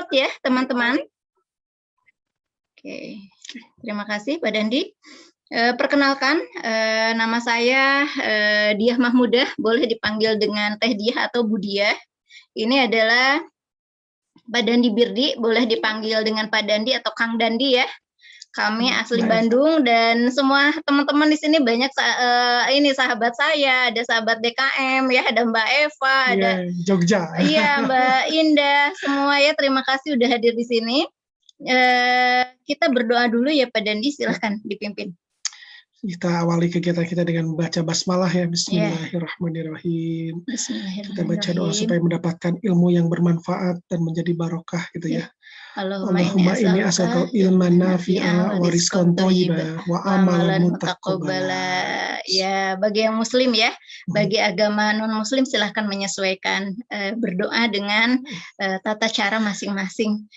mute ya, teman-teman. Oke, terima kasih Pak Dandi. Perkenalkan, nama saya Diah Mahmudah, boleh dipanggil dengan Teh Diah atau Bu Diah. Ini adalah Pak Dandi Birdi, boleh dipanggil dengan Pak Dandi atau Kang Dandi ya. Kami asli Bandung dan semua teman-teman di sini banyak ini sahabat saya, ada sahabat DKM ya, ada Mbak Eva, ada Jogja. Iya, Mbak Indah, semua ya, terima kasih udah hadir di sini. Kita berdoa dulu ya Pak Dandi, silahkan dipimpin. Kita awali kegiatan kita dengan membaca basmalah ya. Bismillahirrahmanirrahim. Kita baca doa supaya mendapatkan ilmu yang bermanfaat dan menjadi barokah gitu ya. Allahumma inni as'aluka ilman nafi'a wa rizqan thayyiban wa amalan mutaqabbala. Ya, bagi yang muslim ya, bagi agama non muslim silahkan menyesuaikan berdoa dengan tata cara masing-masing.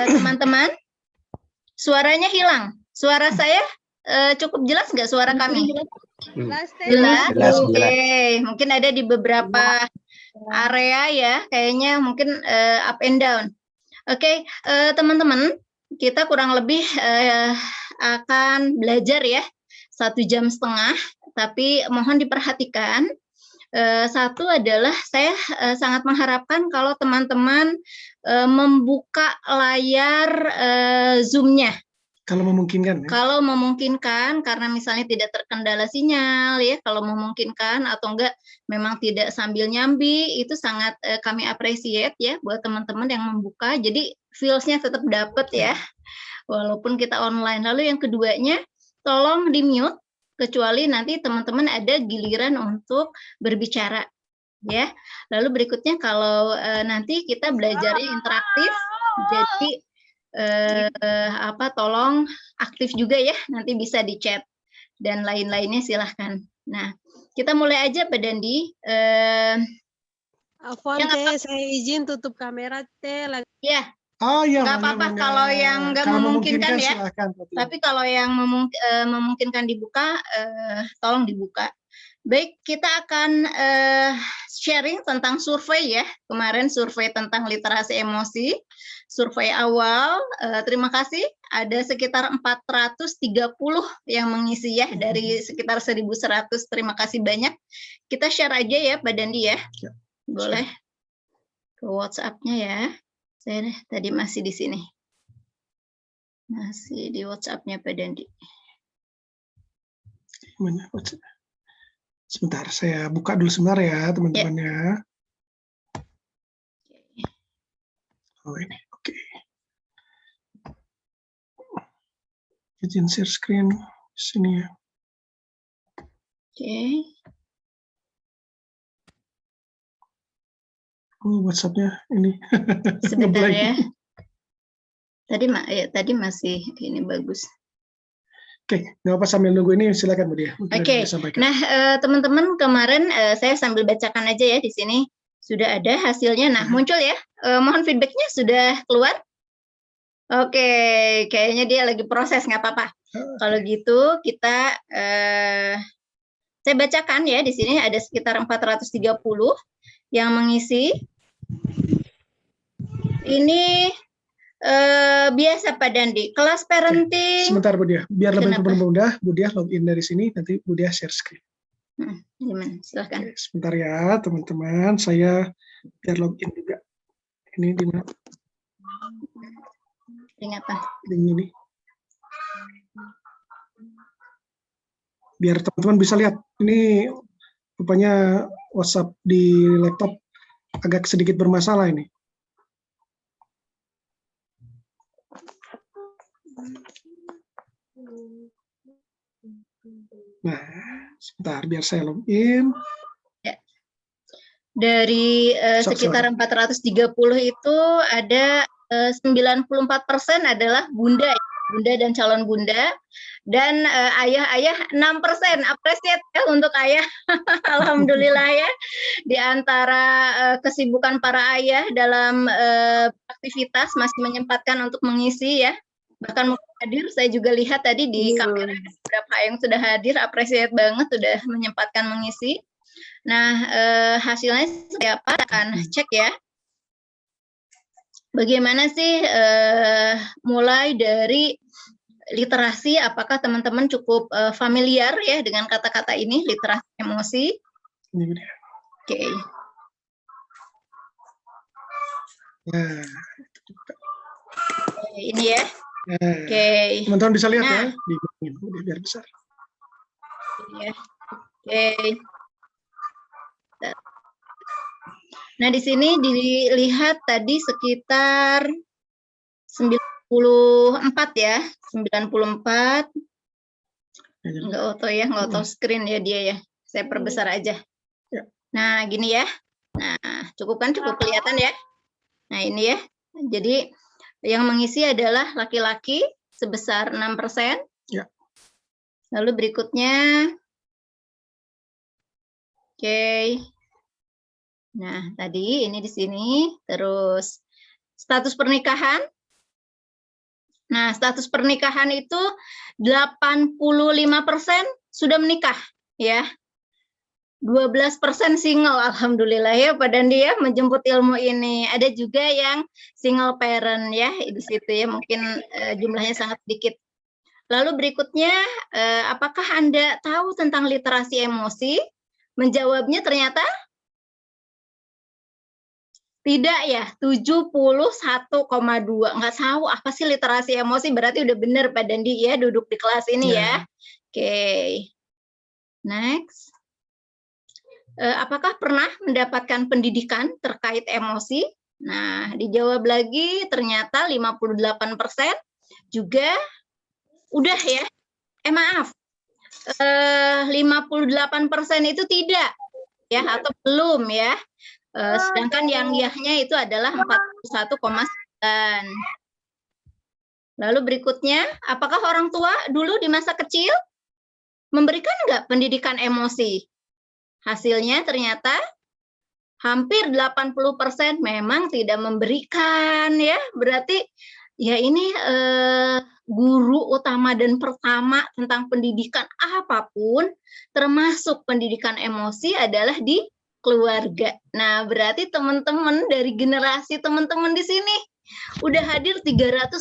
Teman-teman, suaranya hilang. Suara saya cukup jelas nggak suara kami? Jelas. Oke. Mungkin ada di beberapa area ya, kayaknya mungkin up and down. Oke, teman-teman, kita kurang lebih akan belajar ya 1,5 jam, tapi mohon diperhatikan. Satu adalah saya sangat mengharapkan kalau teman-teman membuka layar Zoom-nya. Kalau memungkinkan ya? Kalau memungkinkan, karena misalnya tidak terkendala sinyal ya, kalau memungkinkan atau enggak memang tidak sambil nyambi, itu sangat kami appreciate ya buat teman-teman yang membuka, jadi feels-nya tetap dapat ya, walaupun kita online. Lalu yang keduanya, tolong di-mute, kecuali nanti teman-teman ada giliran untuk berbicara ya. Lalu berikutnya kalau nanti kita belajarnya interaktif, jadi tolong aktif juga ya, nanti bisa di chat dan lain-lainnya silahkan. Nah, kita mulai aja Pak Dandi. Afwan Teh, saya izin tutup kamera Teh. Ya. Oh iya, nggak apa-apa kalau yang nggak memungkinkan ya. Silakan, tapi kalau yang memungkinkan dibuka, tolong dibuka. Baik, kita akan sharing tentang survei ya. Kemarin survei tentang literasi emosi, survei awal. Terima kasih, ada sekitar 430 yang mengisi ya, dari sekitar 1.100. Terima kasih banyak. Kita share aja ya Pak Dandi ya. Boleh ke WhatsApp-nya ya. Saya tadi masih di sini. Masih di WhatsApp-nya Pak Dandi. Mana WhatsApp? Sebentar, saya buka dulu sebentar ya teman-teman ya. Oh ini, oke. Izin share screen sini ya. Oke. Oh, WhatsApp-nya ini. Sebentar ya. Tadi masih ini bagus. Oke, nggak apa sambil nunggu ini silakan Bu Dia. Oke. Nah, teman-teman kemarin saya sambil bacakan aja ya di sini sudah ada hasilnya. Nah, muncul ya. Mohon feedbacknya sudah keluar. Oke, kayaknya dia lagi proses, nggak apa-apa. Kalau gitu kita saya bacakan ya di sini ada sekitar 430 yang mengisi. Ini biasa Pak Dandi, kelas parenting. Sebentar Bu Dia, biar lebih mudah, Bu Dia login dari sini, nanti Bu Dia share screen. Gimana? Silahkan. Oke, sebentar ya teman-teman, saya biar login juga. Ini di mana? Ingatan. Ini. Biar teman-teman bisa lihat, ini rupanya WhatsApp di laptop agak sedikit bermasalah ini. Nah, sebentar biar saya login. Ya. Dari sekitar 430 itu ada 94% adalah bunda dan calon bunda, dan ayah-ayah 6%. Apresiat ya untuk ayah. Alhamdulillah ya, di antara kesibukan para ayah dalam aktivitas masih menyempatkan untuk mengisi ya. Bahkan hadir, saya juga lihat tadi di kamera beberapa yang sudah hadir, apresiat banget sudah menyempatkan mengisi. Nah, hasilnya seperti apa akan cek ya. bagaimana sih mulai dari literasi, apakah teman-teman cukup familiar ya dengan kata-kata ini, literasi emosi? Oke. Nah, ini ya. Oke. Teman-teman bisa lihat ya, biar besar. Ini ya. Oke. Nah, di sini dilihat tadi sekitar 94 ya, 94. Nggak auto ya, nggak auto screen ya dia ya. Saya perbesar aja. Nah, gini ya. Nah, cukup kan, cukup kelihatan ya. Nah, ini ya. Jadi yang mengisi adalah laki-laki sebesar 6%. Ya. Lalu berikutnya, oke. Nah, tadi ini di sini. Terus status pernikahan. Nah, status pernikahan itu 85% sudah menikah, ya. 12% single, alhamdulillah ya Pak Dandi ya, menjemput ilmu ini. Ada juga yang single parent ya, di situ ya, mungkin jumlahnya sangat sedikit. Lalu berikutnya, apakah Anda tahu tentang literasi emosi? Menjawabnya ternyata tidak ya, 71,2. Nggak tahu apa sih literasi emosi, berarti udah benar Pak Dandi ya, duduk di kelas ini ya. Oke. Next. Apakah pernah mendapatkan pendidikan terkait emosi? Nah, dijawab lagi ternyata 58% juga udah ya. Maaf. 58% itu tidak ya, atau belum ya. Sedangkan yang yahnya itu adalah 41,9. Lalu berikutnya, apakah orang tua dulu di masa kecil memberikan nggak pendidikan emosi? Hasilnya ternyata hampir 80% memang tidak memberikan ya. Berarti ya ini guru utama dan pertama tentang pendidikan apapun, termasuk pendidikan emosi adalah di keluarga. Nah, berarti teman-teman dari generasi teman-teman di sini udah hadir 310.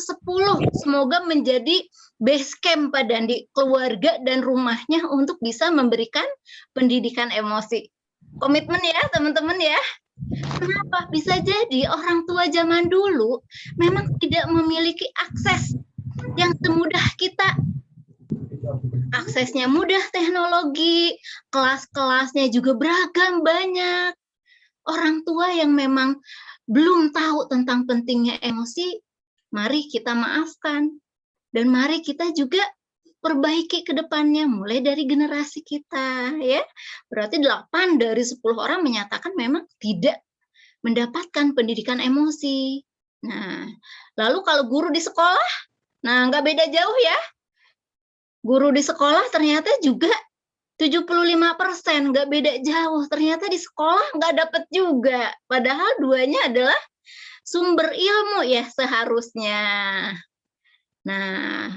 Semoga menjadi base camp Pak Dandi, keluarga dan rumahnya untuk bisa memberikan pendidikan emosi. Komitmen ya teman-teman ya. Kenapa? Bisa jadi orang tua zaman dulu memang tidak memiliki akses yang semudah kita. Aksesnya mudah teknologi, kelas-kelasnya juga beragam banyak. Orang tua yang memang belum tahu tentang pentingnya emosi, mari kita maafkan. Dan mari kita juga perbaiki ke depannya, mulai dari generasi kita. Ya. Berarti 8 dari 10 orang menyatakan memang tidak mendapatkan pendidikan emosi. Nah, lalu kalau guru di sekolah, nah nggak beda jauh ya. Guru di sekolah ternyata juga 75%, nggak beda jauh. Ternyata di sekolah nggak dapat juga. Padahal duanya adalah sumber ilmu ya seharusnya. Nah,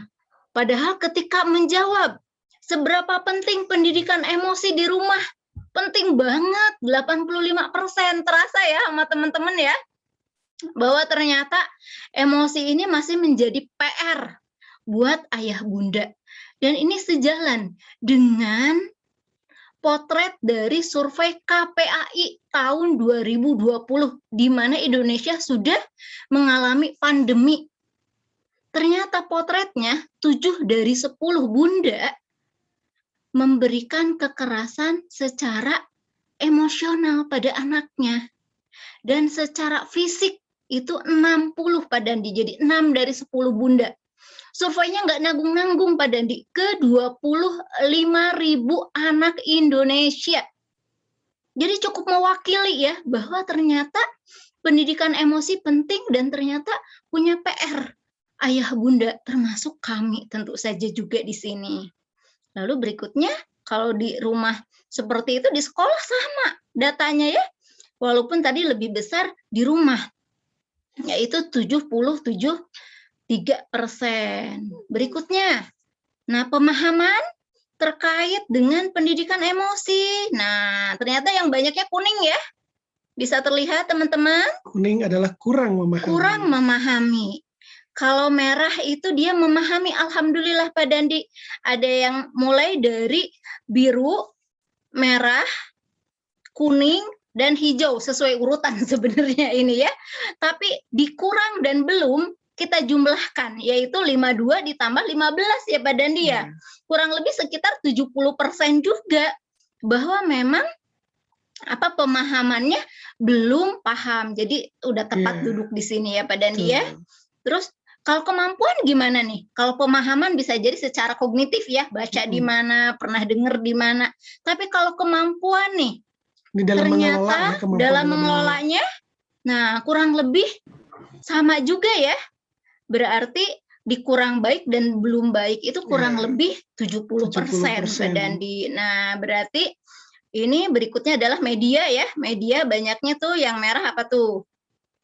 padahal ketika menjawab seberapa penting pendidikan emosi di rumah, penting banget, 85%. Terasa ya sama teman-teman ya, bahwa ternyata emosi ini masih menjadi PR buat ayah bunda. Dan ini sejalan dengan potret dari survei KPAI tahun 2020, di mana Indonesia sudah mengalami pandemi. Ternyata potretnya 7 dari 10 bunda memberikan kekerasan secara emosional pada anaknya. Dan secara fisik itu 60 Pak Dandi, jadi 6 dari 10 bunda. Surveinya nggak nanggung-nanggung Pak Dandi, ke 25.000 anak Indonesia. Jadi cukup mewakili ya, bahwa ternyata pendidikan emosi penting dan ternyata punya PR. Ayah bunda, termasuk kami tentu saja juga di sini. Lalu berikutnya, kalau di rumah seperti itu, di sekolah sama datanya ya, walaupun tadi lebih besar di rumah, yaitu 73%. Berikutnya, nah pemahaman terkait dengan pendidikan emosi. Nah, ternyata yang banyaknya kuning ya. Bisa terlihat teman-teman? Kuning adalah kurang memahami. Kurang memahami. Kalau merah itu dia memahami, alhamdulillah Pak Dandi. Ada yang mulai dari biru, merah, kuning, dan hijau sesuai urutan sebenarnya ini ya. Tapi dikurang dan belum kita jumlahkan, yaitu 52 ditambah 15 ya Pak Dandi ya. Kurang lebih sekitar 70% juga bahwa memang pemahamannya belum paham. Jadi udah tepat duduk di sini ya Pak Dandi ya. Terus kalau kemampuan gimana nih? Kalau pemahaman bisa jadi secara kognitif ya, baca di mana, pernah dengar di mana. Tapi kalau kemampuan nih, ternyata dalam mengelolanya, nah kurang lebih sama juga ya. Berarti dikurang baik dan belum baik itu kurang lebih 70% Pak Dandi. Nah berarti ini berikutnya adalah media ya. Media banyaknya tuh yang merah apa tuh?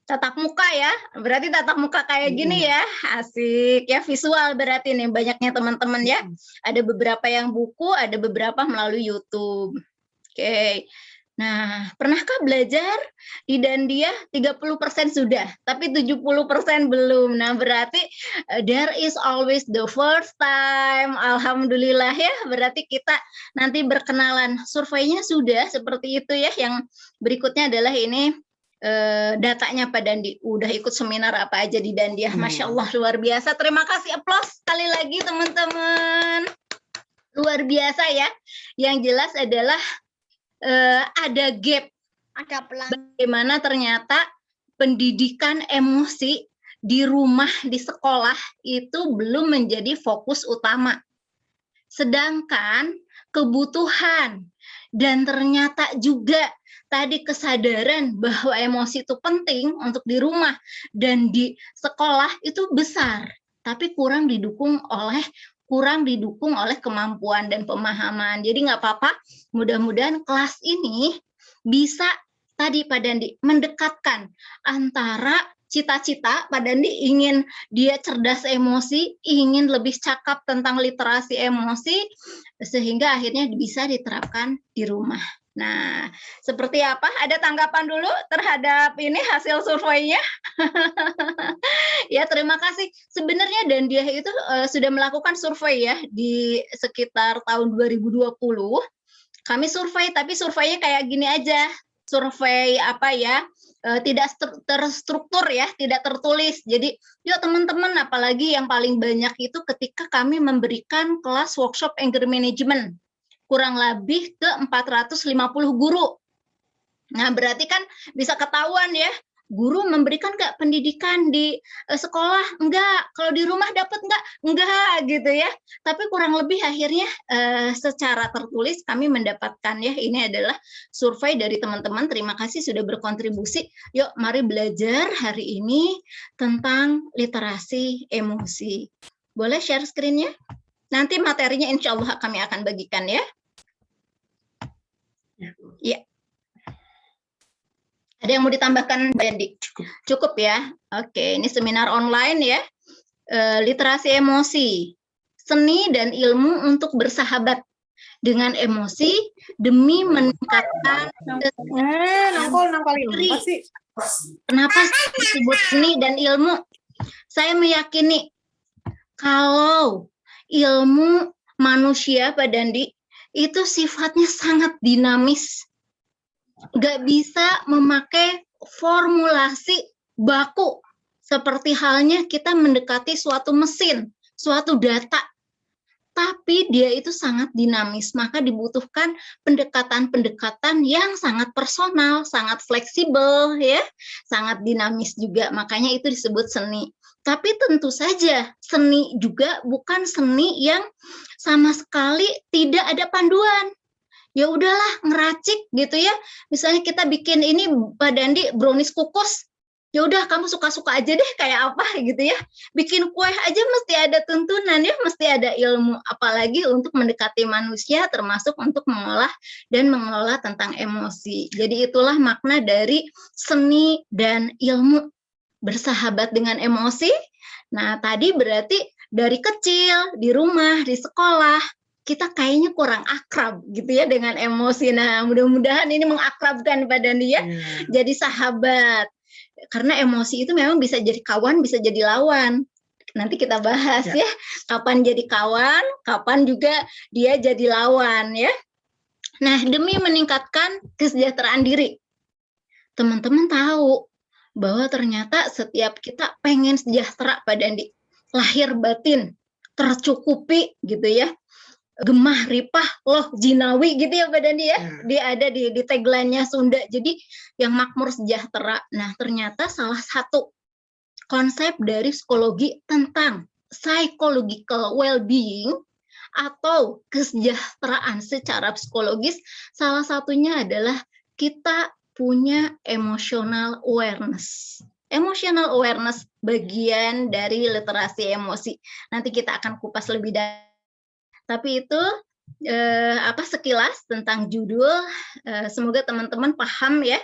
Tatap muka ya, berarti tatap muka kayak gini ya, asik ya, visual berarti nih banyaknya teman-teman ya. Ada beberapa yang buku, ada beberapa melalui YouTube. Oke. Nah, pernahkah belajar di Dandia 30% sudah, tapi 70% belum. Nah, berarti there is always the first time. Alhamdulillah ya, berarti kita nanti berkenalan. Surveinya sudah seperti itu ya. Yang berikutnya adalah ini datanya Pak Dandi. Udah ikut seminar apa aja di Dandia. Masya Allah, luar biasa. Terima kasih, aplaus sekali lagi teman-teman. Luar biasa ya. Yang jelas adalah ada gap, bagaimana ternyata pendidikan emosi di rumah, di sekolah itu belum menjadi fokus utama. Sedangkan kebutuhan dan ternyata juga tadi kesadaran bahwa emosi itu penting untuk di rumah dan di sekolah itu besar, tapi kurang didukung oleh kemampuan dan pemahaman. Jadi nggak apa-apa, mudah-mudahan kelas ini bisa tadi Pak Dandi mendekatkan antara cita-cita Pak Dandi ingin dia cerdas emosi, ingin lebih cakap tentang literasi emosi, sehingga akhirnya bisa diterapkan di rumah. Nah, seperti apa? Ada tanggapan dulu terhadap ini hasil surveinya? Ya, terima kasih. Sebenarnya Dandia itu sudah melakukan survei ya di sekitar tahun 2020. Kami survei, tapi surveinya kayak gini aja. Survei apa ya? Tidak terstruktur ya, tidak tertulis. Jadi, yuk teman-teman, apalagi yang paling banyak itu ketika kami memberikan kelas workshop anger management. Kurang lebih ke 450 guru. Nah, berarti kan bisa ketahuan ya, guru memberikan nggak pendidikan di sekolah? Enggak. Kalau di rumah dapat nggak? Enggak, gitu ya. Tapi kurang lebih akhirnya secara tertulis kami mendapatkan ya, ini adalah survei dari teman-teman. Terima kasih sudah berkontribusi. Yuk, mari belajar hari ini tentang literasi emosi. Boleh share screen-nya? Nanti materinya insya Allah kami akan bagikan ya. Ya. Ada yang mau ditambahkan Mbak Yandi? Cukup ya. Oke, ini seminar online ya. Literasi emosi, seni dan ilmu untuk bersahabat dengan emosi demi meningkatkan diri. Kenapa disebut seni dan ilmu? Saya meyakini kalau ilmu manusia Pak Dandi itu sifatnya sangat dinamis, nggak bisa memakai formulasi baku seperti halnya kita mendekati suatu mesin, suatu data, tapi dia itu sangat dinamis, maka dibutuhkan pendekatan-pendekatan yang sangat personal, sangat fleksibel ya, sangat dinamis juga, makanya itu disebut seni. Tapi tentu saja seni juga bukan seni yang sama sekali tidak ada panduan. Ya udahlah, ngeracik gitu ya. Misalnya kita bikin ini Pak Dandi brownies kukus. Ya udah kamu suka-suka aja deh kayak apa gitu ya. Bikin kue aja mesti ada tuntunan ya, mesti ada ilmu, apalagi untuk mendekati manusia termasuk untuk mengolah dan mengelola tentang emosi. Jadi itulah makna dari seni dan ilmu. Bersahabat dengan emosi. Nah, tadi berarti dari kecil, di rumah, di sekolah, kita kayaknya kurang akrab gitu ya dengan emosi. Nah, mudah-mudahan ini mengakrabkan Pak Dandi ya, jadi sahabat. Karena emosi itu memang bisa jadi kawan, bisa jadi lawan. Nanti kita bahas ya, kapan jadi kawan, kapan juga dia jadi lawan ya. Nah, demi meningkatkan kesejahteraan diri, teman-teman tahu bahwa ternyata setiap kita pengen sejahtera Pak Dandi, lahir batin tercukupi gitu ya, gemah ripah loh jinawi gitu ya Pak Dandi ya. Dia ada di tagline-nya Sunda, jadi yang makmur sejahtera. Nah, ternyata salah satu konsep dari psikologi tentang psychological well-being atau kesejahteraan secara psikologis, salah satunya adalah kita punya emotional awareness. Emotional awareness bagian dari literasi emosi. Nanti kita akan kupas lebih dalam. Tapi itu sekilas tentang judul. Semoga teman-teman paham ya,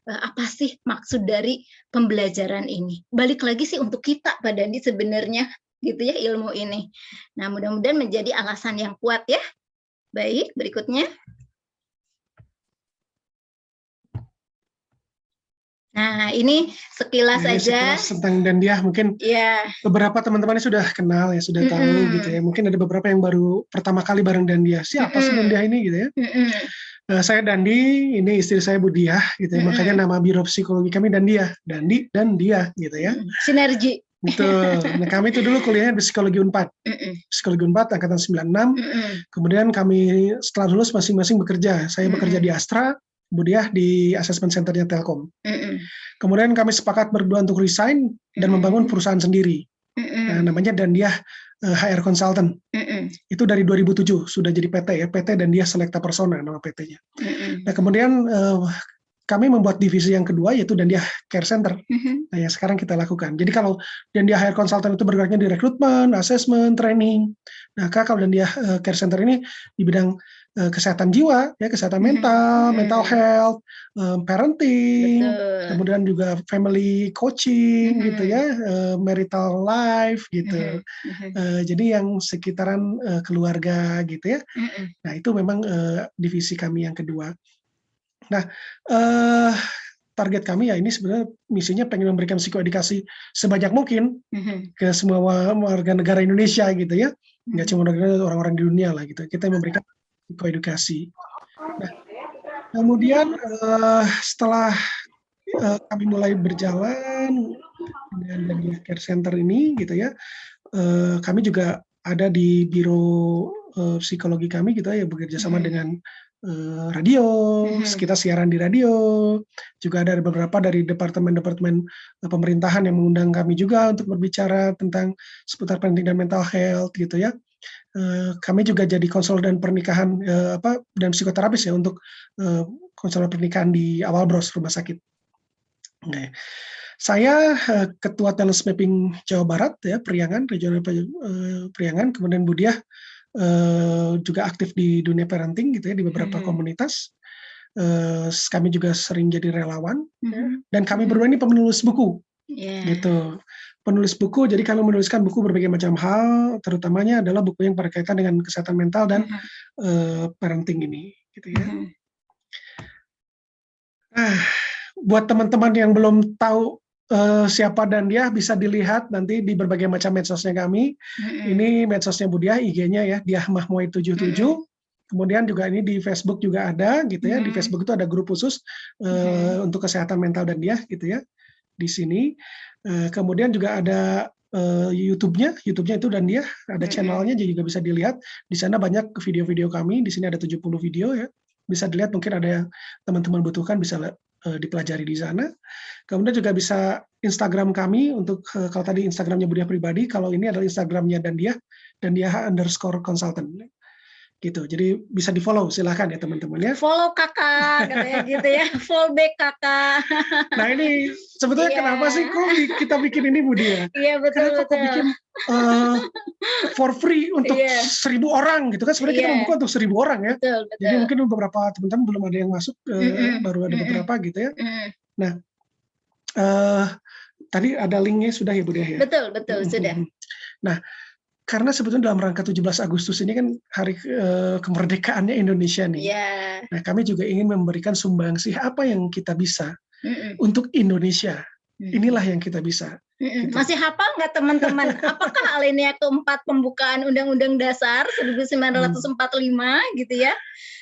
apa sih maksud dari pembelajaran ini. Balik lagi sih untuk kita Pak Dandi sebenarnya gitu ya, ilmu ini. Nah, mudah-mudahan menjadi alasan yang kuat ya. Baik, berikutnya. Nah, ini sekilas saja. Sekilas tentang Dandiah, mungkin beberapa teman-teman sudah kenal ya, sudah tahu gitu ya. Mungkin ada beberapa yang baru pertama kali bareng Dandiah. Siapa sih Dandiah ini gitu ya? Saya Dandi, ini istri saya Budiah gitu ya. Makanya nama Biro Psikologi kami Dandiah, Dandi dan Dia gitu ya. Sinergi. Betul. Nah, kami itu dulu kuliahnya di Psikologi Unpad. Psikologi Unpad angkatan 96. Kemudian kami setelah lulus masing-masing bekerja. Saya bekerja di Astra, Budiah di Assessment Centernya Telkom. Kemudian kami sepakat berdua untuk resign dan membangun perusahaan sendiri. Namanya Dandiah HR Consultant. Itu dari 2007 sudah jadi PT ya, PT Dandiah Selecta Persona nama PT-nya. Nah, kemudian kami membuat divisi yang kedua yaitu Dandiah Care Center. Nah, yang sekarang kita lakukan. Jadi kalau Dandiah HR Consultant itu bergeraknya di rekrutmen, assessment, training. Nah, kalau Dandiah Care Center ini di bidang kesehatan jiwa, ya kesehatan mental, mental health, parenting, kemudian juga family coaching gitu ya, marital life gitu. Jadi yang sekitaran keluarga gitu ya. Nah, itu memang divisi kami yang kedua. Nah, target kami ya ini sebenarnya misinya pengen memberikan psikoedukasi sebanyak mungkin ke semua warga negara Indonesia gitu ya, nggak cuma orang-orang di dunia lah gitu. Kita memberikan psikoedukasi. Nah, kemudian setelah kami mulai berjalan dengan Dandiah Care Center ini gitu ya, kami juga ada di biro psikologi kami gitu ya, bekerja sama dengan radio, kita siaran di radio, juga ada beberapa dari departemen-departemen pemerintahan yang mengundang kami juga untuk berbicara tentang seputar parenting dan mental health gitu ya. Kami juga jadi konsultan pernikahan dan psikoterapis ya untuk konselor pernikahan di Awal Bros rumah sakit. Nah, saya Ketua Talent Mapping Jawa Barat ya, Priangan, regional Priangan, kemudian Budiah juga aktif di dunia parenting gitu ya, di beberapa komunitas. Kami juga sering jadi relawan dan kami berdua ini penulis buku gitu, penulis buku. Jadi kami menuliskan buku berbagai macam hal, terutamanya adalah buku yang berkaitan dengan kesehatan mental dan parenting ini gitu ya. Buat teman-teman yang belum tahu siapa Dandiah, bisa dilihat nanti di berbagai macam medsosnya kami. Ini medsosnya Budiah, IG-nya ya, diahmahmoy77. Kemudian juga ini di Facebook juga ada gitu ya. Di Facebook itu ada grup khusus untuk kesehatan mental Dandiah gitu ya. Di sini. Kemudian juga ada YouTube-nya itu Dandiah, ada channelnya juga bisa dilihat. Di sana banyak video-video kami. Di sini ada 70 video ya. Bisa dilihat, mungkin ada yang teman-teman butuhkan bisa dipelajari di sana. Kemudian juga bisa Instagram kami untuk kalau tadi Instagramnya Budiah pribadi, kalau ini adalah Instagramnya Dandiah_consultant gitu. Jadi bisa di follow, silahkan ya teman-teman ya. Follow kakak katanya gitu ya, follow back kakak. Nah ini sebetulnya kenapa sih kok kita bikin ini Budiah? Iya betul. Kenapa kok bikin for free untuk 1.000 orang gitu kan? Sebenarnya kita membuka untuk 1.000 orang ya. Betul. Jadi mungkin beberapa teman-teman belum ada yang masuk, baru ada beberapa gitu ya. Nah, tadi ada linknya sudah ya Budiah ya? Betul sudah. Nah, karena sebetulnya dalam rangka 17 Agustus ini kan hari kemerdekaannya Indonesia nih. Yeah. Nah, kami juga ingin memberikan sumbangsih apa yang kita bisa untuk Indonesia. Inilah yang kita bisa. Gitu. Masih hafal nggak teman-teman? Apakah alinea keempat pembukaan Undang-Undang Dasar 1945 gitu ya?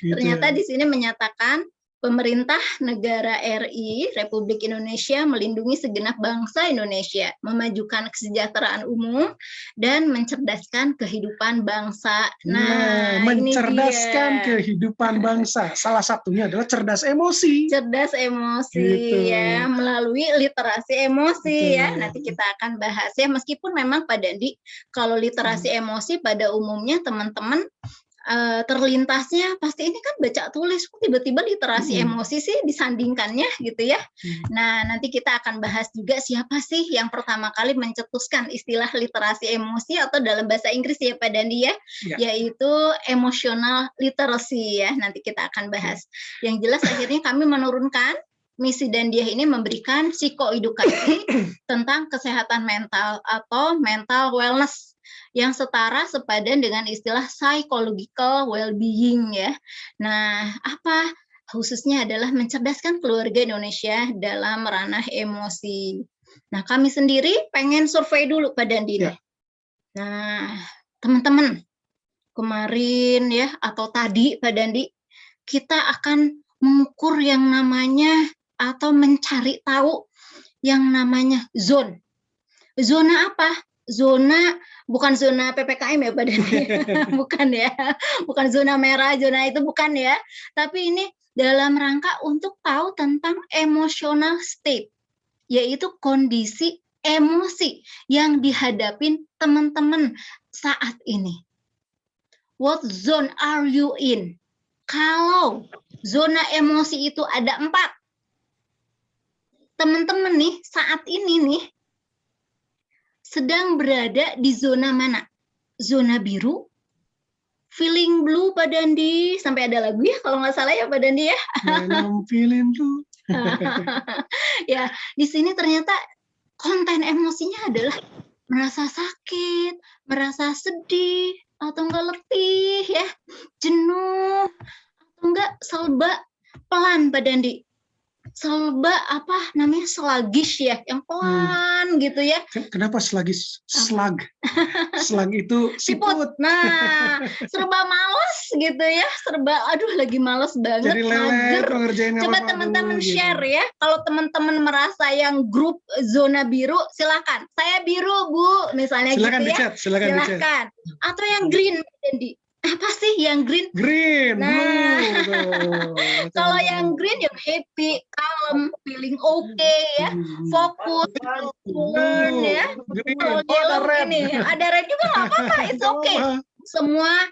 Gitu. Ternyata di sini menyatakan pemerintah negara RI Republik Indonesia melindungi segenap bangsa Indonesia, memajukan kesejahteraan umum dan mencerdaskan kehidupan bangsa. Nah, mencerdaskan kehidupan bangsa. Salah satunya adalah cerdas emosi. Cerdas emosi gitu. Ya, melalui literasi emosi ya. Nanti kita akan bahas ya. Meskipun memang Pak Dandi, kalau literasi emosi pada umumnya teman-teman terlintasnya pasti ini kan baca tulis, tiba-tiba literasi emosi sih disandingkannya gitu ya. Nah, nanti kita akan bahas juga siapa sih yang pertama kali mencetuskan istilah literasi emosi atau dalam bahasa Inggris ya Pak Dandi ya, yaitu emotional literacy ya. Nanti kita akan bahas. Yang jelas akhirnya kami menurunkan misi dan dia ini memberikan psikoedukasi tentang kesehatan mental atau mental wellness yang setara sepadan dengan istilah psychological well-being ya. Nah, apa khususnya adalah mencerdaskan keluarga Indonesia dalam ranah emosi. Nah, kami sendiri pengen survei dulu Pak Dandi. Nah, teman-teman, kemarin ya atau tadi Pak Dandi, kita akan mengukur yang namanya atau mencari tahu yang namanya zone. Zona apa? Zona bukan zona PPKM ya Pak Dandi, bukan ya, bukan zona merah, zona itu bukan ya, tapi ini dalam rangka untuk tahu tentang emotional state, yaitu kondisi emosi yang dihadapin teman-teman saat ini. What zone are you in? Kalau zona emosi itu ada 4, teman-teman nih saat ini nih sedang berada di zona mana? Zona biru, feeling blue Pak Dandi, sampai ada lagu ya kalau nggak salah ya Pak Dandi ya. I'm feeling blue. Ya, di sini ternyata konten emosinya adalah merasa sakit, merasa sedih, atau enggak letih ya, jenuh, atau enggak selba pelan Pak Dandi. Selba apa namanya sluggish ya, yang pelan gitu ya. Kenapa sluggish? Slug. Slug itu siput. Nah, serba males gitu ya, serba aduh lagi males banget. Jadi lelet ngerjain. Coba teman-teman share ya. Kalau teman-teman merasa yang grup zona biru, silakan. Saya biru Bu, misalnya silakan gitu ya. Silakan. Atau yang green, Dendi. Apa sih yang green? Green, blue. Kalau yang green yang happy, calm, feeling okay ya, fokus, learn ya. Kalau yellow ini ada red juga nggak apa-apa, it's okay. Semua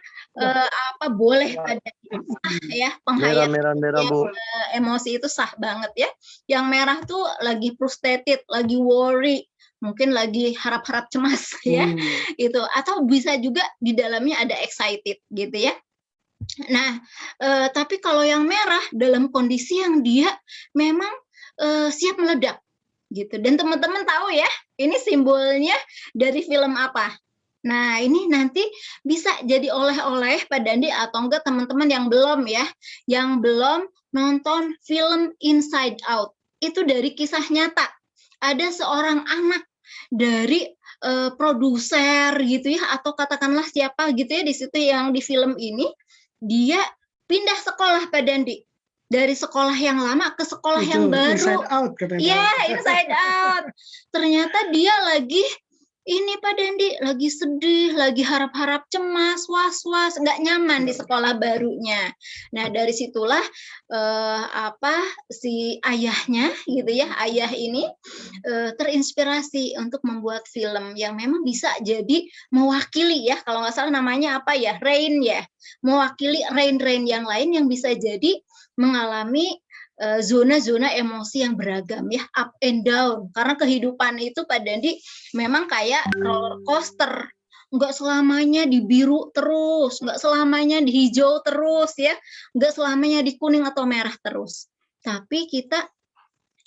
apa boleh ada sah ya, penghayatan merah, emosi itu sah banget ya. Yang merah tuh lagi frustrated, lagi worry, mungkin lagi harap-harap cemas ya, itu atau bisa juga di dalamnya ada excited gitu ya. Nah, tapi kalau yang merah dalam kondisi yang dia memang siap meledak gitu. Dan teman-teman tahu ya, ini simbolnya dari film apa? Nah, ini nanti bisa jadi oleh-oleh Pak Dandi atau enggak teman-teman yang belum ya, yang belum nonton film Inside Out. Itu dari kisah nyata. Ada seorang anak dari produser gitu ya, atau katakanlah siapa gitu ya di situ yang di film ini, dia pindah sekolah Pak Dandi, dari sekolah yang lama ke sekolah itu, yang baru. Inside Out katanya. Iya, Inside Out. Ternyata dia lagi ini Pak Dandi, lagi sedih, lagi harap-harap cemas, was-was, nggak nyaman di sekolah barunya. Nah, dari situlah si ayahnya gitu ya, ayah ini terinspirasi untuk membuat film yang memang bisa jadi mewakili ya, kalau nggak salah namanya apa ya, Rain ya, mewakili Rain yang lain yang bisa jadi mengalami zona-zona emosi yang beragam ya, up and down, karena kehidupan itu Pak Dandi memang kayak roller coaster, nggak selamanya di biru terus, nggak selamanya di hijau terus ya, nggak selamanya di kuning atau merah terus, tapi kita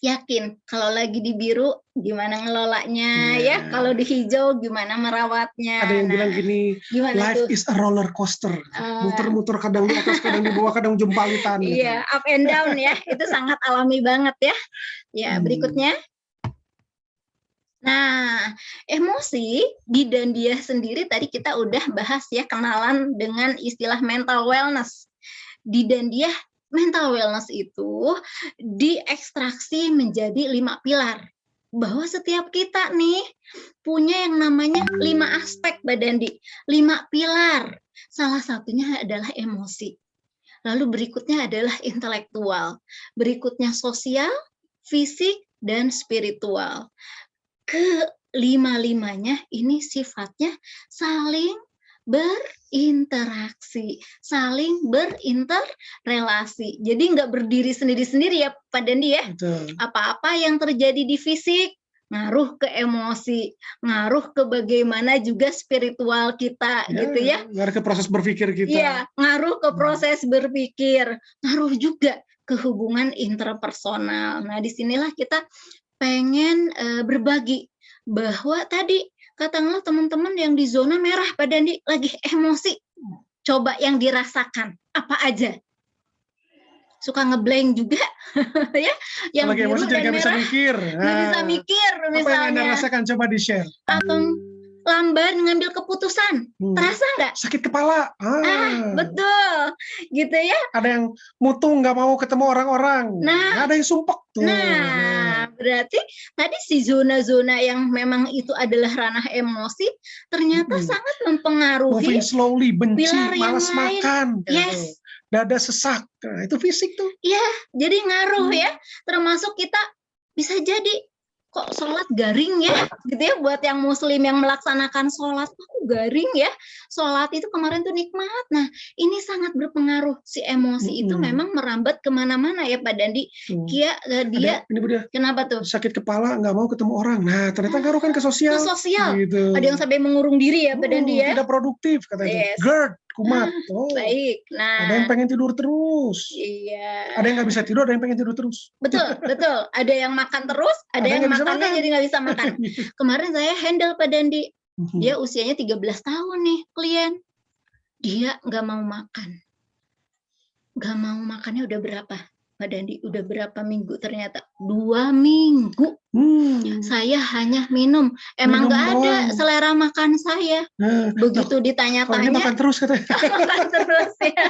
yakin kalau lagi di biru gimana ngelolanya ya, kalau di hijau gimana merawatnya. Ada yang bilang gini, life is a roller coaster, muter-muter kadang di atas, kadang di bawah, kadang jumpalitan. Iya, up and down ya, itu sangat alami banget ya. Ya, berikutnya. Nah, emosi di Dandia sendiri tadi kita udah bahas ya, kenalan dengan istilah mental wellness. Di Dandia mental wellness itu diekstraksi menjadi 5 pilar. Bahwa setiap kita nih punya yang namanya 5 aspek, Mbak Dandi. 5 pilar. Salah satunya adalah emosi. Lalu berikutnya adalah intelektual. Berikutnya sosial, fisik, dan spiritual. Kelima-limanya ini sifatnya saling berinteraksi, saling berinterrelasi. Jadi nggak berdiri sendiri-sendiri ya Pak Dandi ya. Apa-apa yang terjadi di fisik ngaruh ke emosi, ngaruh ke bagaimana juga spiritual kita gitu ya. Ngaruh ke proses berpikir kita. Iya, ngaruh ke proses berpikir, ngaruh juga ke hubungan interpersonal. Nah, disinilah kita pengen berbagi bahwa tadi katakanlah teman-teman yang di zona merah Pak Dandi lagi emosi, coba yang dirasakan apa aja. Suka ngeblank juga ya, yang lagi biru emosi dan jadi nggak bisa merah mikir. Nggak bisa mikir misalnya. Apa yang Anda rasakan, coba di-share. Atau lamban ngambil keputusan, terasa nggak? Sakit kepala. Betul, gitu ya. Ada yang mutu nggak mau ketemu orang-orang. Nah, ada yang sumpek tuh. Nah, berarti tadi si zona-zona yang memang itu adalah ranah emosi ternyata sangat mempengaruhi. Moving slowly, benci, pilar yang malas lain. makan. Yes. Dada sesak. Nah, itu fisik tuh. Iya, jadi ngaruh ya. Termasuk kita bisa jadi kok sholat garing ya, gitu ya, buat yang muslim yang melaksanakan sholat, garing ya, sholat itu kemarin tuh nikmat. Nah, ini sangat berpengaruh, si emosi itu memang merambat kemana-mana ya Pak Dandi. Dia kenapa tuh? Sakit kepala, nggak mau ketemu orang. Nah, ternyata ngaruh kan ke sosial. Ke sosial, gitu. Ada yang sampai mengurung diri ya Pak Dandi ya. Tidak produktif katanya. GERD, kumat. Baik, nah. Ada yang pengen tidur terus. Iya. Ada yang nggak bisa tidur, ada yang pengen tidur terus. Betul, betul. Ada yang makan terus, ada yang makannya jadi nggak bisa makan. Kemarin saya handle Pak Dandi. Dia usianya 13 tahun nih, klien. Dia nggak mau makan. Nggak mau makannya udah berapa, Pak Dandi? Udah berapa minggu ternyata? 2 minggu. Saya hanya minum. Emang nggak ada selera makan saya. Begitu ditanya-tanya. Makan terus katanya. Makan terus ya.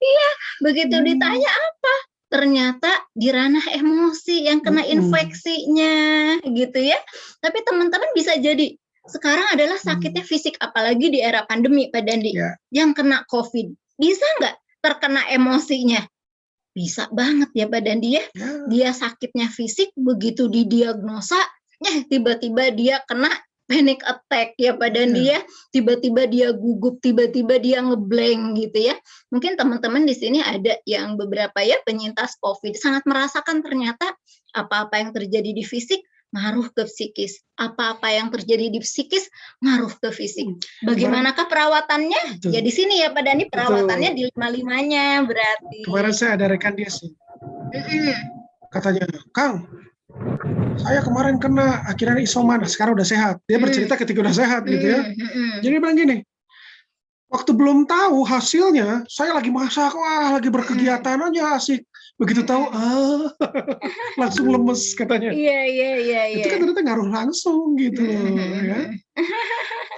Iya, begitu ditanya apa? Ternyata di ranah emosi yang kena infeksinya gitu ya. Tapi teman-teman bisa jadi sekarang adalah sakitnya fisik, apalagi di era pandemi Pak Dandi. Yang kena COVID, bisa nggak terkena emosinya? Bisa banget ya Pak Dandi ya. Dia sakitnya fisik, begitu didiagnosa, tiba-tiba dia kena panic attack ya Pak Dandi ya, tiba-tiba dia gugup, tiba-tiba dia ngeblank gitu ya. Mungkin teman-teman di sini ada yang beberapa ya penyintas COVID sangat merasakan ternyata apa-apa yang terjadi di fisik ngaruh ke psikis, apa-apa yang terjadi di psikis ngaruh ke fisik. Bagaimanakah perawatannya? Ya di sini ya Pak Dandi, perawatannya di 5-5-nya berarti. Kemarin saya ada rekan dia sih, katanya, Kang, saya kemarin kena akhirnya isoman, sekarang udah sehat. Dia bercerita ketika udah sehat gitu ya. Jadi bilang gini, waktu belum tahu hasilnya, saya lagi masak, wah lagi berkegiatan aja asik. Begitu tahu, langsung lemes katanya. Iya. Itu kan ternyata ngaruh langsung gitu ya.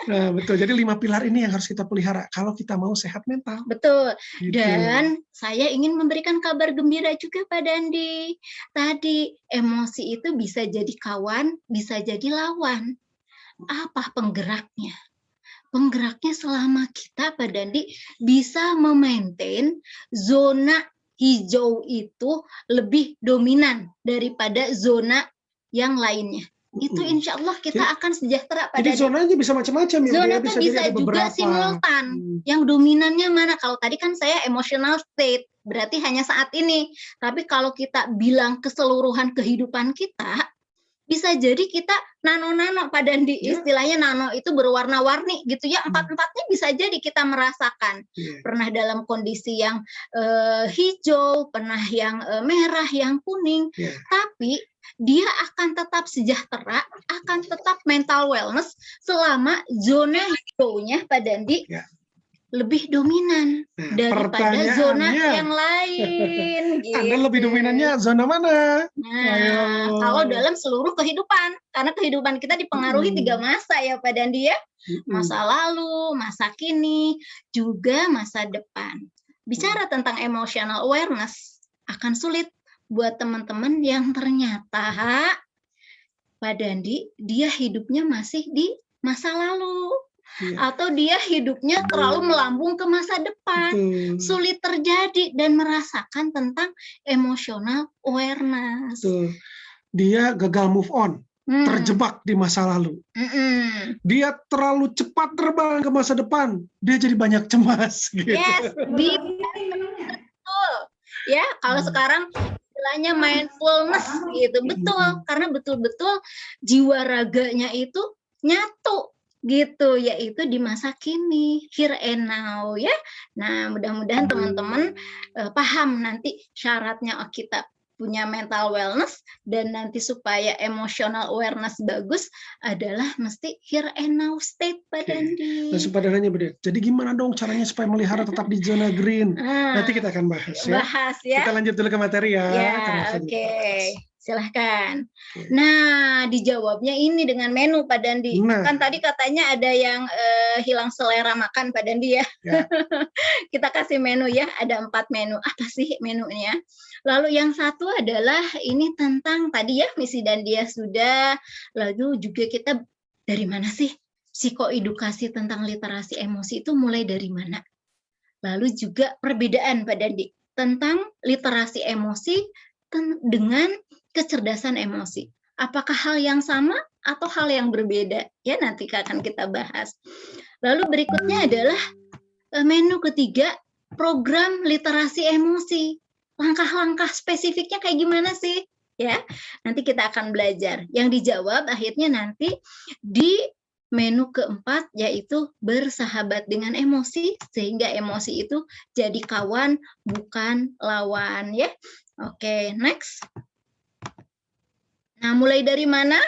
Nah, betul. Jadi 5 pilar ini yang harus kita pelihara kalau kita mau sehat mental. Betul. Gitu. Dan saya ingin memberikan kabar gembira juga Pak Dandi. Tadi emosi itu bisa jadi kawan, bisa jadi lawan. Apa penggeraknya? Penggeraknya selama kita Pak Dandi bisa memaintain zona hijau itu lebih dominan daripada zona yang lainnya. Itu insya Allah kita akan sejahtera pada. Jadi zonanya bisa macam-macam ya. Zona itu bisa juga simultan. Yang dominannya mana? Kalau tadi kan saya emotional state, berarti hanya saat ini. Tapi kalau kita bilang keseluruhan kehidupan kita, bisa jadi kita nano-nano pada istilahnya nano itu berwarna-warni gitu ya, empat-empatnya bisa jadi kita merasakan. Pernah dalam kondisi yang hijau, pernah yang merah, yang kuning, tapi dia akan tetap sejahtera, akan tetap mental wellness selama zona hijaunya Pak Dandi lebih dominan daripada zona yang lain. Gitu. Anda lebih dominannya zona mana? Nah, kalau dalam seluruh kehidupan, karena kehidupan kita dipengaruhi 3 masa ya Pak Dandi ya, masa lalu, masa kini, juga masa depan. Bicara tentang emotional awareness akan sulit buat teman-teman yang ternyata Pak Dandi dia hidupnya masih di masa lalu. Atau dia hidupnya terlalu melambung ke masa depan, sulit terjadi dan merasakan tentang emotional awareness. Dia gagal move on, terjebak di masa lalu. Dia terlalu cepat terbang ke masa depan, dia jadi banyak cemas. Gitu. Yes, betul. Ya, kalau sekarang istilahnya mindfulness gitu, betul, karena betul-betul jiwa raganya itu nyatu. Gitu, yaitu di masa kini, here and now ya. Nah, mudah-mudahan teman-teman paham nanti syaratnya kita punya mental wellness dan nanti supaya emotional awareness bagus adalah mesti here and now state Pak Dandi. Nah, sederhananya benar. Jadi gimana dong caranya supaya melihara tetap di zona green? Nanti kita akan bahas ya. Ya. Kita lanjut dulu ke materi ya. Oke. Silahkan. Nah, dijawabnya ini dengan menu Pak Dandi. Kan tadi katanya ada yang hilang selera makan Pak Dandi ya. Kita kasih menu ya, ada 4 menu. Apa sih menunya? Lalu yang satu adalah ini tentang tadi ya, misi dan dia sudah. Lalu juga kita dari mana sih psikoedukasi tentang literasi emosi itu mulai dari mana? Lalu juga perbedaan Pak Dandi tentang literasi emosi dengan kecerdasan emosi. Apakah hal yang sama atau hal yang berbeda? Ya, nanti akan kita bahas. Lalu berikutnya adalah menu ketiga, program literasi emosi. Langkah-langkah spesifiknya kayak gimana sih? Ya, nanti kita akan belajar. Yang dijawab akhirnya nanti di menu keempat, yaitu bersahabat dengan emosi, sehingga emosi itu jadi kawan, bukan lawan. Ya, oke, next. Nah, mulai dari mana?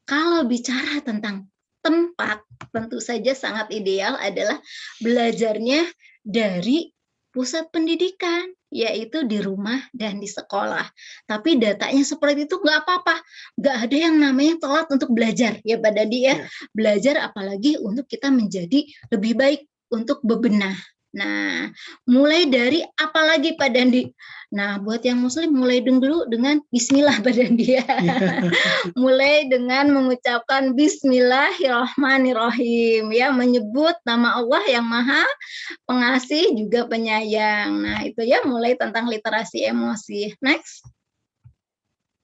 Kalau bicara tentang tempat, tentu saja sangat ideal adalah belajarnya dari pusat pendidikan, yaitu di rumah dan di sekolah. Tapi datanya seperti itu nggak apa-apa. Nggak ada yang namanya telat untuk belajar, ya Pak Dandi ya. Belajar apalagi untuk kita menjadi lebih baik untuk bebenah. Nah, mulai dari apa lagi Pak Dandi? Nah, buat yang muslim mulai dulu dengan bismillah Pak Dandi ya. Mulai dengan mengucapkan bismillahirrahmanirrahim ya, menyebut nama Allah yang Maha Pengasih juga Penyayang. Nah, itu ya mulai tentang literasi emosi. Next.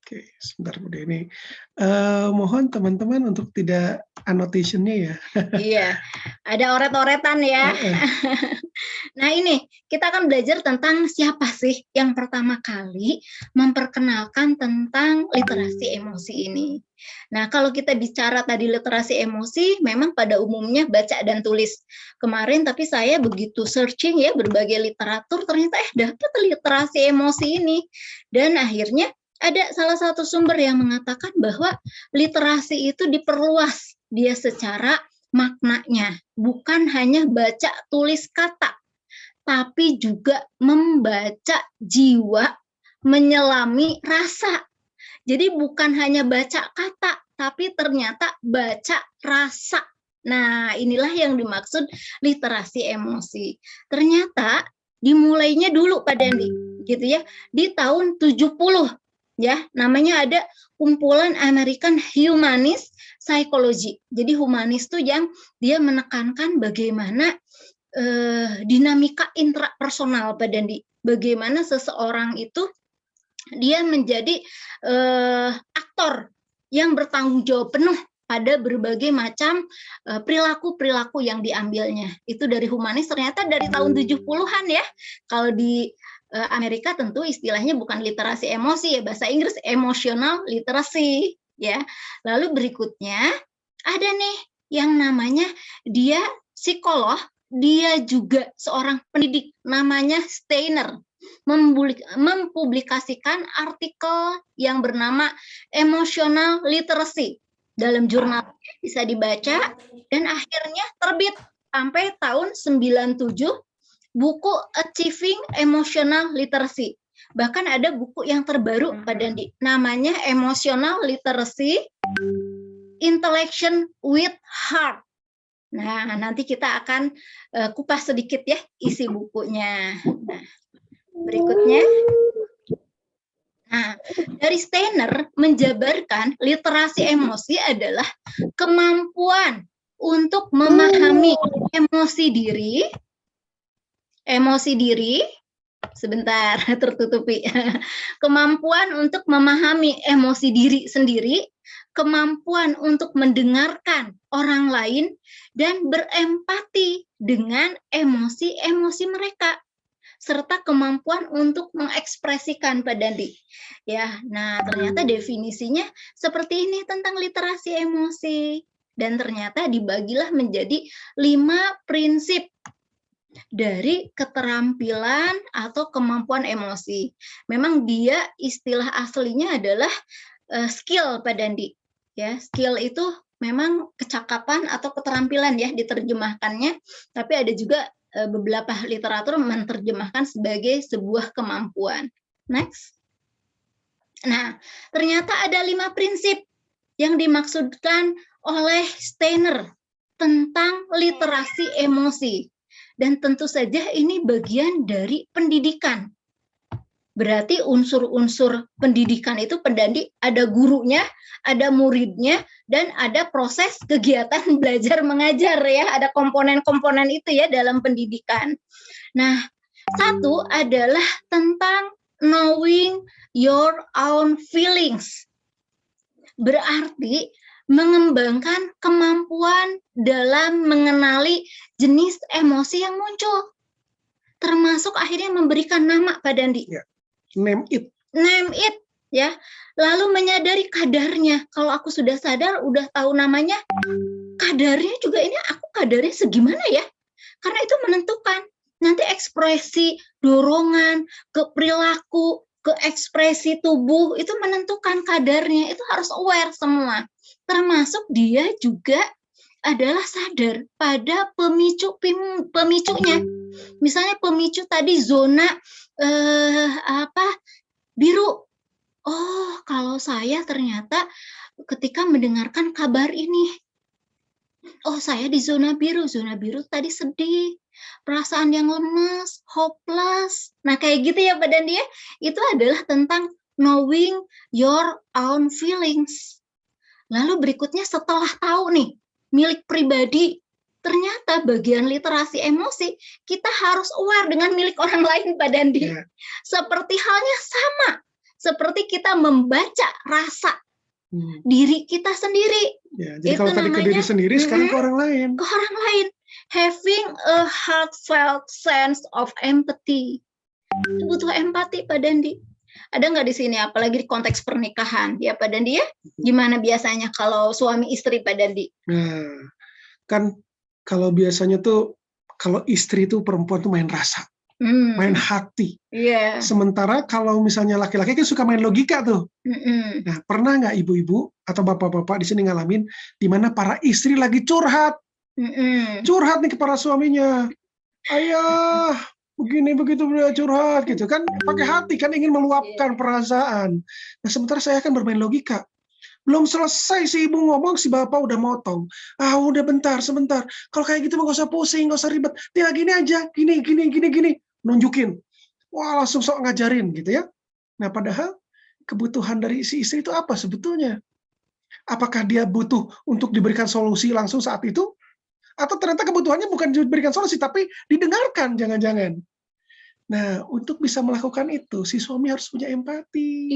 Oke, sebentar Bu Deni. Mohon teman-teman untuk tidak annotation-nya ya. Iya, ada oret-oretan ya. Nah ini, kita akan belajar tentang siapa sih yang pertama kali memperkenalkan tentang literasi emosi ini. Nah, kalau kita bicara tadi literasi emosi, memang pada umumnya baca dan tulis. Kemarin tapi saya begitu searching ya berbagai literatur, ternyata dapat literasi emosi ini. Dan akhirnya ada salah satu sumber yang mengatakan bahwa literasi itu diperluas dia secara maknanya, bukan hanya baca tulis kata, tapi juga membaca jiwa, menyelami rasa. Jadi bukan hanya baca kata, tapi ternyata baca rasa. Nah, inilah yang dimaksud literasi emosi. Ternyata dimulainya dulu Pak Dandi, gitu ya, di tahun 70. Ya, namanya ada kumpulan American Humanist Psychology. Jadi humanis itu yang dia menekankan bagaimana dinamika intrapersonal Pak Dandi. Bagaimana seseorang itu dia menjadi aktor yang bertanggung jawab penuh pada berbagai macam perilaku-perilaku yang diambilnya. Itu dari humanis ternyata dari tahun 70-an ya. Kalau di Amerika tentu istilahnya bukan literasi emosi ya, bahasa Inggris emotional literacy ya. Lalu berikutnya ada nih yang namanya dia psikolog, dia juga seorang pendidik, namanya Steiner, mempublikasikan artikel yang bernama Emotional Literacy. Dalam jurnal bisa dibaca, dan akhirnya terbit sampai tahun 97 buku Achieving Emotional Literacy. Bahkan ada buku yang terbaru Pak Dandi, namanya Emotional Literacy Intellection with Heart. Nah, nanti kita akan kupas sedikit ya isi bukunya. Nah, berikutnya. Nah, dari Steiner menjabarkan literasi emosi adalah kemampuan untuk memahami emosi diri, sebentar tertutupi, kemampuan untuk memahami emosi diri sendiri, kemampuan untuk mendengarkan orang lain, dan berempati dengan emosi-emosi mereka, serta kemampuan untuk mengekspresikan Pak Dandi. Ya, nah ternyata definisinya seperti ini tentang literasi emosi, dan ternyata dibagilah menjadi 5 prinsip dari keterampilan atau kemampuan emosi. Memang dia istilah aslinya adalah skill Pak Dandi. Ya, skill itu memang kecakapan atau keterampilan ya diterjemahkannya, tapi ada juga beberapa literatur menerjemahkan sebagai sebuah kemampuan. Next. Nah, ternyata ada 5 prinsip yang dimaksudkan oleh Steiner tentang literasi emosi. Dan tentu saja ini bagian dari pendidikan. Berarti unsur-unsur pendidikan itu Pak Dandi, ada gurunya, ada muridnya, dan ada proses kegiatan belajar mengajar ya, ada komponen-komponen itu ya dalam pendidikan. Nah, satu adalah tentang knowing your own feelings. Berarti mengembangkan kemampuan dalam mengenali jenis emosi yang muncul. Termasuk akhirnya memberikan nama Pak Dandi. Ya. Name it. Name it, ya. Lalu menyadari kadarnya. Kalau aku sudah sadar, udah tahu namanya, kadarnya juga ini aku kadarnya segimana ya? Karena itu menentukan nanti ekspresi dorongan, ke perilaku, ke ekspresi tubuh, itu menentukan kadarnya. Itu harus aware semua. Termasuk dia juga adalah sadar pada pemicunya. Misalnya pemicu tadi zona biru. Oh, kalau saya ternyata ketika mendengarkan kabar ini, oh saya di zona biru. Zona biru tadi sedih, perasaan yang lemas, hopeless. Nah kayak gitu ya Pak Dandi ya. Itu adalah tentang knowing your own feelings. Lalu berikutnya setelah tahu nih milik pribadi, ternyata bagian literasi emosi kita harus aware dengan milik orang lain Pak Dandi. Ya. Seperti halnya sama seperti kita membaca rasa diri kita sendiri. Ya, jadi itu kalau tadi ke diri sendiri, sekarang ke orang lain. Ke orang lain. Having a heartfelt sense of empathy. Butuh empati Pak Dandi. Ada nggak di sini, apalagi di konteks pernikahan, ya Pak Dandi ya? Gimana biasanya kalau suami istri Pak Dandi? Nah, kan kalau biasanya tuh, kalau istri tuh perempuan tuh main rasa, main hati. Yeah. Sementara kalau misalnya laki-laki kan suka main logika tuh. Nah, pernah nggak ibu-ibu atau bapak-bapak di sini ngalamin di mana para istri lagi curhat, curhat nih ke para suaminya, ayah begini begitu dia curhat gitu kan, pakai hati kan, ingin meluapkan perasaan. Nah, sementara saya kan bermain logika. Belum selesai si ibu ngomong, si bapak udah motong. Ah, udah bentar, sebentar. Kalau kayak gitu mah gak usah pusing, gak usah ribet. Tinggal gini aja, gini. Nunjukin. Wah, langsung sok ngajarin gitu ya. Nah, padahal kebutuhan dari si istri itu apa sebetulnya? Apakah dia butuh untuk diberikan solusi langsung saat itu? Atau ternyata kebutuhannya bukan diberikan solusi, tapi didengarkan, jangan-jangan. Nah, untuk bisa melakukan itu, si suami harus punya empati.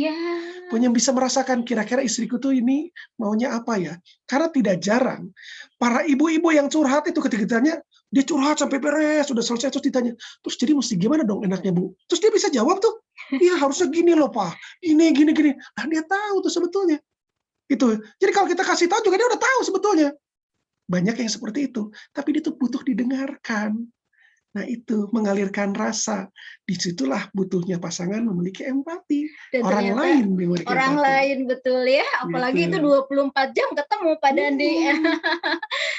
Punya bisa merasakan kira-kira istriku tuh ini maunya apa ya. Karena tidak jarang, para ibu-ibu yang curhat itu ketika ditanya, dia curhat sampai beres, sudah selesai, terus ditanya, terus jadi mesti gimana dong enaknya Bu? Terus dia bisa jawab tuh, iya harusnya gini loh Pak, gini. Nah dia tahu tuh sebetulnya. Itu. Jadi kalau kita kasih tahu juga dia udah tahu sebetulnya. Banyak yang seperti itu, tapi dia tuh butuh didengarkan. Nah itu, mengalirkan rasa. Disitulah butuhnya pasangan memiliki empati. Dan Orang ternyata lain memiliki orang empati. lain, betul ya. Apalagi itu Gitu. 24 jam ketemu Pak Dandi.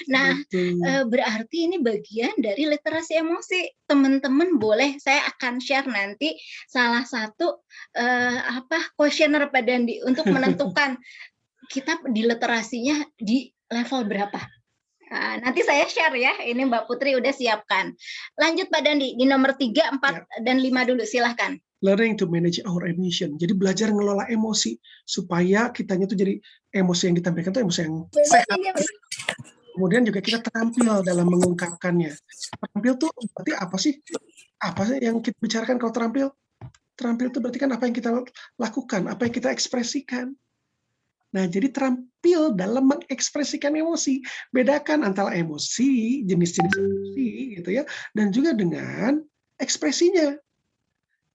Nah, Gitu. berarti ini bagian dari literasi emosi. Teman-teman boleh, saya akan share nanti salah satu kuesioner Pak Dandi untuk menentukan kita di literasinya di level berapa. Nah, nanti saya share ya, ini Mbak Putri udah siapkan. Lanjut Pak Dandi, di nomor 3, 4, dan 5 dulu, silahkan. Learning to manage our emotion. Jadi belajar ngelola emosi, supaya kitanya tuh jadi emosi yang ditampilkan tuh emosi yang sehat. Kemudian juga kita terampil dalam mengungkapkannya. Terampil tuh berarti apa sih? Apa sih yang kita bicarakan kalau terampil? Terampil itu berarti kan apa yang kita lakukan, apa yang kita ekspresikan. Nah, jadi terampil dalam mengekspresikan emosi. Bedakan antara emosi, jenis-jenis emosi gitu ya, dan juga dengan ekspresinya.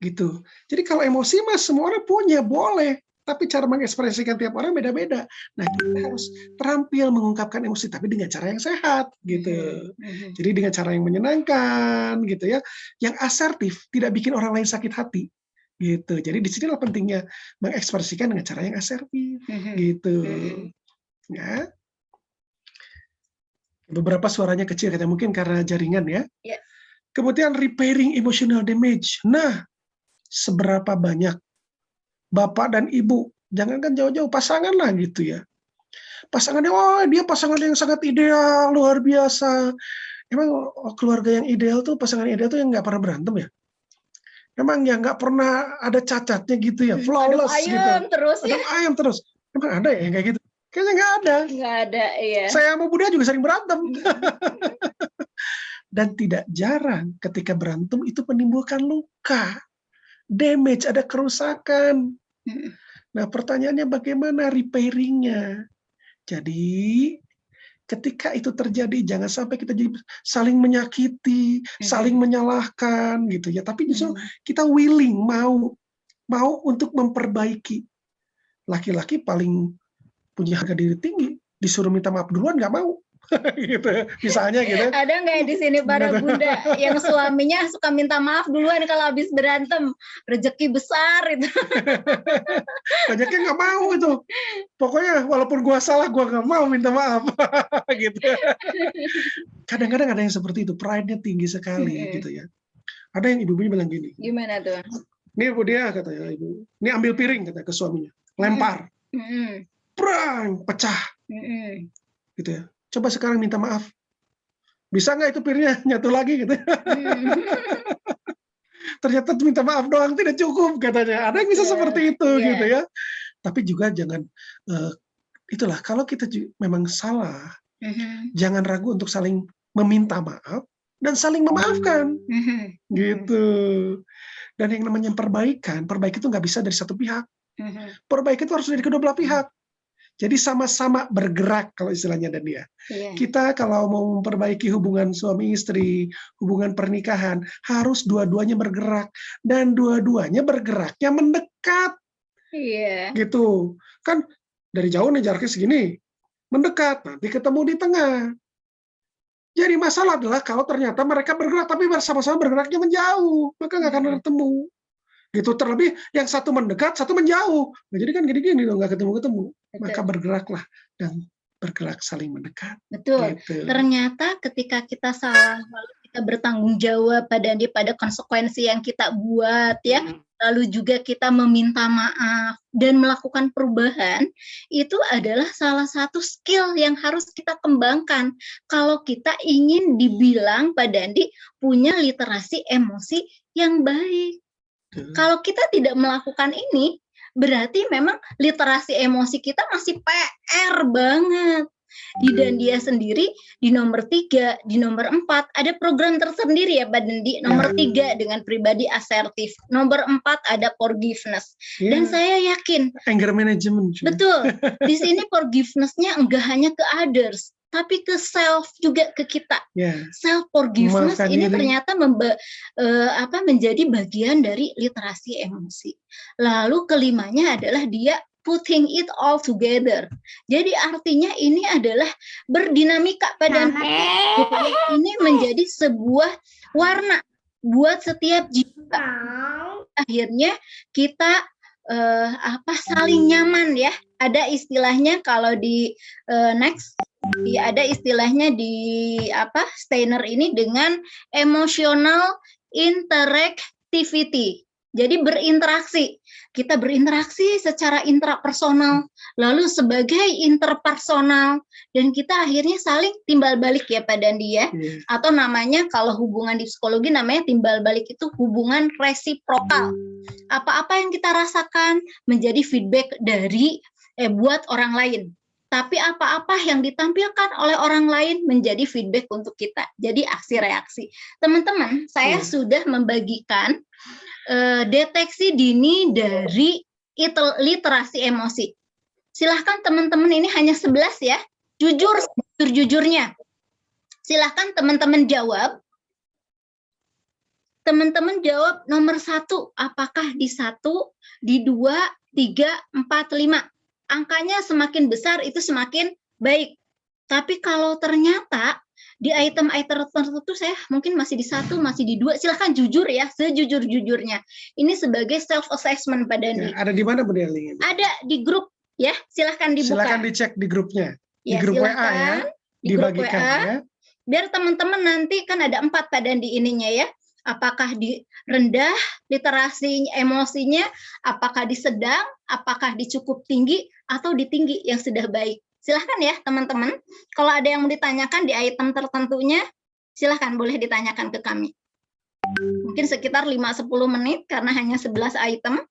Gitu. Jadi kalau emosi mah semua orang punya, boleh, tapi cara mengekspresikan tiap orang beda-beda. Nah, kita harus terampil mengungkapkan emosi tapi dengan cara yang sehat gitu. Jadi dengan cara yang menyenangkan gitu ya, yang asertif, tidak bikin orang lain sakit hati. Gitu. Jadi di sinilah pentingnya mengekspresikan dengan cara yang asertif gitu. Ya. Beberapa suaranya kecil katanya, mungkin karena jaringan ya. Yeah. Kemudian repairing emotional damage. Nah, seberapa banyak bapak dan ibu, jangankan jauh-jauh pasangan lah gitu ya. Pasangannya, dia pasangan yang sangat ideal, luar biasa. Emang keluarga yang ideal tuh, pasangan ideal tuh yang nggak pernah berantem ya? Emang ya nggak pernah ada cacatnya gitu ya, flawless ayam gitu. Terus ya. Ayam terus. Emang ada ya yang kayak gitu? Kayaknya nggak ada. Nggak ada, iya. Saya sama Budia juga sering berantem. Dan tidak jarang ketika berantem itu menimbulkan luka, damage, ada kerusakan. Nah pertanyaannya bagaimana repairingnya? Jadi ketika itu terjadi, jangan sampai kita jadi saling menyakiti, saling menyalahkan gitu ya. Tapi justru kita willing, mau untuk memperbaiki. Laki-laki paling punya harga diri tinggi, disuruh minta maaf duluan nggak mau. Gitu ya. Misalnya gitu. Ada nggak di sini para bunda yang suaminya suka minta maaf duluan kalau habis berantem? Rezeki besar itu. Banyaknya nggak mau itu. Pokoknya walaupun gua salah, gua nggak mau minta maaf. Gitu. Kadang-kadang ada yang seperti itu, pride-nya tinggi sekali gitu ya. Ada yang ibu-ibunya bilang gini. Gimana tuh? Ini ibu dia katanya, ibu. Ini ambil piring katanya ke suaminya, lempar, prang, pecah, gitu ya. Coba sekarang minta maaf. Bisa nggak itu piringnya nyatu lagi gitu? Ternyata minta maaf doang tidak cukup katanya. Ada yang bisa seperti itu gitu ya. Tapi juga jangan itulah kalau kita memang salah, jangan ragu untuk saling meminta maaf dan saling memaafkan. Gitu. Dan yang namanya perbaikan itu nggak bisa dari satu pihak. Perbaikan itu harus dari kedua belah pihak. Jadi sama-sama bergerak kalau istilahnya dan dia. Kita kalau mau memperbaiki hubungan suami istri, hubungan pernikahan, harus dua-duanya bergerak. Dan dua-duanya bergeraknya mendekat. Gitu. Kan dari jauh nih jaraknya segini, mendekat, nanti ketemu di tengah. Jadi masalah adalah kalau ternyata mereka bergerak, tapi bersama-sama bergeraknya menjauh, maka nggak akan ketemu. Gitu. Terlebih yang satu mendekat, satu menjauh. Nah, jadi kan gini-gini dong, nggak ketemu-ketemu. Maka bergeraklah dan bergerak saling mendekat. Betul. Gitu. Ternyata ketika kita salah, lalu kita bertanggung jawab pada konsekuensi yang kita buat ya. Lalu juga kita meminta maaf dan melakukan perubahan, itu adalah salah satu skill yang harus kita kembangkan. Kalau kita ingin dibilang Pak Dandi punya literasi emosi yang baik. Kalau kita tidak melakukan ini, berarti memang literasi emosi kita masih PR banget. Di Dandia sendiri, di nomor 3, di nomor 4, ada program tersendiri ya Pak Dandi. Nomor 3 dengan pribadi asertif. Nomor 4 ada forgiveness. Dan saya yakin. Anger management. Betul. Di sini forgiveness-nya enggak hanya ke others, tapi ke self juga, ke kita. Self forgiveness ini ternyata menjadi bagian dari literasi emosi. Lalu kelimanya adalah dia putting it all together. Jadi artinya ini adalah berdinamika pada gitu ya. Ini menjadi sebuah warna buat setiap jiwa. Akhirnya kita saling nyaman ya. Ada istilahnya kalau di next ada istilahnya di Steiner ini dengan emotional interactivity. Jadi berinteraksi. Kita berinteraksi secara intrapersonal, lalu sebagai interpersonal, dan kita akhirnya saling timbal balik ya Pak Dandi ya. Atau namanya kalau hubungan di psikologi namanya timbal balik itu hubungan resiprokal. Apa-apa yang kita rasakan menjadi feedback dari buat orang lain. Tapi apa-apa yang ditampilkan oleh orang lain menjadi feedback untuk kita. Jadi aksi reaksi. Teman-teman, saya sudah membagikan deteksi dini dari literasi emosi. Silahkan teman-teman, ini hanya 11 ya. Jujur-jujurnya. Silahkan teman-teman jawab. Teman-teman jawab nomor 1, apakah di 1, di 2, 3, 4, 5. Angkanya semakin besar itu semakin baik. Tapi kalau ternyata di item-item tertentu saya mungkin masih di 1, masih di 2, silahkan jujur ya, sejujur-jujurnya. Ini sebagai self-assessment Pak Dandi. Ya, ada di mana Bu Deli? Ada di grup ya, silahkan dibuka. Silahkan dicek di grupnya. Di Ya, grup WA silakan, ya, di grup dibagikan WA. ya. Biar teman-teman nanti kan ada 4 Pak Dandi ininya ya. Apakah di rendah literasi emosinya, apakah di sedang, apakah di cukup tinggi, atau di tinggi yang sudah baik. Silahkan ya teman-teman, kalau ada yang mau ditanyakan di item tertentunya, silahkan boleh ditanyakan ke kami. Mungkin sekitar 5-10 menit karena hanya 11 item.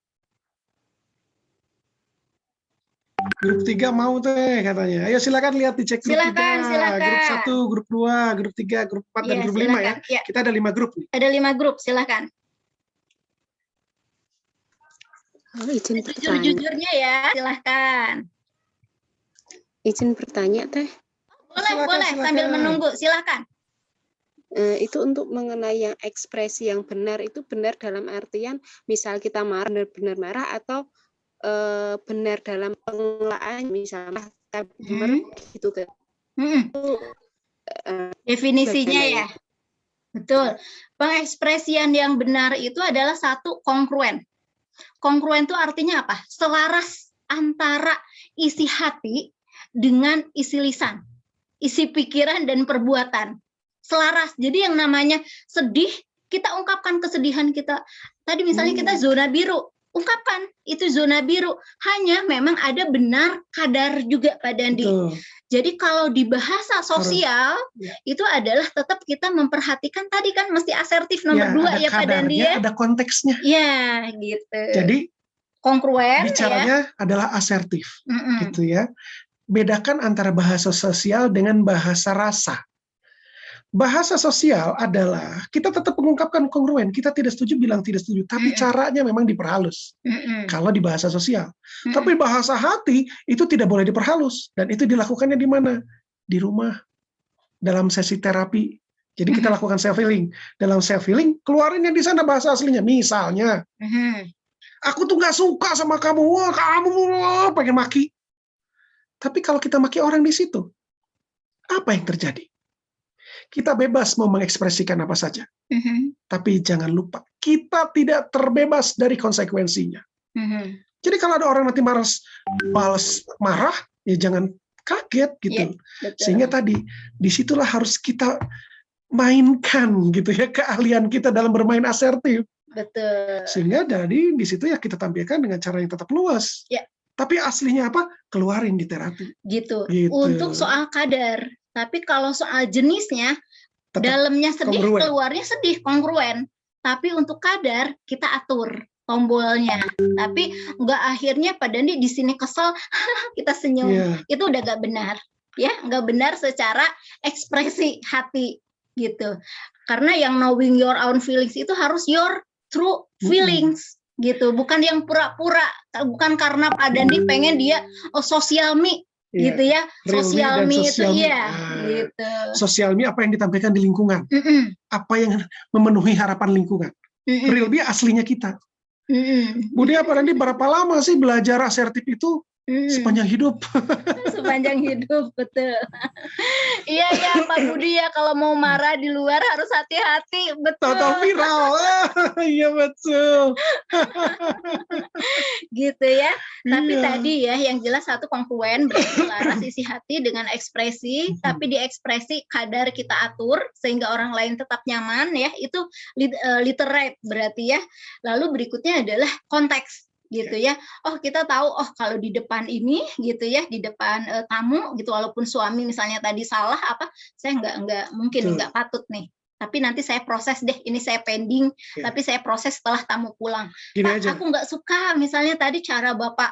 Grup 3 mau teh katanya. Ayo silakan lihat dicek grup 3. Silakan. Grup 1, grup 2, grup 3, grup 4, dan grup 5 ya. Ya. Kita ada 5 grup nih. Ada 5 grup, silakan. Izin bertanya. Jujur-jujurnya ya, silakan. Izin bertanya teh. Boleh, sambil menunggu, silakan. Itu untuk mengenai yang ekspresi yang benar, itu benar dalam artian misal kita marah, benar-benar marah, atau benar dalam pengelolaan, misalnya gitu kan. Definisinya ya. Betul. Pengekspresian yang benar itu adalah 1, kongruen. Kongruen itu artinya apa? Selaras antara isi hati dengan isi lisan, isi pikiran dan perbuatan. Selaras. Jadi yang namanya sedih, kita ungkapkan kesedihan kita. Tadi misalnya kita zona biru, ungkapkan itu zona biru. Hanya memang ada benar kadar juga Pak Dandi. Betul. Jadi kalau di bahasa sosial itu adalah tetap kita memperhatikan tadi kan mesti asertif nomor 2 ya Pak Dandi ya. Ada konteksnya. Ya, gitu. Jadi kongruen bicaranya adalah asertif, gitu ya. Bedakan antara bahasa sosial dengan bahasa rasa. Bahasa sosial adalah kita tetap mengungkapkan kongruen, kita tidak setuju bilang tidak setuju, tapi caranya memang diperhalus. Kalau di bahasa sosial. Tapi bahasa hati itu tidak boleh diperhalus, dan itu dilakukannya di mana? Di rumah, dalam sesi terapi. Jadi kita lakukan self healing. Dalam self healing keluarinnya di sana bahasa aslinya. Misalnya, aku tuh nggak suka sama kamu, wah kamu pengen maki. Tapi kalau kita maki orang di situ, apa yang terjadi? Kita bebas mau mengekspresikan apa saja. Tapi jangan lupa, kita tidak terbebas dari konsekuensinya. Jadi kalau ada orang nanti balas marah, ya jangan kaget gitu. Sehingga tadi, disitulah harus kita mainkan gitu ya, keahlian kita dalam bermain asertif. Betul. Sehingga dari di situ ya kita tampilkan dengan cara yang tetap luas. Tapi aslinya apa? Keluarin di terapi. Gitu. Untuk soal kadar. Tapi kalau soal jenisnya, tetap dalamnya sedih, keluarnya sedih, kongruen. Tapi untuk kadar, kita atur tombolnya. Tapi nggak akhirnya Pak Dandi di sini kesel, kita senyum. Itu udah nggak benar. Ya, nggak benar secara ekspresi hati. Gitu. Karena yang knowing your own feelings itu harus your true feelings. Gitu. Bukan yang pura-pura. Bukan karena Pak Dandi pengen dia social me. Gitu ya, sosial me itu gitu. Sosial me apa yang ditampilkan di lingkungan, apa yang memenuhi harapan lingkungan. Real me aslinya kita. Budi apa nanti berapa lama sih belajar asertif itu? Sepanjang hidup. Sepanjang hidup, betul. Iya ya Pak Budi ya, kalau mau marah di luar harus hati-hati, betul. Tahu viral, iya betul. Gitu ya. Tapi tadi ya yang jelas satu kongruen, selaras isi hati dengan ekspresi, tapi di ekspresi kadar kita atur sehingga orang lain tetap nyaman ya, itu literate berarti ya. Lalu berikutnya adalah konteks. Gitu ya, oh kita tahu, oh kalau di depan ini gitu ya, di depan tamu gitu, walaupun suami misalnya tadi salah apa, saya nggak mungkin nggak patut nih, tapi nanti saya proses deh, ini saya pending, tapi saya proses setelah tamu pulang. Pak, aku nggak suka misalnya tadi cara Bapak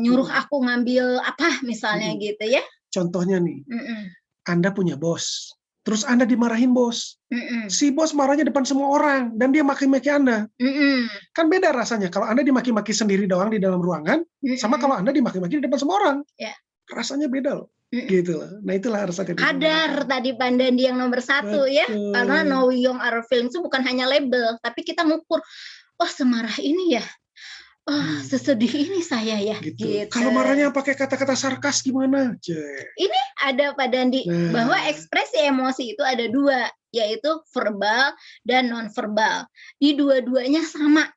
nyuruh aku ngambil apa misalnya gitu ya. Contohnya nih, Anda punya bos, terus Anda dimarahin bos. Si bos marahnya depan semua orang dan dia maki-maki Anda. Kan beda rasanya kalau Anda dimaki-maki sendiri doang di dalam ruangan, sama kalau Anda dimaki-maki di depan semua orang. Rasanya beda loh. Gitu loh. Nah itulah harus hati-hati. Kadar tadi Pak Dandi yang nomor satu. Betul. Ya, karena knowing our feelings itu bukan hanya label, tapi kita ngukur. Oh semarah ini ya. Oh, sesedih ini saya ya. Gitu. Kalau marahnya pakai kata-kata sarkas gimana? Ini ada Pak Dandi, bahwa ekspresi emosi itu ada dua, yaitu verbal dan non-verbal. Di dua-duanya sama.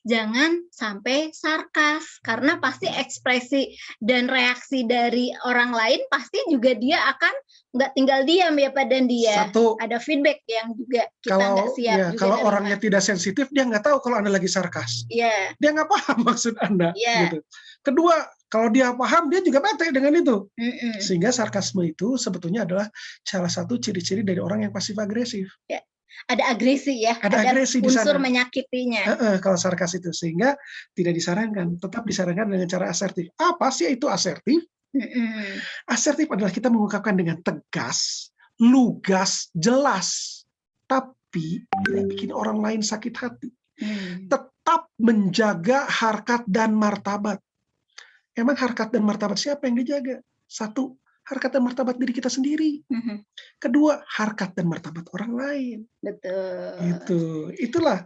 Jangan sampai sarkas, karena pasti ekspresi dan reaksi dari orang lain pasti juga dia akan nggak tinggal diam ya Pak Dandi ya. Satu, ada feedback yang juga kita nggak siap. Ya, kalau orangnya tidak sensitif, dia nggak tahu kalau Anda lagi sarkas. Dia nggak paham maksud Anda. Gitu. Kedua, kalau dia paham, dia juga bete dengan itu. Sehingga sarkasme itu sebetulnya adalah salah satu ciri-ciri dari orang yang pasif agresif. Ada agresi ya, ada agresi unsur menyakitinya. Kalau sarkas itu, sehingga tidak disarankan, tetap disarankan dengan cara asertif. Apa sih itu asertif? Asertif adalah kita mengungkapkan dengan tegas, lugas, jelas, tapi tidak bikin orang lain sakit hati. Tetap menjaga harkat dan martabat. Emang harkat dan martabat siapa yang dijaga? Satu, harkat dan martabat diri kita sendiri. Kedua, harkat dan martabat orang lain. Betul. Gitu. Itulah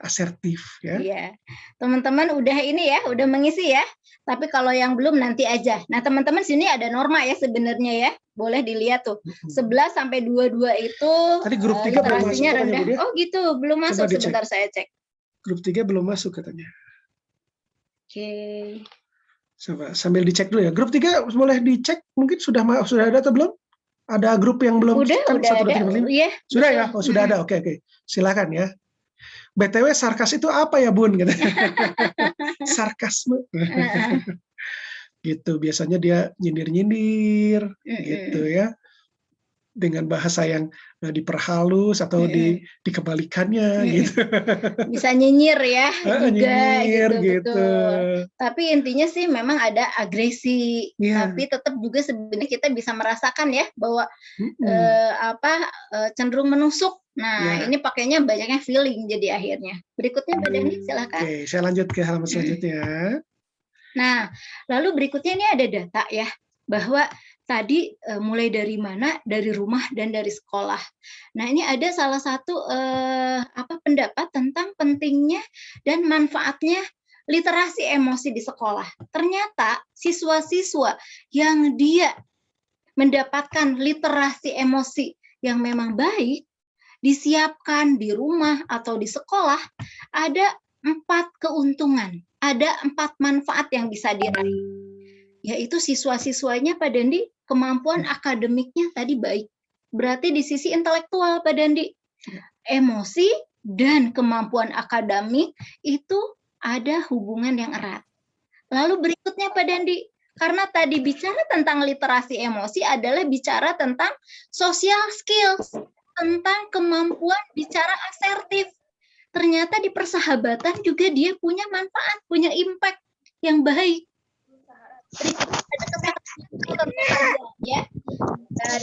asertif ya. Iya. Teman-teman udah ini ya, udah mengisi ya. Tapi kalau yang belum nanti aja. Nah, teman-teman sini ada norma ya sebenarnya ya. Boleh dilihat tuh. 11 sampai 22 itu tadi grup 3 belum masuk rendah. Oh gitu, belum masuk. Sebentar saya cek. Grup 3 belum masuk katanya. Oke. Coba sambil dicek dulu ya. Grup 3 boleh dicek, mungkin sudah ada atau belum? Ada grup yang belum? Udah ada. Ya, sudah ya? Oh, sudah ada. Oke. Silakan ya. BTW sarkas itu apa ya, Bun? Sarkasme. Gitu. Biasanya dia nyindir-nyindir gitu ya. Dengan bahasa yang diperhalus atau dikebalikannya gitu. Bisa nyinyir ya juga nyinyir, gitu. Tapi intinya sih memang ada agresi, tapi tetap juga sebenarnya kita bisa merasakan ya bahwa cenderung menusuk. Nah, ini pakainya banyaknya feeling jadi akhirnya. Berikutnya Mbak Dani silakan. Oke, saya lanjut ke halaman selanjutnya. Nah, lalu berikutnya ini ada data ya, bahwa tadi mulai dari mana? Dari rumah dan dari sekolah. Nah, ini ada salah satu pendapat tentang pentingnya dan manfaatnya literasi emosi di sekolah. Ternyata siswa-siswa yang dia mendapatkan literasi emosi yang memang baik, disiapkan di rumah atau di sekolah, ada 4 keuntungan, ada 4 manfaat yang bisa diraih. Yaitu siswa-siswanya Pak Dandi kemampuan akademiknya tadi baik. Berarti di sisi intelektual Pak Dandi, emosi dan kemampuan akademik itu ada hubungan yang erat. Lalu berikutnya Pak Dandi, karena tadi bicara tentang literasi emosi adalah bicara tentang social skills, tentang kemampuan bicara asertif. Ternyata di persahabatan juga dia punya manfaat, punya impact yang baik. Ya. Dan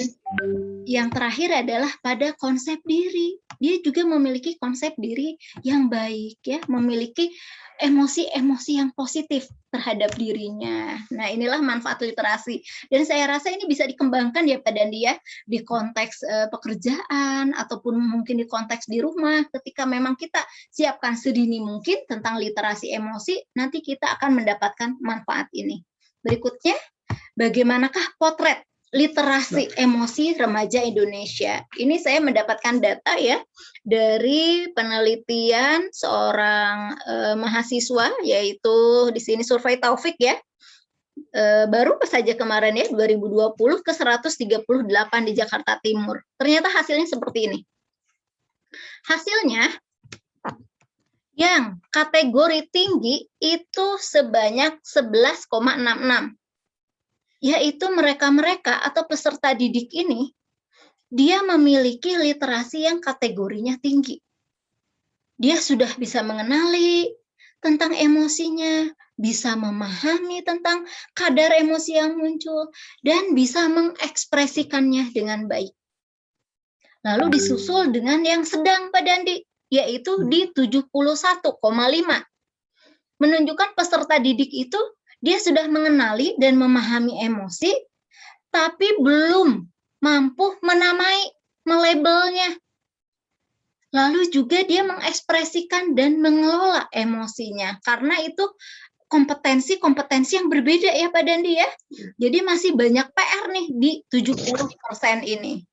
yang terakhir adalah pada konsep diri. dia juga memiliki konsep diri yang baik ya, memiliki emosi-emosi yang positif terhadap dirinya. Nah, inilah manfaat literasi. Dan saya rasa ini bisa dikembangkan ya Pak Dandi ya, di konteks pekerjaan ataupun mungkin di konteks di rumah. Ketika memang kita siapkan sedini mungkin tentang literasi emosi, nanti kita akan mendapatkan manfaat ini. Berikutnya, bagaimanakah potret literasi emosi remaja Indonesia? Ini saya mendapatkan data ya dari penelitian seorang mahasiswa, yaitu di sini Survei Taufik ya. Baru saja kemarin ya 2020 ke 138 di Jakarta Timur. Ternyata hasilnya seperti ini. Hasilnya yang kategori tinggi itu sebanyak 11,66. Yaitu mereka-mereka atau peserta didik ini, dia memiliki literasi yang kategorinya tinggi. Dia sudah bisa mengenali tentang emosinya, bisa memahami tentang kadar emosi yang muncul, dan bisa mengekspresikannya dengan baik. Lalu disusul dengan yang sedang Pak Dandi, yaitu di 71,5. Menunjukkan peserta didik itu dia sudah mengenali dan memahami emosi, tapi belum mampu menamai, melabelnya. Lalu juga dia mengekspresikan dan mengelola emosinya. Karena itu kompetensi-kompetensi yang berbeda ya Pak Dandi ya. Jadi masih banyak PR nih di 70% ini.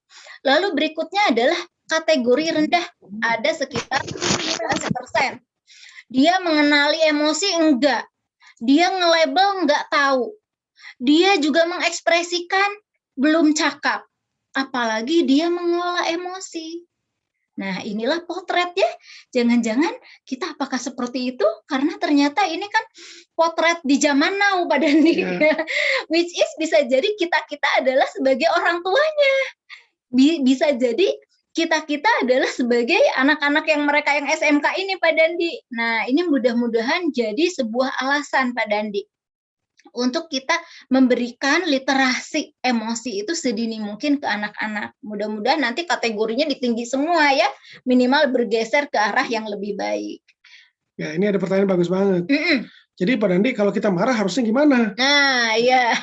Lalu berikutnya adalah kategori rendah. Ada sekitar 15%. Dia mengenali emosi enggak. Dia nge-label nggak tahu. Dia juga mengekspresikan belum cakap. Apalagi dia mengelola emosi. Nah, inilah potret ya. Jangan-jangan kita apakah seperti itu? Karena ternyata ini kan potret di zaman now, Pak Dandi. Which is bisa jadi kita-kita adalah sebagai orang tuanya. Bisa jadi kita-kita adalah sebagai anak-anak yang mereka yang SMK ini Pak Dandi. Nah, ini mudah-mudahan jadi sebuah alasan Pak Dandi untuk kita memberikan literasi emosi itu sedini mungkin ke anak-anak. Mudah-mudahan nanti kategorinya ditinggi semua ya, minimal bergeser ke arah yang lebih baik. Ya, ini ada pertanyaan bagus banget. Jadi Pak Dandi, kalau kita marah harusnya gimana? Nah, iya.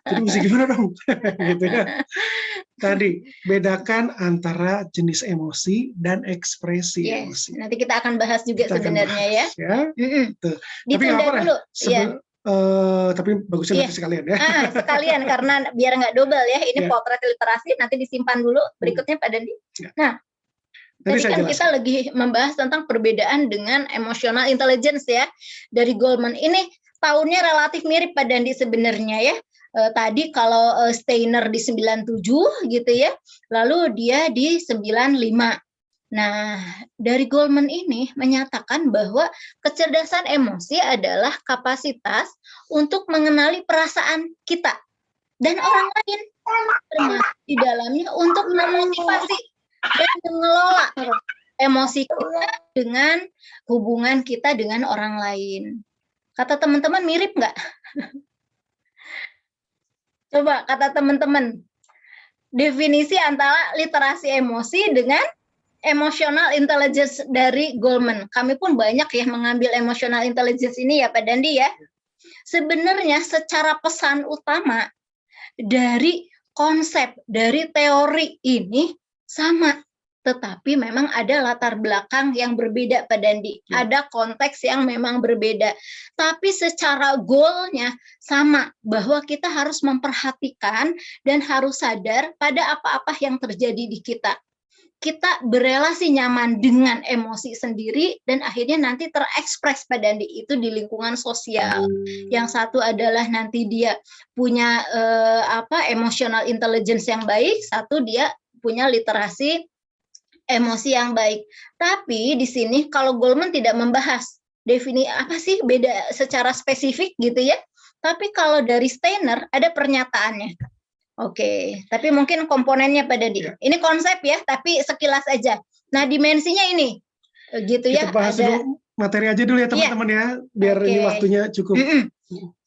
Jadi mesti gimana dong? Gitu ya. Tadi, bedakan antara jenis emosi dan ekspresi emosi. Nanti kita akan bahas juga kita sebenarnya bahas, ya. Tapi nggak apa dulu. Tapi bagusnya nanti sekalian ya. Sekalian, karena biar nggak double ya. Ini potret literasi, nanti disimpan dulu. Berikutnya Pak Dandi. Nah, tadi kan kita lagi membahas tentang perbedaan dengan emotional intelligence ya. Dari Goleman ini tahunnya relatif mirip Pak Dandi sebenarnya ya. Tadi kalau Steiner di 97 gitu ya. Lalu dia di 95. Nah, dari Goleman ini menyatakan bahwa kecerdasan emosi adalah kapasitas untuk mengenali perasaan kita dan orang lain. Termasuk di dalamnya untuk memotivasi dan mengelola emosi kita dengan hubungan kita dengan orang lain. Kata teman-teman mirip nggak? Coba kata teman-teman, definisi antara literasi emosi dengan emotional intelligence dari Goleman. Kami pun banyak ya mengambil emotional intelligence ini ya Pak Dandi ya. Sebenarnya secara pesan utama dari konsep, dari teori ini sama, tetapi memang ada latar belakang yang berbeda Pak Dandi, ada konteks yang memang berbeda, tapi secara goalnya sama, bahwa kita harus memperhatikan dan harus sadar pada apa-apa yang terjadi di kita. Kita berelasi nyaman dengan emosi sendiri dan akhirnya nanti terekspres Pak Dandi itu di lingkungan sosial. Yang satu adalah nanti dia punya emotional intelligence yang baik, satu dia punya literasi emosi yang baik. Tapi di sini kalau Goleman tidak membahas definisi apa sih beda secara spesifik gitu ya. Tapi kalau dari Steiner ada pernyataannya. Oke, tapi mungkin komponennya Pak Dandi. Ini konsep ya, tapi sekilas aja. Nah, dimensinya ini gitu ya. Kita bahas dulu materi aja dulu ya teman-teman ya, biar ini waktunya cukup.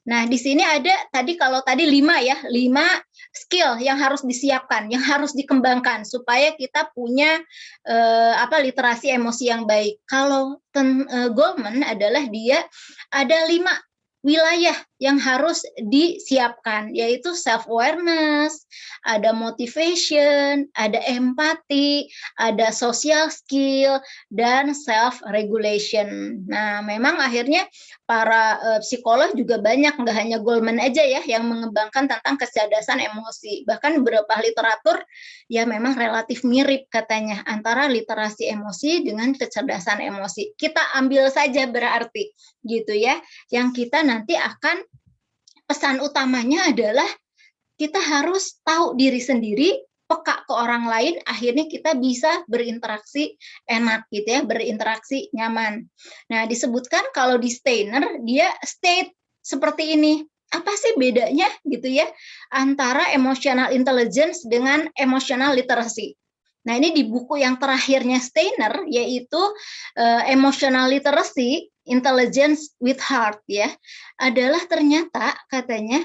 Nah, di sini ada tadi kalau tadi 5 ya, 5 skill yang harus disiapkan, yang harus dikembangkan supaya kita punya literasi emosi yang baik. Kalau Goleman adalah dia ada 5 wilayah yang harus disiapkan, yaitu self-awareness, ada motivation, ada empati, ada social skill, dan self-regulation. Nah, memang akhirnya para psikolog juga banyak, nggak hanya Goleman aja ya, yang mengembangkan tentang kecerdasan emosi. Bahkan beberapa literatur ya memang relatif mirip katanya antara literasi emosi dengan kecerdasan emosi. Kita ambil saja berarti gitu ya, yang kita nanti akan pesan utamanya adalah kita harus tahu diri sendiri, peka ke orang lain, akhirnya kita bisa berinteraksi enak gitu ya, berinteraksi nyaman. Nah, disebutkan kalau di Steiner dia state seperti ini. Apa sih bedanya gitu ya antara emotional intelligence dengan emotional literacy? Nah, ini di buku yang terakhirnya Steiner, yaitu Emotional Literacy, Intelligence with Heart ya, adalah ternyata katanya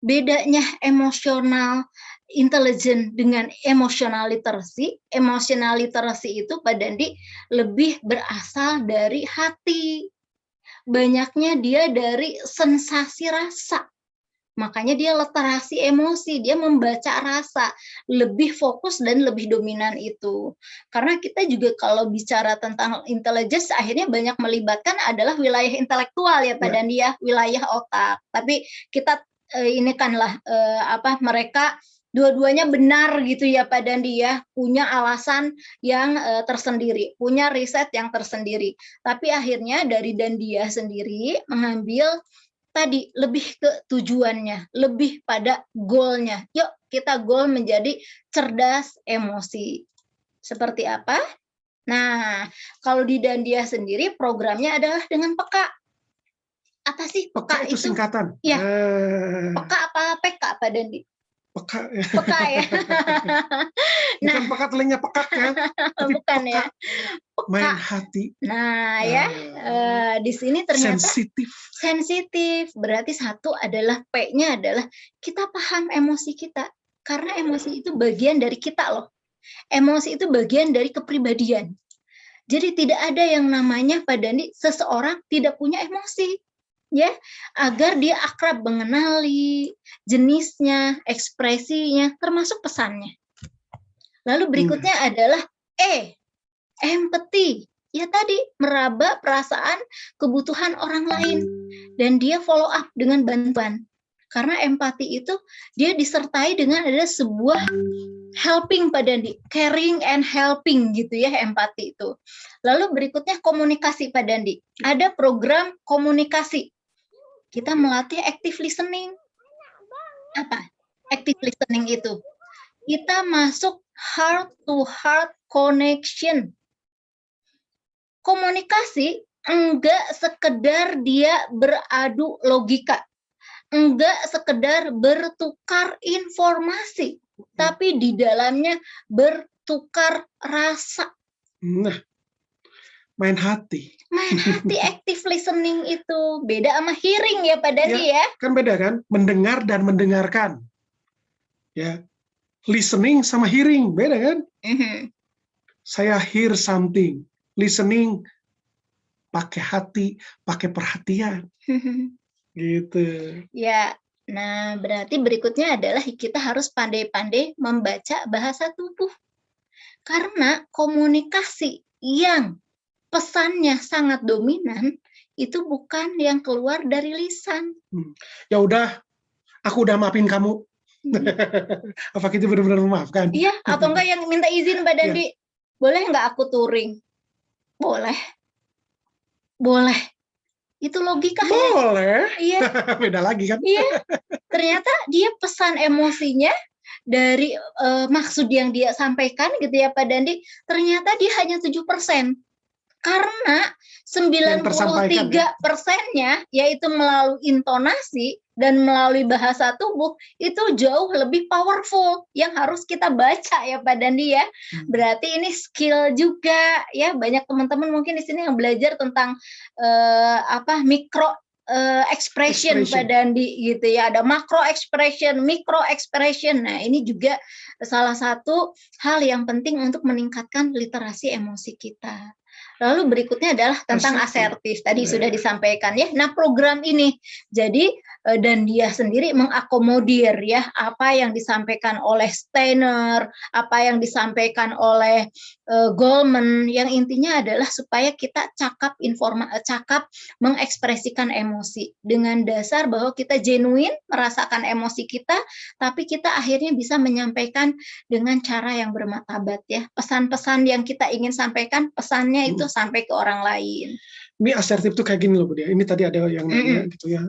bedanya emotional intelligence dengan emotional literacy itu Pak Dandi lebih berasal dari hati. Banyaknya dia dari sensasi rasa. Makanya dia literasi emosi, dia membaca rasa, lebih fokus dan lebih dominan itu. Karena kita juga kalau bicara tentang intelligence, akhirnya banyak melibatkan adalah wilayah intelektual ya Pak Dandi ya, wilayah otak. Tapi kita ini kanlah mereka dua-duanya benar gitu ya Pak Dandi ya, punya alasan yang tersendiri, punya riset yang tersendiri. Tapi akhirnya dari Dandia sendiri mengambil tadi lebih ke tujuannya, lebih pada goalnya. Yuk kita goal menjadi cerdas emosi. Seperti apa? Nah, kalau di Dandia sendiri programnya adalah dengan peka. Apa sih peka itu? Singkatan. Ya, peka apa PK Pak Dandi? Peka ya. Peka ya. Bukan peka telinga pekak ya. Tapi bukan peka, ya. Peka. Main hati. Nah ya, di sini ternyata sensitif. Berarti satu adalah P-nya adalah kita paham emosi kita. Karena emosi itu bagian dari kita loh. Emosi itu bagian dari kepribadian. Jadi tidak ada yang namanya Pak Dandi seseorang tidak punya emosi. Ya, agar dia akrab mengenali jenisnya, ekspresinya, termasuk pesannya. Lalu berikutnya adalah empati. Ya tadi, meraba perasaan, kebutuhan orang lain. Dan dia follow up dengan bantuan. Karena empati itu, dia disertai dengan ada sebuah helping Pak Dandi. Caring and helping gitu ya, empati itu. Lalu berikutnya komunikasi Pak Dandi. Ada program komunikasi. Kita melatih active listening. Apa active listening itu? Kita masuk heart to heart connection. Komunikasi enggak sekedar dia beradu logika, enggak sekedar bertukar informasi, tapi di dalamnya bertukar rasa. Nah, main hati. Main hati, active listening itu beda sama hearing ya Pak Dandi ya. Kan beda kan, mendengar dan mendengarkan. Ya, listening sama hearing beda kan? Saya hear something, listening pakai hati, pakai perhatian. Gitu. Ya, nah berarti berikutnya adalah kita harus pandai-pandai membaca bahasa tubuh. Karena komunikasi yang pesannya sangat dominan itu bukan yang keluar dari lisan. Ya udah, aku udah maafin kamu. Apa kita benar-benar memaafkan? Iya, atau enggak yang minta izin Mbak Dandi, boleh nggak aku touring? Boleh. Boleh. Itu logika. Boleh. Iya. Beda lagi kan? Iya. Ternyata dia pesan emosinya dari maksud yang dia sampaikan gitu ya Pak Dandi, ternyata dia hanya 7%. Karena 93%-nya yaitu melalui intonasi dan melalui bahasa tubuh itu jauh lebih powerful yang harus kita baca ya Pak Dandi ya. Berarti ini skill juga ya, banyak teman-teman mungkin di sini yang belajar tentang mikro expression Pak Dandi gitu ya, ada macro expression, micro expression. Nah, ini juga salah satu hal yang penting untuk meningkatkan literasi emosi kita. Lalu berikutnya adalah tentang asertif. Tadi sudah disampaikan ya. Nah, program ini jadi dan dia sendiri mengakomodir ya apa yang disampaikan oleh Steiner, apa yang disampaikan oleh Goleman, yang intinya adalah supaya kita cakap mengekspresikan emosi dengan dasar bahwa kita genuine merasakan emosi kita, tapi kita akhirnya bisa menyampaikan dengan cara yang bermartabat ya. Pesan-pesan yang kita ingin sampaikan, pesannya itu sampai ke orang lain. Ini asertif tuh kayak gini loh Bu Dia. Ini tadi ada yang nanya gitu ya,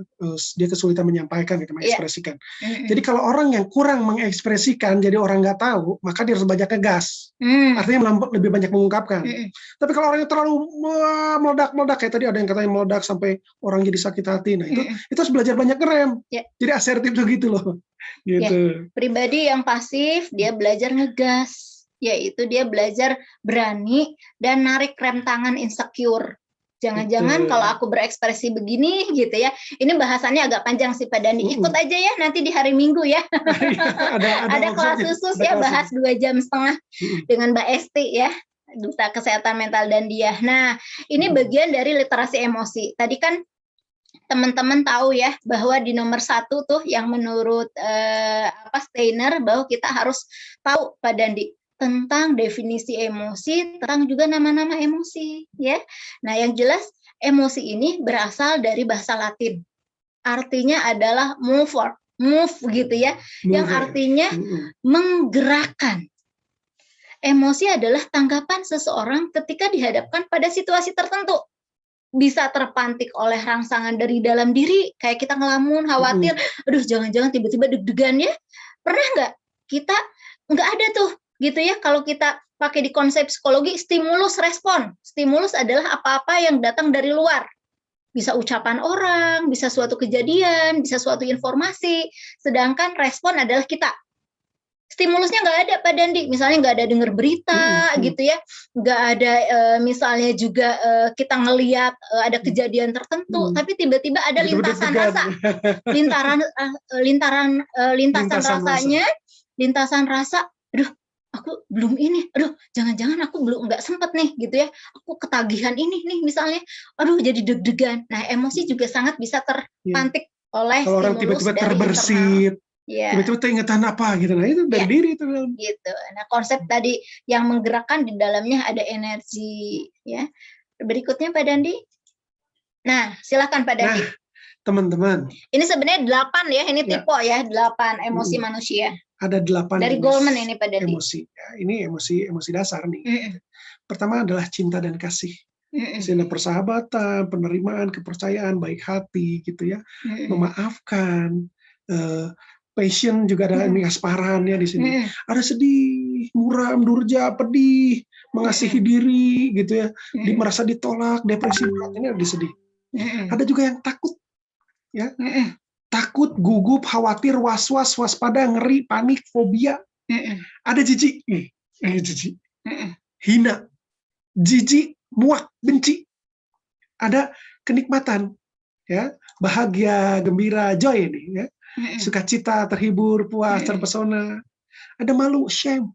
dia kesulitan menyampaikan gitu, mengekspresikan. Jadi kalau orang yang kurang mengekspresikan, jadi orang nggak tahu, maka dia harus banyak ngegas. Artinya lebih banyak mengungkapkan. Tapi kalau orang yang terlalu meledak-meledak, kayak tadi ada yang katanya meledak sampai orang jadi sakit hati, nah itu harus belajar banyak ngerem. Jadi asertif tuh gitu loh. Gitu. Pribadi yang pasif, dia belajar ngegas, yaitu dia belajar berani dan narik rem tangan insecure. Jangan-jangan kalau aku berekspresi begini gitu ya, ini bahasannya agak panjang sih Pak Dandi. Ikut aja ya nanti di hari Minggu ya. ada kelas khusus ya, bahas 2,5 jam dengan Mbak Esti ya, Duta Kesehatan Mental dan Dia. Nah, ini bagian dari literasi emosi. Tadi kan teman-teman tahu ya bahwa di nomor 1 tuh yang menurut Steiner bahwa kita harus tahu Pak Dandi tentang definisi emosi, tentang juga nama-nama emosi, ya. Nah, yang jelas emosi ini berasal dari bahasa Latin. Artinya adalah mover, move gitu ya, yang artinya menggerakkan. Emosi adalah tanggapan seseorang ketika dihadapkan pada situasi tertentu. Bisa terpantik oleh rangsangan dari dalam diri, kayak kita ngelamun, khawatir, aduh jangan-jangan tiba-tiba deg-degan ya. Pernah nggak? Kita nggak ada tuh gitu ya, kalau kita pakai di konsep psikologi, stimulus respon. Stimulus adalah apa-apa yang datang dari luar. Bisa ucapan orang, bisa suatu kejadian, bisa suatu informasi. Sedangkan respon adalah kita. Stimulusnya nggak ada Pak Dandi, misalnya nggak ada dengar berita gitu ya, nggak ada misalnya juga kita ngelihat ada kejadian tertentu, tapi tiba-tiba ada lintasan rasa, lintasan rasa, aduh aku belum ini, aduh jangan-jangan aku belum nggak sempet nih gitu ya, aku ketagihan ini nih misalnya, aduh jadi deg-degan. Nah, emosi juga sangat bisa terpantik oleh kalau orang tiba-tiba terbersit, tiba-tiba keingetan apa gitu, nah itu dari diri itu gitu. Nah, konsep tadi yang menggerakkan di dalamnya ada energi ya. Berikutnya Pak Dandi. Nah, silakan Pak Dandi. Nah, teman-teman, ini sebenarnya 8 ya, ini tipe ya, 8 emosi manusia. Ada 8 dari Goleman ini Pak Dandi. Emosi. Ya, ini emosi dasar nih. Pertama adalah cinta dan kasih. Cinta, persahabatan, penerimaan, kepercayaan, baik hati gitu ya. Memaafkan, passion juga ada ini asparan ya di sini. Ada sedih, muram, durja, pedih, mengasihi diri gitu ya. Merasa ditolak, depresi berat, ini ada di sedih. Ada juga yang takut ya. Takut, gugup, khawatir, was-was, waspada, ngeri, panik, fobia. Ada jijik, jijik, hina, jijik, muak, benci. Ada kenikmatan, ya, bahagia, gembira, joy nih, ya, sukacita, terhibur, puas, terpesona. Ada malu, shame,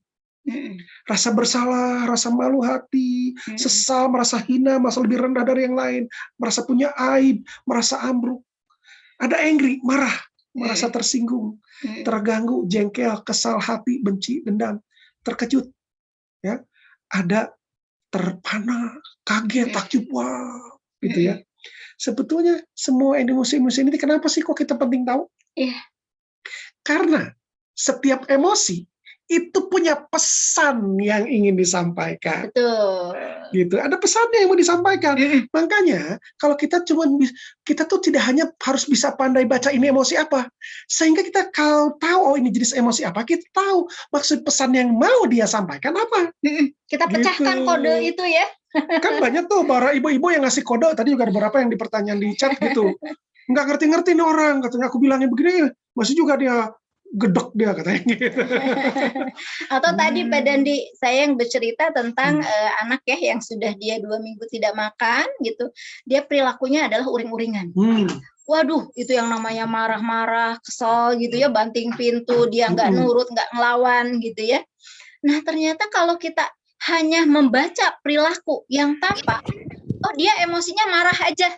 rasa bersalah, rasa malu hati, sesal, merasa hina, merasa lebih rendah dari yang lain, merasa punya aib, merasa ambruk. Ada angry, marah, merasa tersinggung, terganggu, jengkel, kesal hati, benci, dendam, terkejut, ya. Ada terpana, kaget, takjub, wow, gitu ya. Sebetulnya semua emosi-emosi ini kenapa sih kok kita penting tahu? Karena setiap emosi itu punya pesan yang ingin disampaikan. Betul. Gitu. Ada pesannya yang mau disampaikan. Makanya kalau kita tuh tidak hanya harus bisa pandai baca ini emosi apa, sehingga kita kalau tahu oh ini jenis emosi apa, kita tahu maksud pesan yang mau dia sampaikan apa. Kita pecahkan kode itu ya. Kan banyak tuh para ibu-ibu yang ngasih kode, tadi juga ada beberapa yang di pertanyaan di chat gitu. Nggak ngerti-ngerti nih orang, katanya aku bilangnya begini, masih juga dia gedek dia katanya gitu. Atau tadi Pak Dandi saya yang bercerita tentang anak ya yang sudah dia 2 minggu tidak makan gitu, dia perilakunya adalah uring-uringan. waduh, itu yang namanya marah-marah, kesel gitu ya, banting pintu, dia nggak nurut, nggak ngelawan gitu ya. Nah, ternyata kalau kita hanya membaca perilaku yang tampak, oh dia emosinya marah aja.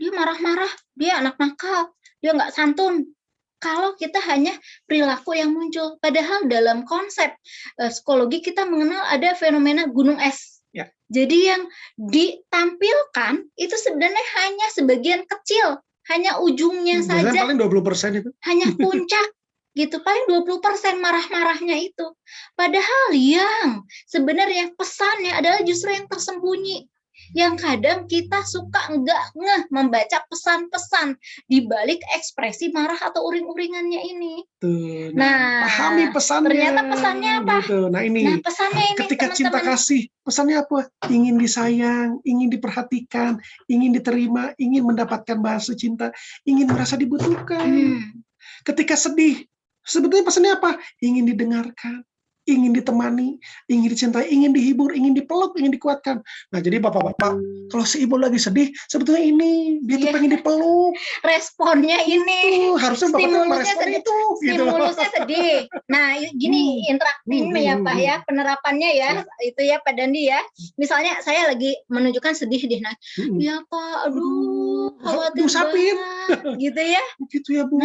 Dia marah-marah, dia anak nakal, dia nggak santun. Kalau kita hanya perilaku yang muncul. Padahal dalam konsep psikologi kita mengenal ada fenomena gunung es. Ya. Jadi yang ditampilkan itu sebenarnya hanya sebagian kecil, hanya ujungnya saja. Paling 20% itu. Hanya puncak gitu, paling 20% marah-marahnya itu. Padahal yang sebenarnya pesannya adalah justru yang tersembunyi. Yang kadang kita suka nggak ngeh membaca pesan-pesan di balik ekspresi marah atau uring-uringannya ini. Tuh, nah, pahami pesannya. Ternyata pesannya apa? Gitu. Nah ini, pesannya ini ketika teman-teman. Cinta kasih, pesannya apa? Ingin disayang, ingin diperhatikan, ingin diterima, ingin mendapatkan bahasa cinta, ingin merasa dibutuhkan. Ketika sedih, sebetulnya pesannya apa? Ingin didengarkan, ingin ditemani, ingin dicintai, ingin dihibur, ingin dipeluk, ingin dikuatkan. Nah, jadi bapak-bapak, kalau si ibu lagi sedih, sebetulnya ini dia tuh pengen dipeluk. Responnya ini. Harusnya bapak tuh merespon itu. Stimulusnya sedih. Nah, gini interaktifnya ya Pak ya, penerapannya ya, itu ya Pak Dandi ya. Misalnya saya lagi menunjukkan sedih deh, nah, ya Pak, aduh, khawatir banget, gitu ya. Gitu ya Bu,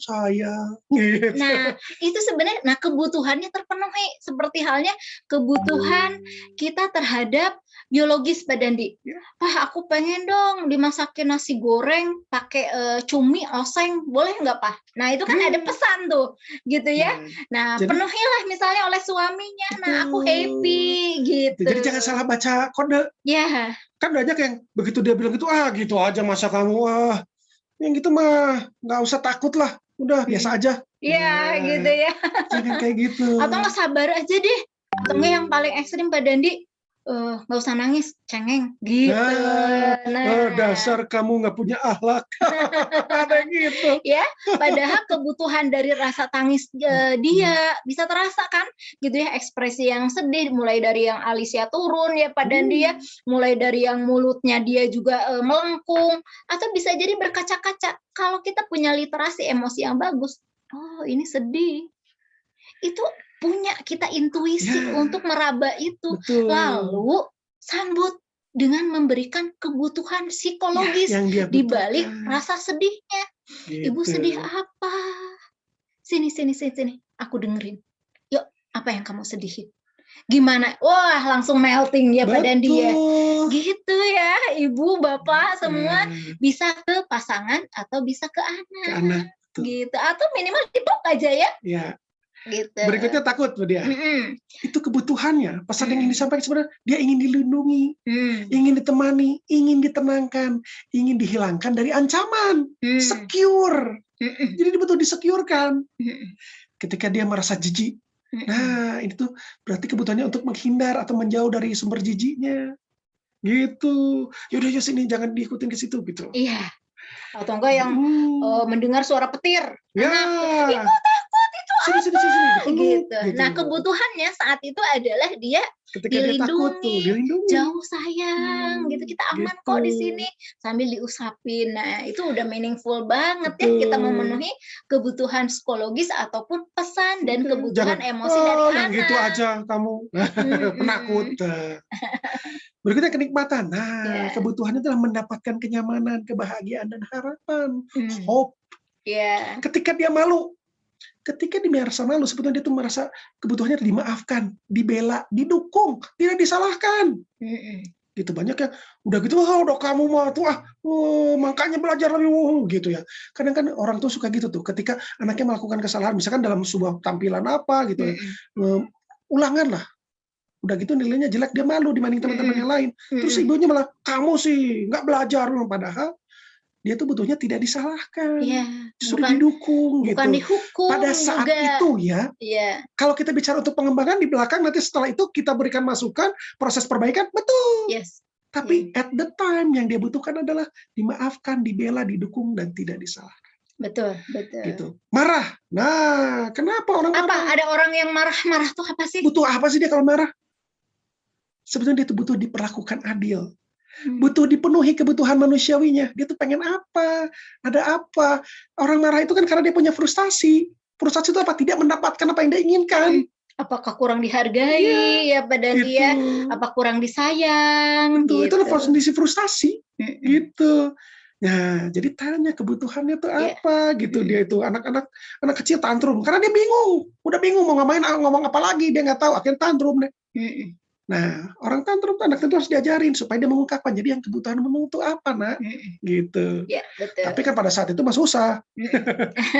sayang. Gitu. Nah, itu sebenarnya, kebutuhannya terpenuhi seperti halnya kebutuhan kita terhadap biologis Pak Dandi. Pak, aku pengen dong dimasakin nasi goreng pakai cumi oseng, boleh nggak Pak? Nah, itu kan ada pesan tuh, gitu ya. Nah, jadi, penuhilah misalnya oleh suaminya. Nah, aku happy gitu. Jadi jangan salah baca kode. Ya. Kan banyak yang begitu dia bilang gitu, gitu aja masa kamu, yang gitu mah nggak usah takut lah. Udah biasa aja. Iya, gitu ya. Jangan kayak gitu. Atau nggak sabar aja deh. Atau nggak yang paling ekstrim Pak Dandi, nggak usah nangis, cengeng, gitu. Dasar kamu nggak punya akhlak. Ada gitu. Ya, padahal kebutuhan dari rasa tangis dia bisa terasa kan, gitu ya, ekspresi yang sedih, mulai dari yang alisnya turun ya Pak Dandi ya, mulai dari yang mulutnya dia juga melengkung, atau bisa jadi berkaca-kaca. Kalau kita punya literasi emosi yang bagus, oh ini sedih, itu punya kita intuisi untuk meraba itu. Betul. Lalu sambut dengan memberikan kebutuhan psikologis di balik rasa sedihnya. Gitu. Ibu sedih apa? Sini, aku dengerin. Yuk, apa yang kamu sedihin? Gimana? Wah, langsung melting ya Pak Dandi ya. Gitu ya, ibu, bapak semua bisa ke pasangan atau bisa ke anak. Gitu. Atau minimal dipeluk aja ya. Iya. Gitu. Berikutnya takut dia. Itu kebutuhannya. Pesan yang ingin disampaikan sebenarnya dia ingin dilindungi, ingin ditemani, ingin ditenangkan, ingin dihilangkan dari ancaman, secure. Jadi dia betul disecurekan. Ketika dia merasa jijik, nah itu tuh berarti kebutuhannya untuk menghindar atau menjauh dari sumber jijiknya. Gitu. Yaudah ya sini, jangan diikutin ke situ gitu. Iya. Atau enggak yang mendengar suara petir. Ya. Itu takut, itu sini, gitu. Nah, kebutuhannya saat itu adalah dia dilindungi, jauh sayang, gitu. Kita aman kok di sini, sambil diusapin. Nah, itu udah meaningful banget ya, kita memenuhi kebutuhan psikologis ataupun pesan dan kebutuhan emosi dari anak. Gitu aja kamu, penakut. Berikutnya kenikmatan. Nah, kebutuhannya adalah mendapatkan kenyamanan, kebahagiaan, dan harapan. Hope. Ketika dia malu, ketika dia merasa malu, sebetulnya dia tuh merasa kebutuhannya dimaafkan, dibela, didukung, tidak disalahkan. Gitu banyak yang udah gitu, udah kamu mah tuh makanya belajar lebih gitu ya. Kadang kan orang tuh suka gitu tuh, ketika anaknya melakukan kesalahan, misalkan dalam sebuah tampilan apa gitu, ulangan lah. Udah gitu nilainya jelek, dia malu dibanding teman-teman yang lain. Terus ibunya malah, kamu sih nggak belajar, padahal dia tuh butuhnya tidak disalahkan, justru didukung, bukan gitu. Dihukum pada saat juga. Itu ya, kalau kita bicara untuk pengembangan di belakang, nanti setelah itu kita berikan masukan, proses perbaikan, betul. Tapi at the time yang dia butuhkan adalah dimaafkan, dibela, didukung, dan tidak disalahkan. Betul. Gitu. Marah. Nah, kenapa orang marah? Ada orang yang marah tuh apa sih? Butuh apa sih dia kalau marah? Sebetulnya dia tuh butuh diperlakukan adil. butuh dipenuhi kebutuhan manusiawinya. Dia tuh pengen apa, ada apa. Orang marah itu kan karena dia punya frustasi. Frustasi itu apa? Tidak mendapatkan apa yang dia inginkan. Apakah kurang dihargai ya pada gitu. dia? Apa kurang disayang? Betul, Gitu. itu kondisi frustasi. Gitu. Nah, jadi tanya kebutuhannya tuh apa gitu. Dia itu anak kecil tantrum karena dia bingung. Udah bingung mau ngomong apa lagi, dia nggak tahu, akhirnya tantrum deh. Nah, orang tantrum tuh anak itu harus diajarin supaya dia mengungkapkan. Jadi yang kebutuhan menu itu apa, Nak? Gitu. Ya, betul. Tapi kan pada saat itu mah susah.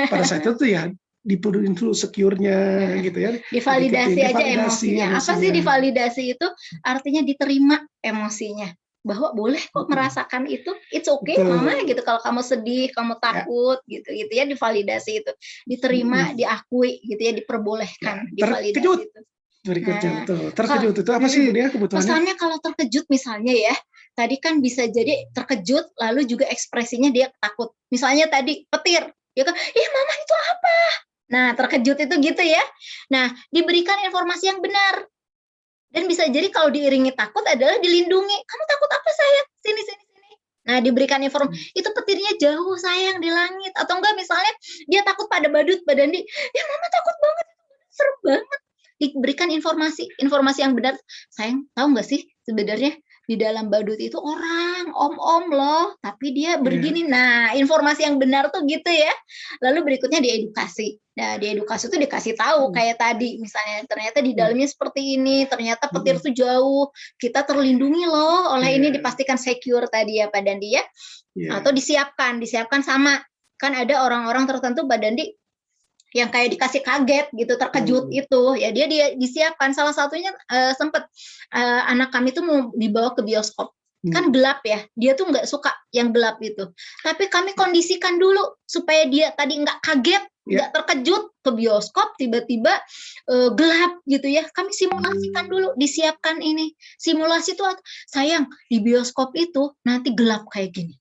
Pada saat itu tuh ya dipenuhin dulu secure-nya gitu ya. Divalidasi aja emosinya. Apa sih divalidasi itu? Artinya diterima emosinya. Bahwa boleh kok merasakan itu, it's okay mama gitu. Kalau kamu sedih, kamu takut gitu ya, divalidasi itu, diterima, diakui gitu ya, diperbolehkan, divalidasi itu. Berikutnya betul. Terkejut itu apa sih Bun ya kebutuhannya? Pesannya kalau terkejut misalnya ya, tadi kan bisa jadi terkejut lalu juga ekspresinya dia takut. Misalnya tadi petir, dia kan, ih mama itu apa? Nah, terkejut itu gitu ya. Nah, diberikan informasi yang benar. Dan bisa jadi kalau diiringi takut adalah dilindungi. Kamu takut apa sayang? Sini. Nah, diberikan informasi, itu petirnya jauh sayang di langit. Atau enggak misalnya dia takut pada badut, Dandi, ya mama takut banget, serem banget. Diberikan informasi yang benar. Sayang, tahu nggak sih sebenarnya di dalam badut itu orang om loh, tapi dia begini. Nah, informasi yang benar tuh gitu ya. Lalu berikutnya diedukasi. Nah, diedukasi itu dikasih tahu kayak tadi misalnya ternyata di dalamnya seperti ini, ternyata petir tuh jauh, kita terlindungi loh oleh ini, dipastikan secure tadi ya Pak Dandi ya. Atau disiapkan sama. Kan ada orang-orang tertentu Pak Dandi yang kayak dikasih kaget gitu, terkejut itu ya, dia disiapkan. Salah satunya sempat anak kami tuh mau dibawa ke bioskop, kan gelap ya, dia tuh nggak suka yang gelap itu, tapi kami kondisikan dulu supaya dia tadi nggak kaget, nggak terkejut ke bioskop tiba-tiba gelap gitu ya. Kami simulasikan dulu, disiapkan ini simulasi tuh, sayang di bioskop itu nanti gelap kayak gini,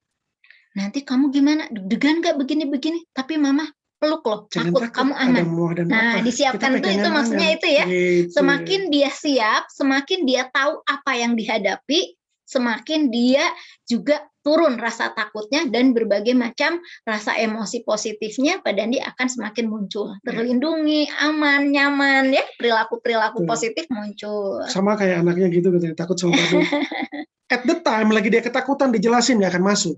nanti kamu gimana, deg-degan nggak begini-begini, tapi mama peluk loh, takut kamu aman. Nah, disiapkan itu maksudnya itu ya. Gitu. Semakin dia siap, semakin dia tahu apa yang dihadapi, semakin dia juga turun rasa takutnya dan berbagai macam rasa emosi positifnya Pak Dandi akan semakin muncul. Terlindungi, aman, nyaman ya, perilaku-perilaku positif muncul. Sama kayak anaknya gitu katanya, takut sama badut. At the time lagi dia ketakutan, dijelasin nggak akan masuk.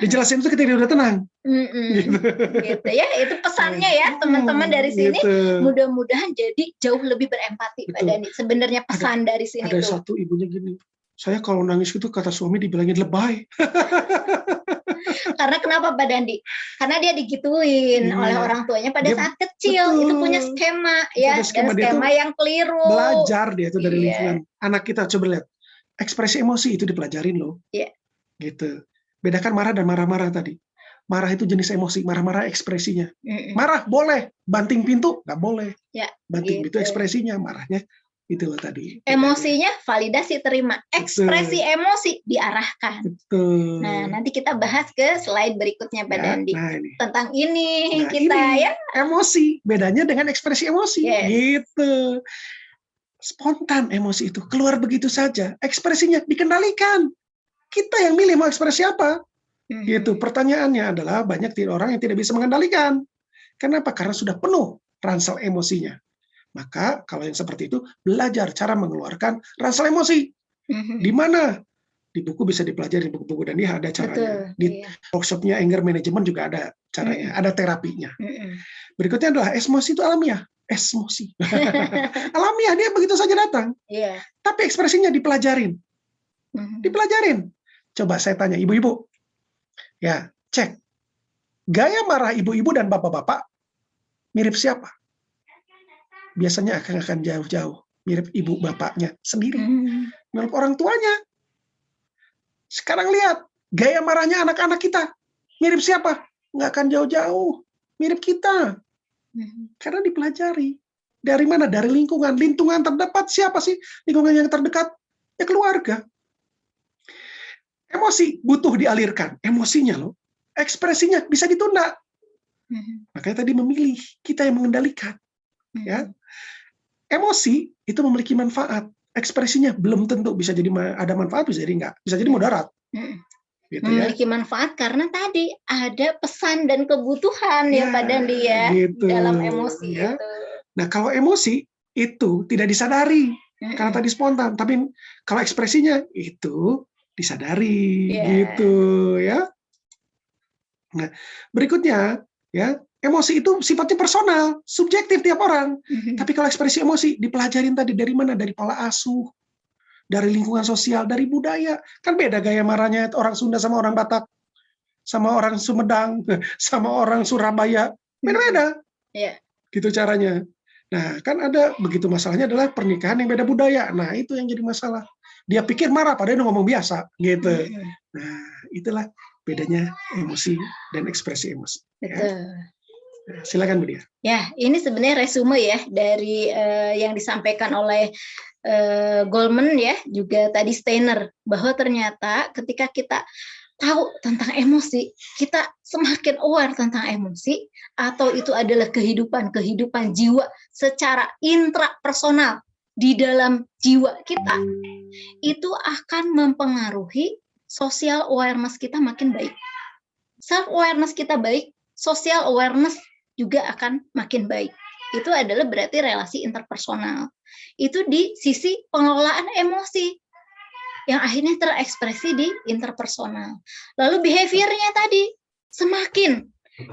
Dijelasin itu ketika dia udah tenang. Gitu ya, itu pesannya ya teman-teman dari sini. Mudah-mudahan jadi jauh lebih berempati Pak Dandi. Sebenarnya pesan dari sini. Ada satu ibunya gini, saya kalau nangis itu kata suami dibilangin lebay. Karena kenapa Pak Dandi? Karena dia digituin oleh orang tuanya pada saat kecil. Itu punya skema ya, dan skema yang keliru. Belajar dia itu dari lingkungan. Anak kita coba lihat. Ekspresi emosi itu dipelajarin loh. Gitu. Bedakan marah dan marah-marah tadi. Marah itu jenis emosi, marah-marah ekspresinya. Marah boleh, banting pintu nggak boleh. Banting pintu ekspresinya, marahnya itu loh tadi. Emosinya validasi terima, ekspresi emosi diarahkan. Betul. Nah, nanti kita bahas ke slide berikutnya Pak Dandi. Tentang ini kita ya. Emosi, bedanya dengan ekspresi emosi. Gitu. Spontan emosi itu keluar begitu saja, ekspresinya dikendalikan, kita yang milih mau ekspresi apa. Gitu. Pertanyaannya adalah banyak orang yang tidak bisa mengendalikan. Kenapa? Karena sudah penuh ransel emosinya. Maka kalau yang seperti itu, belajar cara mengeluarkan ransel emosi. Di mana? Di buku bisa dipelajari, di buku-buku, dan dia ada caranya. Di workshopnya anger management juga ada caranya, ada terapinya. Berikutnya adalah emosi itu alamiah. Emosi. Alamiah, dia begitu saja datang. Tapi ekspresinya dipelajarin. Dipelajarin. Coba saya tanya ibu-ibu. Ya, cek. Gaya marah ibu-ibu dan bapak-bapak mirip siapa? Biasanya akan jauh-jauh. Mirip ibu bapaknya sendiri. Mirip orang tuanya. Sekarang lihat. Gaya marahnya anak-anak kita. Mirip siapa? Nggak akan jauh-jauh. Mirip kita. Karena dipelajari. Dari mana? Dari lingkungan. Lingkungan terdekat siapa sih? Lingkungan yang terdekat? Ya keluarga. Emosi butuh dialirkan. Emosinya loh. Ekspresinya bisa ditunda. Makanya tadi memilih. Kita yang mengendalikan. Ya. Emosi itu memiliki manfaat. ekspresinya belum tentu bisa jadi ada manfaat, bisa jadi enggak, bisa jadi mudarat. Gitu memiliki manfaat karena tadi ada pesan dan kebutuhan ya Pak Dandi ya gitu, dalam emosi ya. itu. Nah kalau emosi itu tidak disadari karena tadi spontan, tapi kalau ekspresinya itu disadari gitu ya. Nah berikutnya ya, emosi itu sifatnya personal, subjektif tiap orang. Tapi kalau ekspresi emosi dipelajarin tadi dari mana? Dari pola asuh, dari lingkungan sosial, dari budaya. Kan beda gaya marahnya orang Sunda sama orang Batak, sama orang Sumedang, sama orang Surabaya. Beda-beda. Gitu caranya. Nah, kan ada begitu masalahnya adalah pernikahan yang beda budaya. Nah, itu yang jadi masalah. Dia pikir marah padahal ngomong biasa, gitu. Nah, itulah bedanya emosi dan ekspresi emosi. Betul. Ya. Silakan Bu Dia. Ya, ini sebenarnya resume ya dari yang disampaikan oleh Goleman ya, juga tadi Steiner, bahwa ternyata ketika kita tahu tentang emosi, kita semakin aware tentang emosi, atau itu adalah kehidupan jiwa secara intrapersonal di dalam jiwa kita, itu akan mempengaruhi social awareness kita makin baik. Self awareness kita baik, social awareness juga akan makin baik. Itu adalah berarti relasi interpersonal. Itu di sisi pengelolaan emosi yang akhirnya terekspresi di interpersonal. Lalu behaviornya tadi, semakin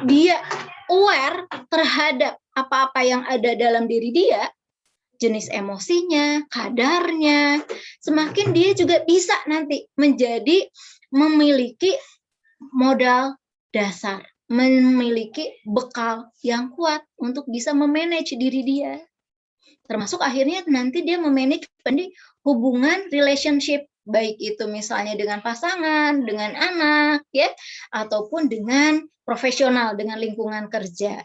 dia aware terhadap apa-apa yang ada dalam diri dia, jenis emosinya, kadarnya, semakin dia juga bisa nanti menjadi memiliki modal dasar, memiliki bekal yang kuat untuk bisa memanage diri dia. Termasuk akhirnya nanti dia memanage hubungan relationship, baik itu misalnya dengan pasangan, dengan anak, ya, ataupun dengan profesional, dengan lingkungan kerja.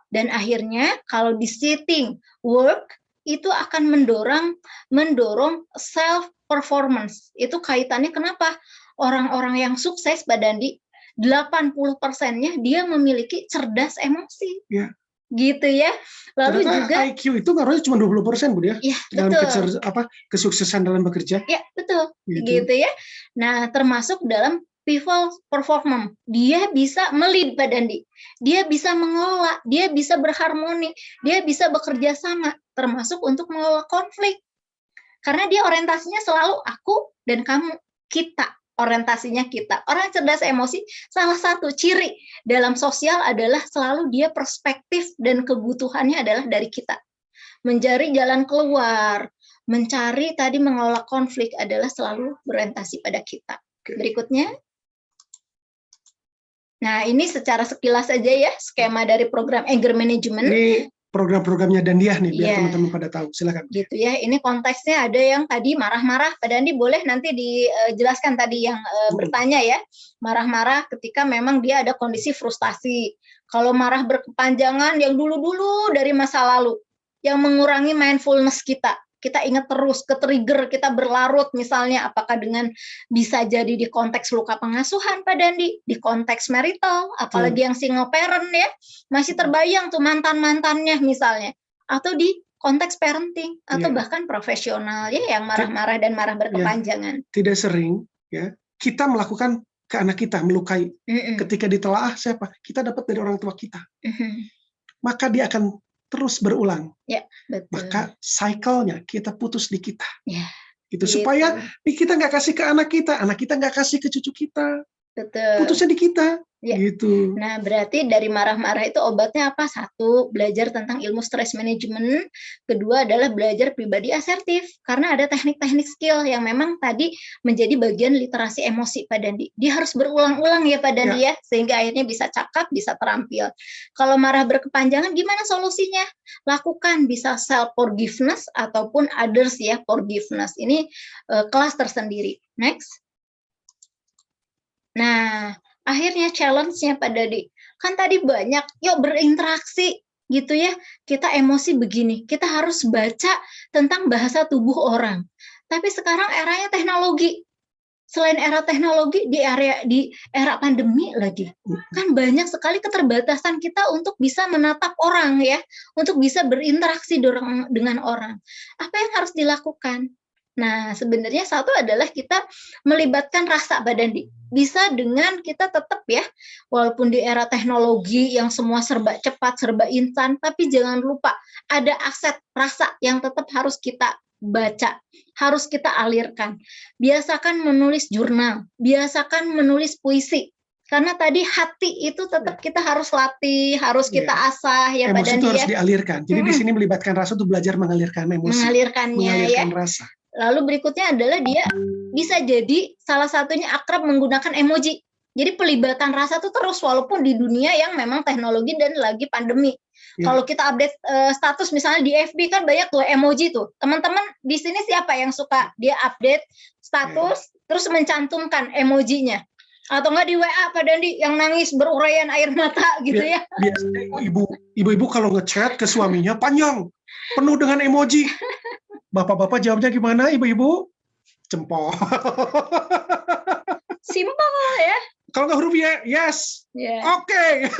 Dan akhirnya kalau di setting work itu akan mendorong self performance. Itu kaitannya kenapa orang-orang yang sukses, Pak Dandi, 80%-nya dia memiliki cerdas emosi. Ya. Gitu ya. Lalu ternyata juga IQ itu ngaruhnya cuma 20%, Bu Dia. Ya, dalam betul. kesuksesan dalam bekerja. Ya, betul. Gitu ya. Nah, termasuk dalam people performance. Dia bisa melid, Pak Dandi. Dia bisa mengelola, dia bisa berharmoni, dia bisa bekerja sama, termasuk untuk mengelola konflik. Karena dia orientasinya selalu aku dan kamu, kita. Orientasinya kita. Orang cerdas emosi, salah satu ciri dalam sosial adalah selalu dia perspektif dan kebutuhannya adalah dari kita. Mencari jalan keluar, mencari tadi mengelola konflik adalah selalu berorientasi pada kita. Berikutnya. Nah, ini secara sekilas saja ya, skema dari program anger management. Ini program-programnya Dandiah nih, biar teman-teman pada tahu. Silakan. Gitu ya, ini konteksnya ada yang tadi marah-marah. Pak Dandi boleh nanti dijelaskan tadi yang bertanya ya. Marah-marah ketika memang dia ada kondisi frustasi. Kalau marah berkepanjangan yang dulu-dulu dari masa lalu, yang mengurangi mindfulness kita. Kita ingat terus, ke-trigger, kita berlarut misalnya, apakah dengan bisa jadi di konteks luka pengasuhan, Pak Dandi, di konteks marital, apalagi yang single parent ya, masih terbayang tuh mantan-mantannya misalnya, atau di konteks parenting, atau bahkan profesional ya, yang marah-marah dan marah berkepanjangan. Tidak sering ya, kita melakukan ke anak kita, melukai. Ketika ditelaah siapa? Kita dapat dari orang tua kita. Maka dia akan terus berulang. Ya, betul. Maka cycle-nya kita putus di kita. Ya, gitu. Supaya kita nggak kasih ke anak kita nggak kasih ke cucu kita. Betul. Putusnya di kita. Ya. Gitu. Nah, berarti dari marah-marah itu obatnya apa? Satu, belajar tentang ilmu stress management. Kedua adalah belajar pribadi asertif. Karena ada teknik-teknik skill yang memang tadi menjadi bagian literasi emosi, Pak Dandi. Dia harus berulang-ulang ya, Pak Dandi ya. Sehingga akhirnya bisa cakap, bisa terampil. Kalau marah berkepanjangan, gimana solusinya? Lakukan bisa self-forgiveness ataupun others ya, forgiveness. Ini kelas tersendiri. Next. Nah, akhirnya challenge-nya Pak Dadi, kan tadi banyak, yuk berinteraksi gitu ya, kita emosi begini, kita harus baca tentang bahasa tubuh orang. Tapi sekarang eranya teknologi, selain era teknologi, di era pandemi lagi, kan banyak sekali keterbatasan kita untuk bisa menatap orang ya, untuk bisa berinteraksi dengan orang. Apa yang harus dilakukan? Nah, sebenarnya satu adalah kita melibatkan rasa badan. Bisa dengan kita tetap ya, walaupun di era teknologi yang semua serba cepat, serba instan, tapi jangan lupa ada aset rasa yang tetap harus kita baca, harus kita alirkan. Biasakan menulis jurnal, biasakan menulis puisi. Karena tadi hati itu tetap kita harus latih, harus kita asah ya emosi badan itu harus dialirkan. Jadi di sini melibatkan rasa itu belajar mengalirkan emosi, mengalirkan rasa. Lalu berikutnya adalah dia bisa jadi salah satunya akrab menggunakan emoji. Jadi pelibatan rasa itu terus walaupun di dunia yang memang teknologi dan lagi pandemi. Kalau kita update status misalnya di FB kan banyak tuh emoji tuh. Teman-teman di sini siapa yang suka dia update status terus mencantumkan emojinya? Atau enggak di WA Pak Dandi yang nangis beruraian air mata gitu ya. Biasanya ibu-ibu kalau ngechat ke suaminya panjang, penuh dengan emoji. Bapak-bapak jawabnya gimana ibu-ibu? Jempol. Simpel ya. Kalau nggak huruf ya, yes. Oke.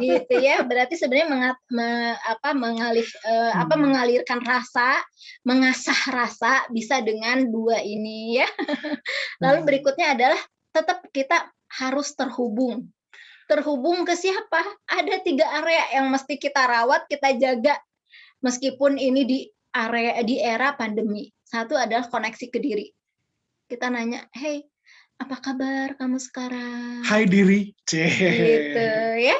Gitu ya. Berarti sebenarnya mengalirkan rasa, mengasah rasa bisa dengan dua ini ya. Lalu berikutnya adalah tetap kita harus terhubung. Terhubung ke siapa? Ada 3 area yang mesti kita rawat, kita jaga. Meskipun ini di era pandemi. Satu adalah koneksi ke diri. Kita nanya, hey, apa kabar kamu sekarang? Hai diri. Gitu ya.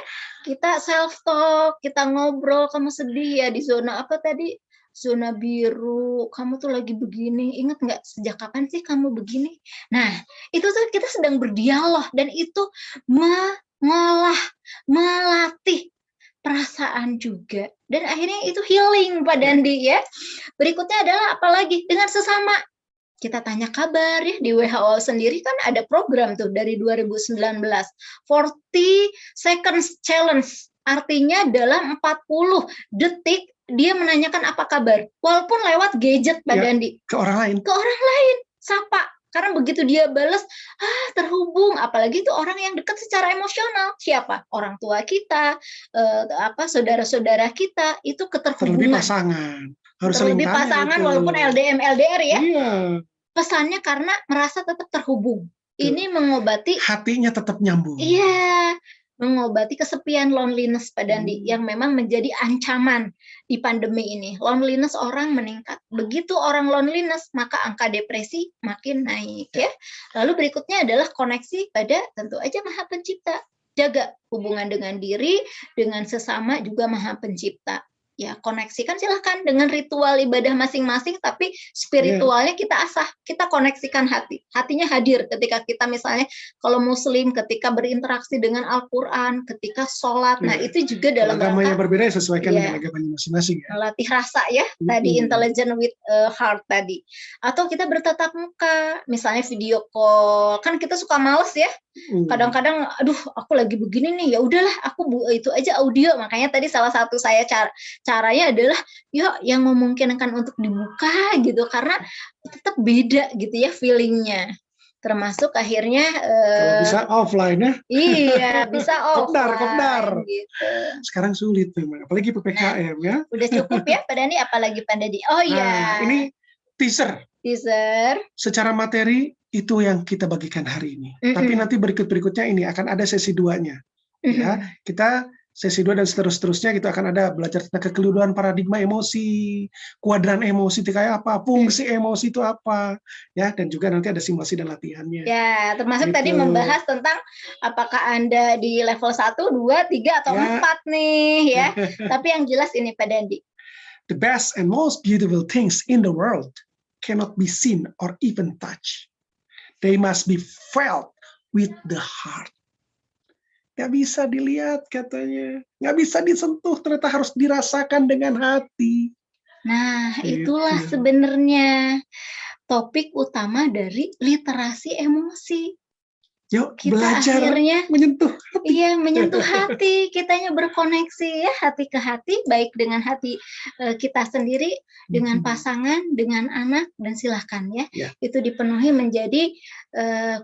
Kita self talk, kita ngobrol, kamu sedih ya di zona apa tadi? Zona biru, kamu tuh lagi begini, ingat nggak sejak kapan sih kamu begini? Nah, itu tuh kita sedang berdialog dan itu mengolah, melatih perasaan juga. Dan akhirnya itu healing Pak Dandi ya. Berikutnya adalah apalagi dengan sesama. Kita tanya kabar ya, di WHO sendiri kan ada program tuh dari 2019. 40 seconds challenge, artinya dalam 40 detik dia menanyakan apa kabar, walaupun lewat gadget Pak Dandi. Ke orang lain. Ke orang lain, sapa. Karena begitu dia balas, terhubung. Apalagi itu orang yang dekat secara emosional. Siapa? Orang tua kita, saudara-saudara kita, itu keterhubungan. Terlebih pasangan. Harus terlebih pasangan itu. Walaupun LDM, LDR ya. Iya. Pesannya karena merasa tetap terhubung. Ini mengobati. Hatinya tetap nyambung. Iya. Mengobati kesepian loneliness Pak Dandi yang memang menjadi ancaman di pandemi ini. Loneliness orang meningkat. Begitu orang loneliness, maka angka depresi makin naik ya. Lalu berikutnya adalah koneksi pada tentu aja Maha Pencipta. Jaga hubungan dengan diri, dengan sesama juga Maha Pencipta. Ya, koneksikan silahkan dengan ritual ibadah masing-masing, tapi spiritualnya kita asah, kita koneksikan hati. Hatinya hadir ketika kita misalnya, kalau muslim, ketika berinteraksi dengan Al-Quran, ketika sholat, nah itu juga dalam agama yang berbeda sesuaikan dengan agamanya masing-masing. Melatih rasa ya, tadi intelligent with heart tadi. Atau kita bertatap muka, misalnya video call, kan kita suka males ya, kadang-kadang, aduh aku lagi begini nih, ya udahlah aku itu aja audio, makanya tadi salah satu saya caranya adalah yang memungkinkan untuk dibuka gitu, karena tetap beda gitu ya feelingnya. Termasuk akhirnya bisa offline ya. Iya, bisa offline. Kopdar. Gitu. Sekarang sulit memang, apalagi PPKM ya. Udah cukup ya Pak Dani, apalagi Pak Dadi. Oh iya. Ini teaser. Secara materi itu yang kita bagikan hari ini. Tapi nanti berikutnya ini akan ada sesi 2-nya. Ya, kita sesi 2 dan seterusnya kita akan ada belajar tentang kekeliruan paradigma emosi, kuadran emosi itu kayak apa, fungsi emosi itu apa, ya, dan juga nanti ada simulasi dan latihannya. Ya, termasuk tadi membahas tentang apakah Anda di level 1, 2, 3 atau 4 nih ya. Tapi yang jelas ini Pak Dandi. The best and most beautiful things in the world cannot be seen or even touched. They must be felt with the heart. Nggak bisa dilihat katanya, nggak bisa disentuh, ternyata harus dirasakan dengan hati. Nah, itulah sebenarnya topik utama dari literasi emosi. Yuk kita belajar akhirnya menyentuh hati. Iya, menyentuh hati, kitanya berkoneksi ya, hati ke hati, baik dengan hati kita sendiri, dengan pasangan, dengan anak, dan silahkan ya, itu dipenuhi menjadi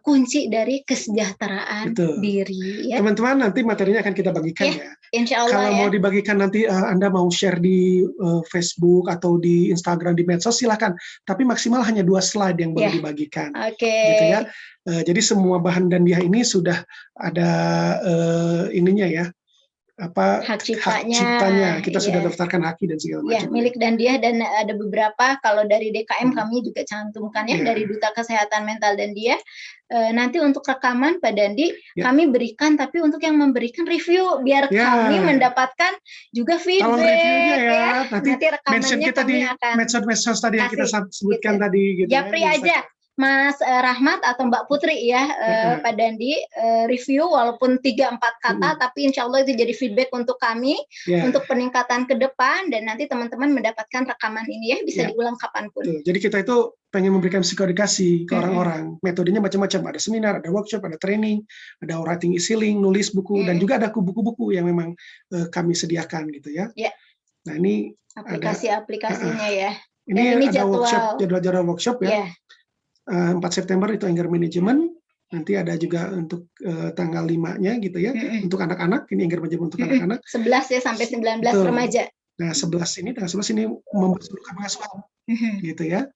kunci dari kesejahteraan diri. Ya. Teman-teman, nanti materinya akan kita bagikan ya. Insya Allah. Kalau mau dibagikan nanti Anda mau share di Facebook atau di Instagram, di medsos, silahkan. Tapi maksimal hanya 2 slide yang boleh dibagikan. Gitu ya. Jadi semua bahan dan dia ini sudah ada ininya ya, hak ciptanya. Kita sudah daftarkan haki dan segala macam. Milik dan dia, dan ada beberapa kalau dari DKM kami juga cantumkan ya, dari Duta Kesehatan Mental dan dia. Nanti untuk rekaman Pak Dandi kami berikan, tapi untuk yang memberikan review biar kami mendapatkan juga feedback. Tolong reviewnya ya. Nanti rekamannya kita kami di akan medsos tadi yang kita sebutkan tadi. Gitu Japri aja. Mas Rahmat atau Mbak Putri ya, Pak Dandi, review walaupun 3-4 kata, tapi insya Allah itu jadi feedback untuk kami, untuk peningkatan ke depan, dan nanti teman-teman mendapatkan rekaman ini ya, bisa diulang kapanpun. Jadi kita itu pengen memberikan psikoedukasi ke orang-orang. Metodenya macam-macam, ada seminar, ada workshop, ada training, ada writing e-healing, nulis buku, dan juga ada buku-buku yang memang kami sediakan gitu ya. Nah ini aplikasi-aplikasinya ya. Ini ada jadwal workshop ya. 4 September itu anger management, nanti ada juga untuk tanggal 5-nya gitu ya, untuk anak-anak, ini anger management untuk anak-anak. 11 ya sampai 19 remaja. Nah, tanggal 11 ini mempersulit pengasuhan, gitu ya.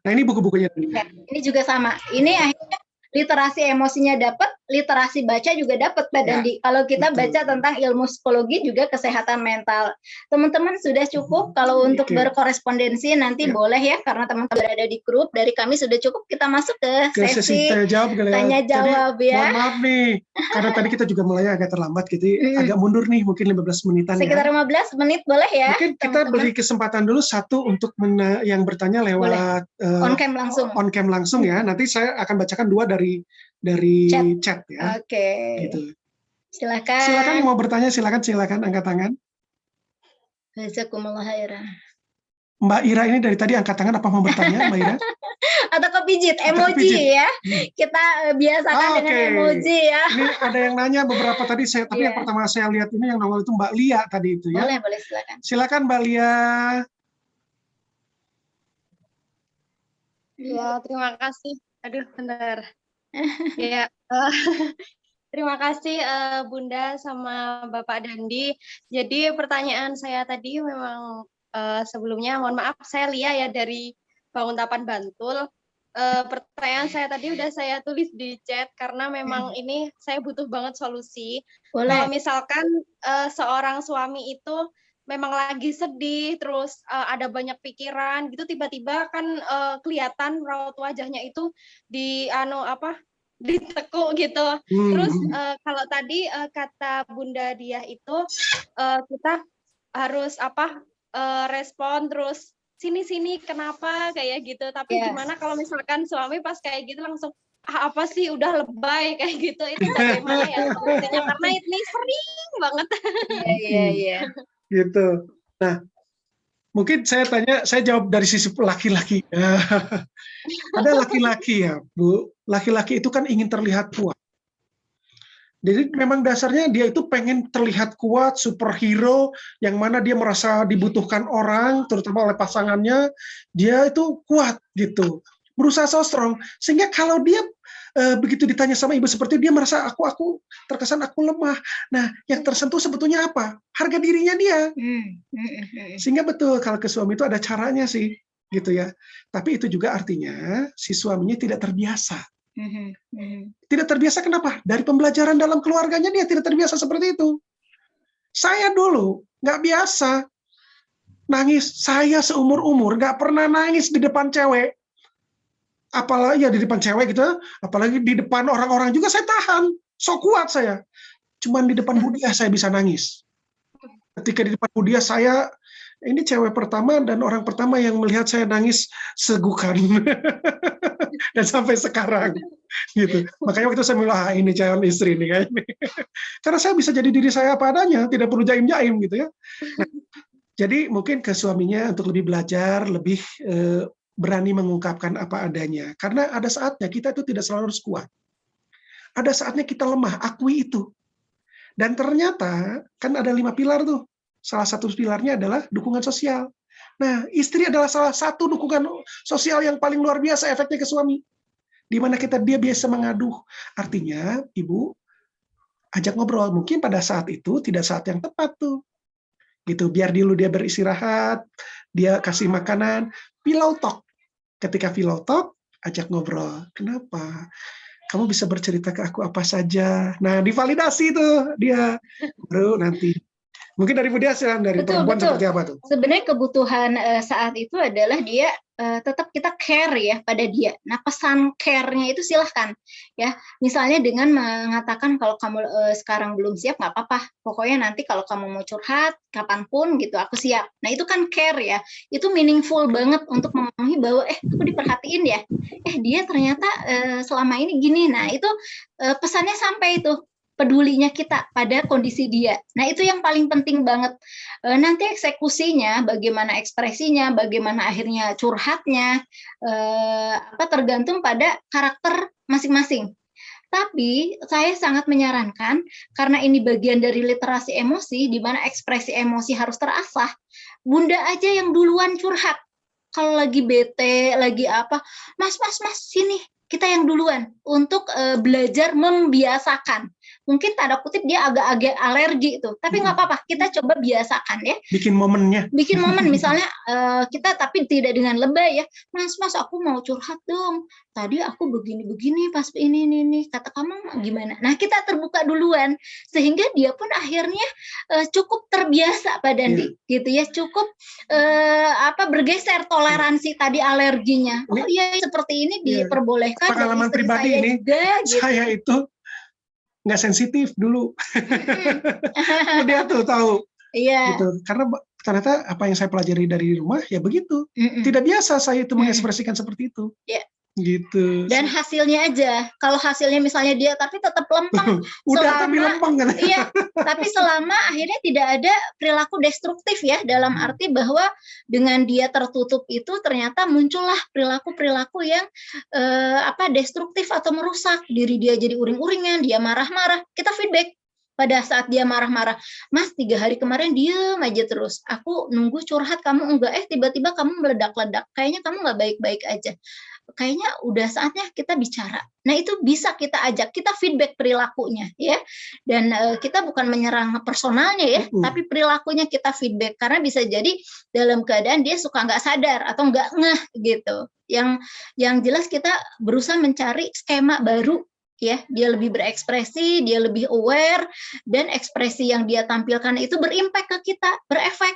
Nah, ini buku-bukunya. Ini juga sama. Ini akhirnya literasi emosinya dapat, literasi baca juga dapat Pak Dandi. Kalau kita baca tentang ilmu psikologi juga kesehatan mental. Teman-teman sudah cukup kalau untuk berkorespondensi nanti boleh ya, karena teman-teman berada di grup, dari kami sudah cukup, kita masuk ke sesi tanya jawab ya. Mohon maaf nih, karena tadi kita juga mulai agak terlambat gitu, agak mundur nih, mungkin 15 menitan sekitar ya. 15 menit boleh ya. Mungkin kita beri kesempatan dulu satu untuk yang bertanya lewat on cam langsung ya. Nanti saya akan bacakan 2 dari chat ya. Gitu. Silakan yang mau bertanya, silakan angkat tangan. Jazakumullah khairan. Mbak Ira ini dari tadi angkat tangan, apa mau bertanya Mbak Ira? Atau kepijit emoji ya. Kita biasakan dengan emoji ya. Ini ada yang nanya beberapa tadi, tapi yang pertama saya lihat ini yang nongol itu Mbak Lia tadi itu ya. Boleh silakan. Silakan Mbak Lia. Ya, terima kasih. Aduh, benar. Ya, terima kasih Bunda sama Bapak Dandi. Jadi pertanyaan saya tadi memang sebelumnya, mohon maaf, saya Lia ya dari Banguntapan Bantul. Pertanyaan saya tadi udah saya tulis di chat karena memang ini saya butuh banget solusi. Kalau misalkan seorang suami itu memang lagi sedih, terus ada banyak pikiran gitu, tiba-tiba kan kelihatan raut wajahnya itu ditekuk gitu. Terus kalau tadi kata Bunda Diah itu kita harus respon terus sini kenapa kayak gitu. Tapi gimana kalau misalkan suami pas kayak gitu langsung apa sih udah lebay kayak gitu, itu bagaimana ya solusinya? Karena ini sering banget. Iya. Gitu. Nah, mungkin saya jawab dari sisi laki-laki. Ada laki-laki ya, Bu. Laki-laki itu kan ingin terlihat kuat. Jadi memang dasarnya dia itu pengen terlihat kuat, superhero, yang mana dia merasa dibutuhkan orang, terutama oleh pasangannya, dia itu kuat gitu. Berusaha so strong. Sehingga kalau dia begitu ditanya sama ibu seperti itu, dia merasa aku terkesan aku lemah. Nah, yang tersentuh sebetulnya apa? Harga dirinya dia. Sehingga betul kalau ke suami itu ada caranya sih, gitu ya. Tapi itu juga artinya si suaminya tidak terbiasa. Tidak terbiasa kenapa? Dari pembelajaran dalam keluarganya dia tidak terbiasa seperti itu. Saya dulu nggak biasa nangis. Saya seumur-umur nggak pernah nangis di depan cewek. Apalagi ya di depan cewek gitu, apalagi di depan orang-orang juga saya tahan. So kuat saya. Cuman di depan Budia saya bisa nangis. Ketika di depan Budia saya, ini cewek pertama dan orang pertama yang melihat saya nangis segukan. Dan sampai sekarang gitu. Makanya waktu itu saya bilang, ini calon istri nih kayaknya. Karena saya bisa jadi diri saya apa adanya, tidak perlu jaim-jaim gitu ya. Nah, jadi mungkin ke suaminya untuk lebih belajar, lebih berani mengungkapkan apa adanya. Karena ada saatnya kita itu tidak selalu harus kuat. ada saatnya kita lemah, akui itu. Dan ternyata kan ada 5 pilar tuh. Salah satu pilarnya adalah dukungan sosial. Nah, istri adalah salah satu dukungan sosial yang paling luar biasa efeknya ke suami. Di mana dia biasa mengadu. Artinya, ibu ajak ngobrol. Mungkin pada saat itu tidak saat yang tepat tuh. Gitu, biar dulu dia beristirahat, dia kasih makanan, pillow talk. Ketika pillow talk, ajak ngobrol. Kenapa? Kamu bisa bercerita ke aku apa saja. Nah, divalidasi tuh dia. Baru nanti. Mungkin dari Bu Dia, dari perempuan seperti apa tuh? Sebenarnya kebutuhan saat itu adalah dia tetap kita care ya pada dia. Nah, pesan care-nya itu silahkan ya. Misalnya dengan mengatakan kalau kamu sekarang belum siap nggak apa-apa. Pokoknya nanti kalau kamu mau curhat kapanpun gitu aku siap. Nah, itu kan care ya. Itu meaningful banget untuk memenuhi bahwa aku diperhatiin ya. Dia ternyata selama ini gini. Nah, itu pesannya sampai itu. Pedulinya kita pada kondisi dia. Nah, itu yang paling penting banget. Nanti eksekusinya, bagaimana ekspresinya, bagaimana akhirnya curhatnya, tergantung pada karakter masing-masing. Tapi saya sangat menyarankan, karena ini bagian dari literasi emosi, di mana ekspresi emosi harus terasah, Bunda aja yang duluan curhat. Kalau lagi bete, lagi apa, mas, sini. Kita yang duluan untuk belajar membiasakan. Mungkin tanda kutip dia agak-agak alergi itu, tapi nggak apa-apa, kita coba biasakan ya. Bikin momennya. Bikin momen, misalnya kita tapi tidak dengan lebay ya, mas aku mau curhat dong, tadi aku begini-begini pas ini, kata kamu gimana? Nah, kita terbuka duluan, sehingga dia pun akhirnya cukup terbiasa Pak Dandi, gitu ya, cukup bergeser toleransi tadi alerginya. Oh iya, seperti ini diperbolehkan. Pengalaman pribadi ini, juga, saya itu nggak sensitif dulu. Dia tuh tahu. Iya. Gitu. Karena ternyata apa yang saya pelajari dari rumah ya begitu. Tidak biasa saya itu mengekspresikan seperti itu. Iya. Gitu. Dan hasilnya aja. Kalau hasilnya misalnya dia tapi tetap lempeng. Udah tapi lempeng kan. Iya. Tapi selama akhirnya tidak ada perilaku destruktif ya, dalam arti bahwa dengan dia tertutup itu ternyata muncullah perilaku-perilaku yang destruktif atau merusak. Diri dia jadi uring-uringan, dia marah-marah. Kita feedback. Pada saat dia marah-marah, mas 3 hari kemarin diem aja terus, aku nunggu curhat kamu enggak, tiba-tiba kamu meledak-ledak, kayaknya kamu nggak baik-baik aja, kayaknya udah saatnya kita bicara. Nah, itu bisa kita ajak, kita feedback perilakunya ya, dan kita bukan menyerang personalnya ya, tapi perilakunya kita feedback, karena bisa jadi dalam keadaan dia suka nggak sadar atau nggak ngeh gitu. Yang jelas kita berusaha mencari skema baru ya, dia lebih berekspresi, dia lebih aware, dan ekspresi yang dia tampilkan itu berimpact ke kita, berefek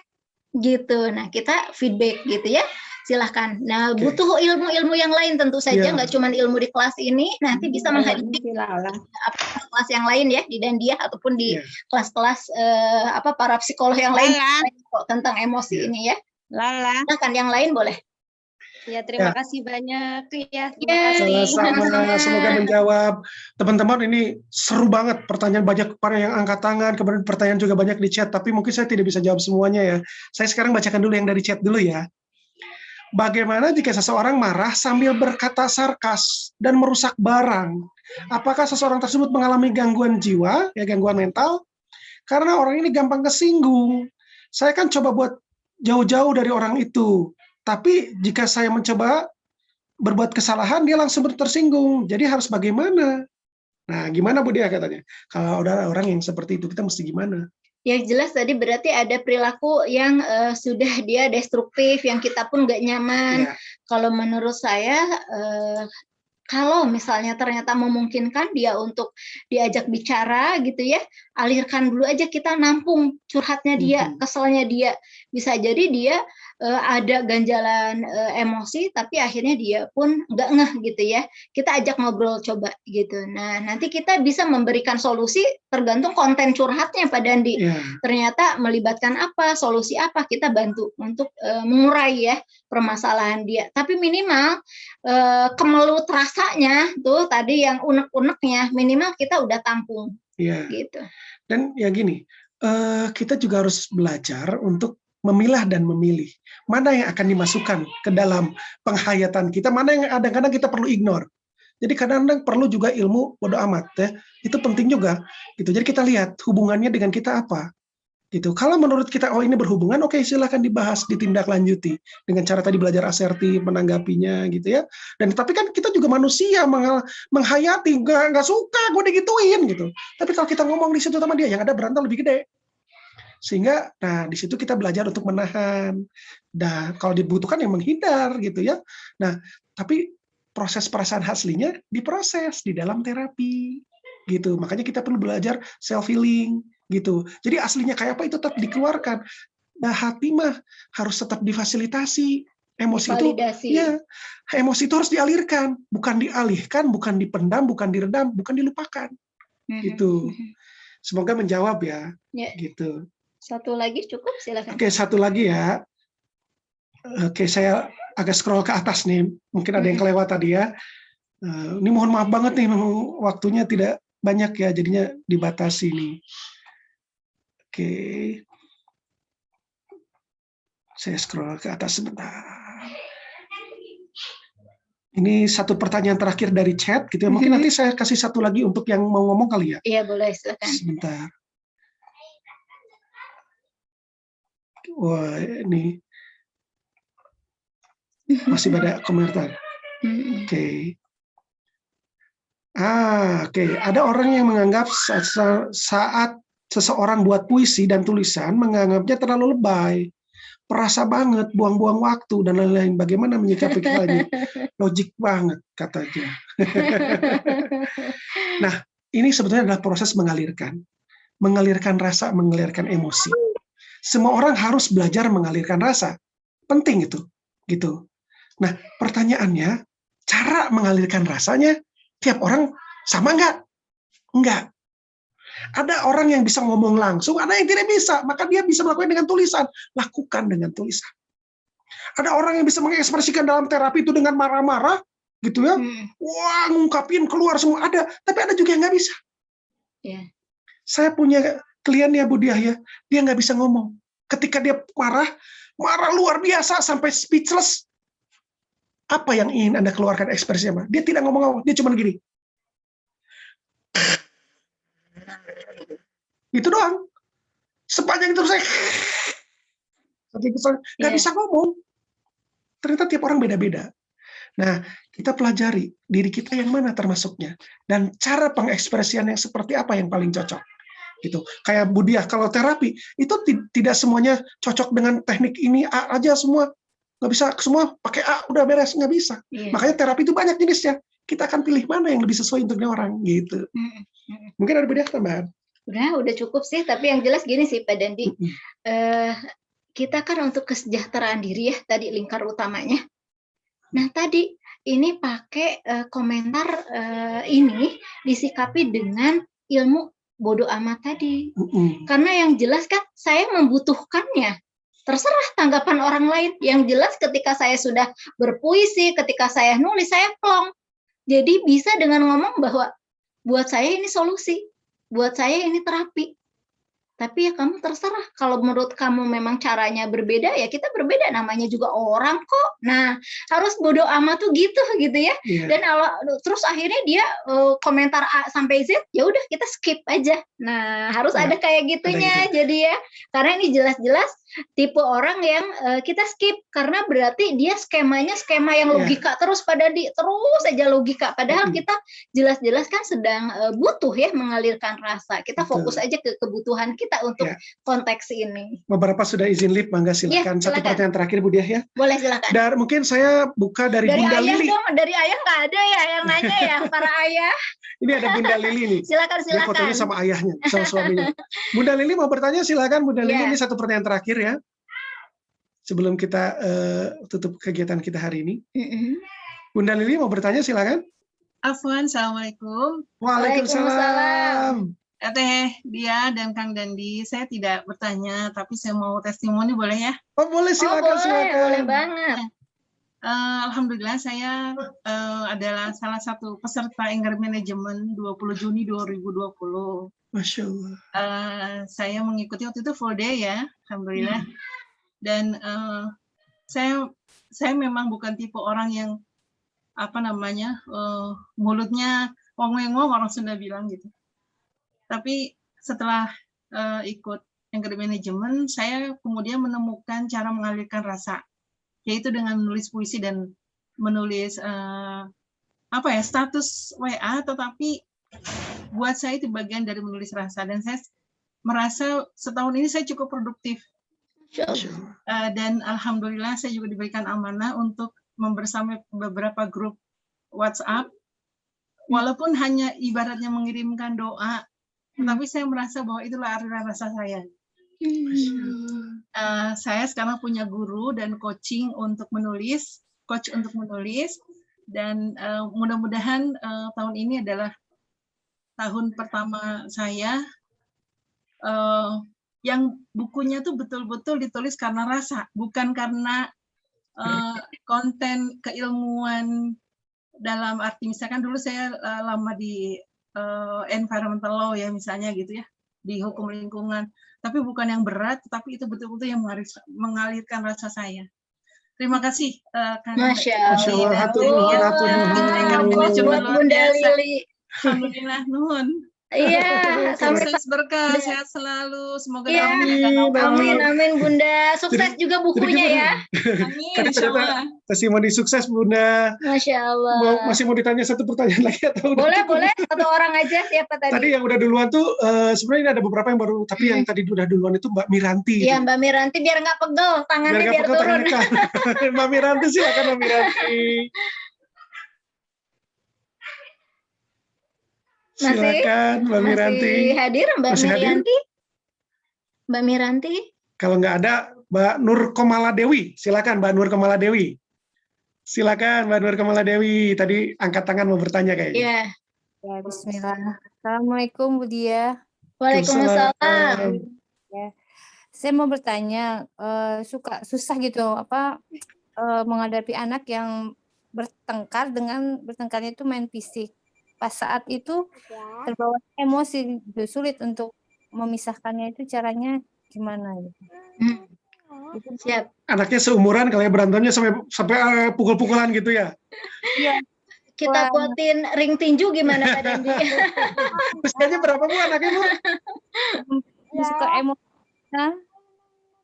gitu. Nah, kita feedback gitu ya, silahkan. Nah, butuh ilmu-ilmu yang lain tentu saja, nggak cuma ilmu di kelas ini, nanti bisa menghadapi kelas yang lain ya, di Dandia ataupun di kelas-kelas para psikolog yang lain tentang emosi ini ya. Silahkan yang lain boleh. Ya, terima kasih banyak ya. Terima kasih. Sama-sama, semoga menjawab. Teman-teman, ini seru banget, pertanyaan banyak para yang angkat tangan, kemudian pertanyaan juga banyak di chat, tapi mungkin saya tidak bisa jawab semuanya ya. Saya sekarang bacakan dulu yang dari chat dulu ya. Bagaimana jika seseorang marah sambil berkata sarkas dan merusak barang? Apakah seseorang tersebut mengalami gangguan jiwa, ya gangguan mental? Karena orang ini gampang kesinggung. Saya kan coba buat jauh-jauh dari orang itu. Tapi jika saya mencoba berbuat kesalahan, dia langsung tersinggung. Jadi harus bagaimana? Nah, gimana Bu Dia katanya? Kalau ada orang yang seperti itu, kita mesti gimana? Yang jelas tadi berarti ada perilaku yang sudah dia destruktif, yang kita pun nggak nyaman. Kalau menurut saya, kalau misalnya ternyata memungkinkan dia untuk diajak bicara gitu ya, alirkan dulu aja, kita nampung curhatnya dia, keselnya dia. Bisa jadi dia ada ganjalan emosi, tapi akhirnya dia pun nggak ngeh gitu ya. Kita ajak ngobrol coba gitu. Nah, nanti kita bisa memberikan solusi tergantung konten curhatnya Pak Dandi. Ternyata melibatkan apa, solusi apa, kita bantu untuk mengurai ya permasalahan dia. Tapi minimal kemelut rasanya tuh tadi yang unek-uneknya, minimal kita udah tampung. Gitu. Dan ya gini, kita juga harus belajar untuk memilah dan memilih mana yang akan dimasukkan ke dalam penghayatan kita, mana yang kadang-kadang kita perlu ignore. Jadi kadang-kadang perlu juga ilmu bodo amat ya. Itu penting juga gitu. Jadi kita lihat hubungannya dengan kita apa. Gitu. Kalau menurut kita ini berhubungan, oke, silahkan dibahas, ditindaklanjuti dengan cara tadi belajar asertif, menanggapinya gitu ya. Dan tapi kan kita juga manusia menghayati, nggak suka gue digituin gitu. Tapi kalau kita ngomong di situ sama dia, yang ada berantem lebih gede. Sehingga, nah di situ kita belajar untuk menahan. Dan kalau dibutuhkan yang menghindar gitu ya. Nah, tapi proses perasaan aslinya diproses di dalam terapi gitu. Makanya kita perlu belajar self healing gitu. Jadi aslinya kayak apa itu tetap dikeluarkan. Nah, hati mah harus tetap difasilitasi. Emosi itu ya, emosi itu harus dialirkan, bukan dialihkan, bukan dipendam, bukan diredam, bukan dilupakan. Gitu. Semoga menjawab ya. Gitu. Satu lagi cukup, silakan. Oke, satu lagi ya. Oke, saya agak scroll ke atas nih. Mungkin ada yang kelewat tadi ya. Ini mohon maaf banget nih, memang waktunya tidak banyak ya, jadinya dibatasi nih. Oke. Saya scroll ke atas sebentar. Ini satu pertanyaan terakhir dari chat gitu ya. Mungkin nanti saya kasih satu lagi untuk yang mau ngomong kali ya. Iya, boleh, silakan. Sebentar. Wah, ini masih ada komentar. Oke. Oke. Ada orang yang menganggap saat seseorang buat puisi dan tulisan menganggapnya terlalu lebay, perasa banget, buang-buang waktu dan lain-lain. Bagaimana menyikapi hal ini? Logik banget katanya. Nah, ini sebetulnya adalah proses mengalirkan rasa, mengalirkan emosi. Semua orang harus belajar mengalirkan rasa. Penting itu, gitu. Nah, pertanyaannya, cara mengalirkan rasanya tiap orang sama nggak? Enggak. Ada orang yang bisa ngomong langsung, ada yang tidak bisa, maka dia bisa melakukan dengan tulisan. Lakukan dengan tulisan. Ada orang yang bisa mengekspresikan dalam terapi itu dengan marah-marah, gitu ya. Wah, ngungkapin keluar semua ada, tapi ada juga yang nggak bisa. Saya punya klien ya Bu Diah ya, dia nggak bisa ngomong. Ketika dia marah luar biasa sampai speechless. Apa yang ingin Anda keluarkan ekspresinya? Dia tidak ngomong-ngomong, dia cuma gini. Itu doang. Sepanjang itu saya nggak bisa ngomong. Ternyata tiap orang beda-beda. Nah, kita pelajari diri kita yang mana termasuknya dan cara pengekspresian yang seperti apa yang paling cocok. Gitu. Kayak Bu Diah, kalau terapi itu tidak semuanya cocok dengan teknik ini A aja semua. Nggak bisa semua pakai A udah beres, nggak bisa. Makanya terapi itu banyak jenisnya. Kita akan pilih mana yang lebih sesuai untuknya orang gitu. Mungkin ada Bu Diah tambahan. Udah cukup sih, tapi yang jelas gini sih Pak Dandi, kita kan untuk kesejahteraan diri ya, tadi lingkar utamanya. Nah tadi, ini pakai komentar ini disikapi dengan ilmu bodo amat tadi. Karena yang jelas kan saya membutuhkannya. Terserah tanggapan orang lain. Yang jelas ketika saya sudah berpuisi, ketika saya nulis, saya plong. Jadi bisa dengan ngomong bahwa buat saya ini solusi. Buat saya ini terapi. Tapi ya kamu terserah. Kalau menurut kamu memang caranya berbeda, ya kita berbeda. Namanya juga orang kok. Nah, harus bodo amat tuh gitu ya. Dan terus akhirnya dia komentar A sampai Z, ya udah kita skip aja. Nah, harus ada kayak gitunya. Jadi ya, karena ini jelas-jelas tipe orang yang kita skip karena berarti dia skemanya skema yang logika terus saja logika. Padahal kita jelas-jelas kan sedang butuh ya mengalirkan rasa. Kita fokus aja ke kebutuhan kita untuk konteks ini. Beberapa sudah izin live, mangga silakan. Satu pertanyaan terakhir Bu Diah ya. Boleh silakan. Dan mungkin saya buka dari Bunda ayah Lili. Dong, dari ayah nggak ada ya yang nanya ya, para ayah. Ini ada Bunda Lili nih. Silakan. Dia fotonya sama ayahnya, sama suaminya. Bunda Lili mau bertanya, silakan Bunda Lili. Ini satu pertanyaan terakhir ya. Sebelum kita tutup kegiatan kita hari ini. Bunda Lili mau bertanya, silakan. Afwan, Assalamualaikum. Waalaikumsalam. Teh Dia dan Kang Dandi, saya tidak bertanya, tapi saya mau testimoni, boleh ya? Oh boleh, silakan. Boleh banget. Alhamdulillah saya adalah salah satu peserta Anger Management 20 Juni 2020. Masya Allah. Saya mengikuti waktu itu full day ya, Alhamdulillah. Dan saya memang bukan tipe orang yang mulutnya wong-wong orang Sunda bilang gitu. Tapi setelah ikut anger management, saya kemudian menemukan cara mengalirkan rasa, yaitu dengan menulis puisi dan menulis status WA, tetapi buat saya itu bagian dari menulis rasa, dan saya merasa setahun ini saya cukup produktif. Dan alhamdulillah saya juga diberikan amanah untuk membersamai beberapa grup WhatsApp, walaupun hanya ibaratnya mengirimkan doa, tapi saya merasa bahwa itulah aliran rasa saya. Saya sekarang punya guru dan coaching untuk menulis, coach untuk menulis, dan mudah-mudahan tahun ini adalah tahun pertama saya yang bukunya tuh betul-betul ditulis karena rasa, bukan karena konten keilmuan dalam arti misalkan dulu saya lama di environmental law ya misalnya gitu ya, di hukum lingkungan, tapi bukan yang berat, tapi itu betul-betul yang mengalirkan rasa saya. Terima kasih Masya Allah. Bunda Lili. Alhamdulillah, nuhun. Iya, sukses berkah, sehat selalu, semoga amin Bunda, sukses juga bukunya ya. Amin, insyaallah. Testimoni sukses Bunda. Masya Allah. Masih mau ditanya satu pertanyaan lagi atau boleh satu orang aja, siapa tadi? Tadi yang udah duluan tuh sebenarnya ini ada beberapa yang baru, tapi yang tadi udah duluan itu Mbak Miranti. Iya, Mbak Miranti, biar nggak pegel tangannya, biar turun. Mbak Miranti, silakan Mbak Miranti. Silakan Mbak Miranti. Masih hadir Mbak Miranti? Mbak Miranti? Kalau nggak ada, Mbak Nur Komala Dewi. Silakan Mbak Nur Komala Dewi. Silakan Mbak Nur Komala Dewi. Tadi angkat tangan mau bertanya kayaknya. Iya. Ya, bismillah. Assalamualaikum Bu Dia. Waalaikumsalam. Ya. Saya mau bertanya, susah gitu menghadapi anak yang bertengkarnya itu main fisik. Pas saat itu terbawa emosi, sulit untuk memisahkannya, itu caranya gimana gitu. Siap. Anaknya seumuran kalau ya berantemnya sampai pukul-pukulan gitu ya. Iya. Kita buatin ring tinju gimana Kak Dandi? Usianya berapa Bu anaknya Bu? Suka emosi. Nah,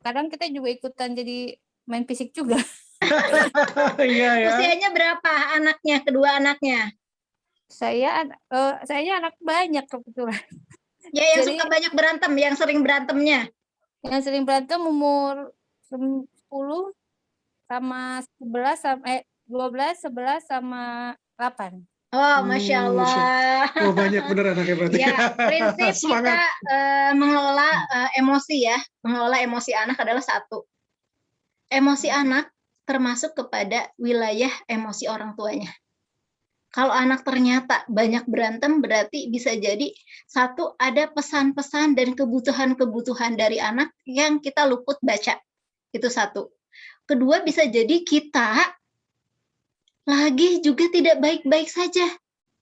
kadang kita juga ikutan jadi main fisik juga. Iya ya. Usianya berapa anaknya, kedua anaknya? Saya anak banyak kebetulan. Ya, yang suka banyak berantem, yang sering berantemnya. Yang sering berantem umur 10 sama 11 12, 11 sama 8. Oh, Masya Allah. Oh, banyak bener anaknya berarti. Ya, prinsip kita mengelola emosi ya. Mengelola emosi anak adalah satu. Emosi anak termasuk kepada wilayah emosi orang tuanya. Kalau anak ternyata banyak berantem, berarti bisa jadi satu, ada pesan-pesan dan kebutuhan-kebutuhan dari anak yang kita luput baca. Itu satu. Kedua, bisa jadi kita lagi juga tidak baik-baik saja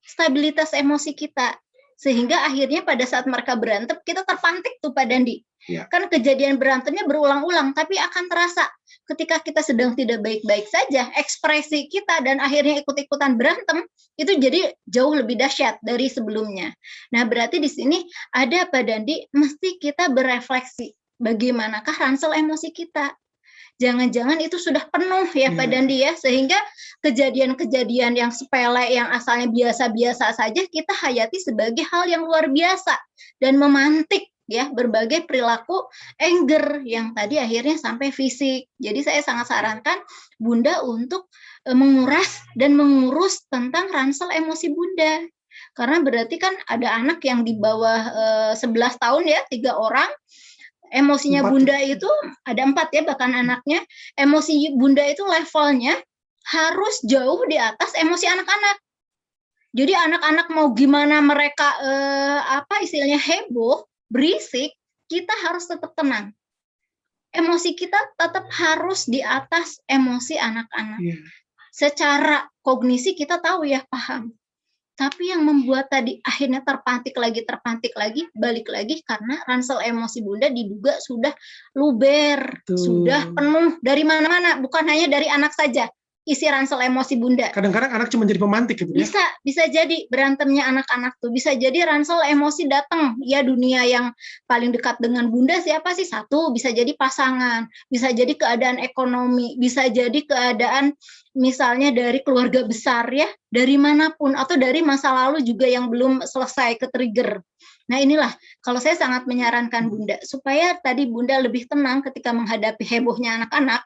stabilitas emosi kita. Sehingga akhirnya pada saat mereka berantem, kita terpantik tuh Pak Dandi. Ya. Kan kejadian berantemnya berulang-ulang, tapi akan terasa ketika kita sedang tidak baik-baik saja, ekspresi kita dan akhirnya ikut-ikutan berantem, itu jadi jauh lebih dahsyat dari sebelumnya. Nah, berarti di sini ada Pak Dandi, mesti kita berefleksi. Bagaimanakah ransel emosi kita? Jangan-jangan itu sudah penuh ya Pak Dandi ya, sehingga kejadian-kejadian yang sepele, yang asalnya biasa-biasa saja, kita hayati sebagai hal yang luar biasa dan memantik ya berbagai perilaku anger yang tadi akhirnya sampai fisik. Jadi saya sangat sarankan Bunda untuk menguras dan mengurus tentang ransel emosi Bunda. Karena berarti kan ada anak yang di bawah 11 tahun ya, 3 orang. Emosinya 4. Bunda itu ada 4 ya, bahkan anaknya. Emosi Bunda itu levelnya harus jauh di atas emosi anak-anak. Jadi anak-anak mau gimana mereka istilahnya heboh, berisik, kita harus tetap tenang. Emosi kita tetap harus di atas emosi anak-anak. Secara kognisi kita tahu ya, paham. Tapi yang membuat tadi akhirnya terpantik lagi, balik lagi karena ransel emosi Bunda diduga sudah luber, sudah penuh dari mana-mana, bukan hanya dari anak saja, isi ransel emosi bunda. Kadang-kadang anak cuma jadi pemantik gitu ya. Bisa jadi berantemnya anak-anak tuh, bisa jadi ransel emosi datang. Ya dunia yang paling dekat dengan bunda siapa sih? Satu, bisa jadi pasangan, bisa jadi keadaan ekonomi, bisa jadi keadaan misalnya dari keluarga besar ya, dari manapun, atau dari masa lalu juga yang belum selesai ke-trigger. Nah inilah, kalau saya sangat menyarankan bunda, supaya tadi bunda lebih tenang ketika menghadapi hebohnya anak-anak,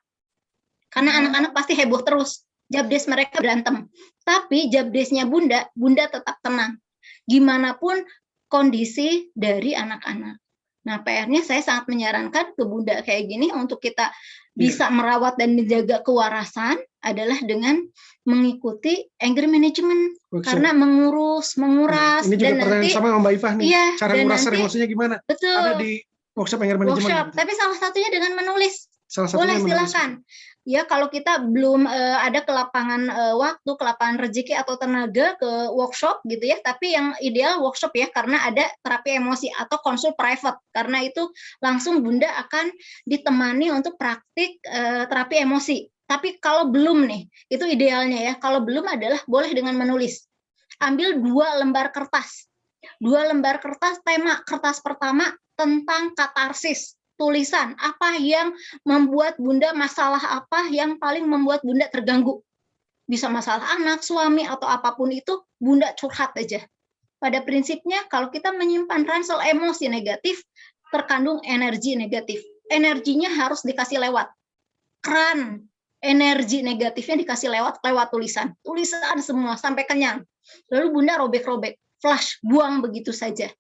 karena anak-anak pasti heboh terus, jabdes mereka berantem. Tapi jabdesnya bunda tetap tenang. Gimana pun kondisi dari anak-anak. Nah, PR-nya saya sangat menyarankan ke bunda kayak gini untuk kita bisa merawat dan menjaga kewarasan adalah dengan mengikuti anger management. Karena menguras. Ini juga dan pertanyaan nanti, sama Mbak Ifah nih. Iya, cara nguras emosinya gimana? Betul. Ada di workshop anger management. Workshop, tapi salah satunya dengan menulis. Boleh silakan. Ya kalau kita belum ada kelapangan waktu, kelapangan rezeki atau tenaga ke workshop gitu ya, tapi yang ideal workshop ya, karena ada terapi emosi atau konsul private, karena itu langsung bunda akan ditemani untuk praktik terapi emosi. Tapi kalau belum nih, itu idealnya ya, kalau belum adalah boleh dengan menulis. Ambil 2 lembar kertas. 2 lembar kertas, tema kertas pertama tentang katarsis. Tulisan apa yang membuat bunda, masalah apa yang paling membuat bunda terganggu. Bisa masalah anak, suami, atau apapun itu, bunda curhat aja. Pada prinsipnya, kalau kita menyimpan ransel emosi negatif, terkandung energi negatif. Energinya harus dikasih lewat. Keran energi negatifnya dikasih lewat tulisan. Tulisan semua, sampai kenyang. Lalu bunda robek-robek, flash, buang begitu saja.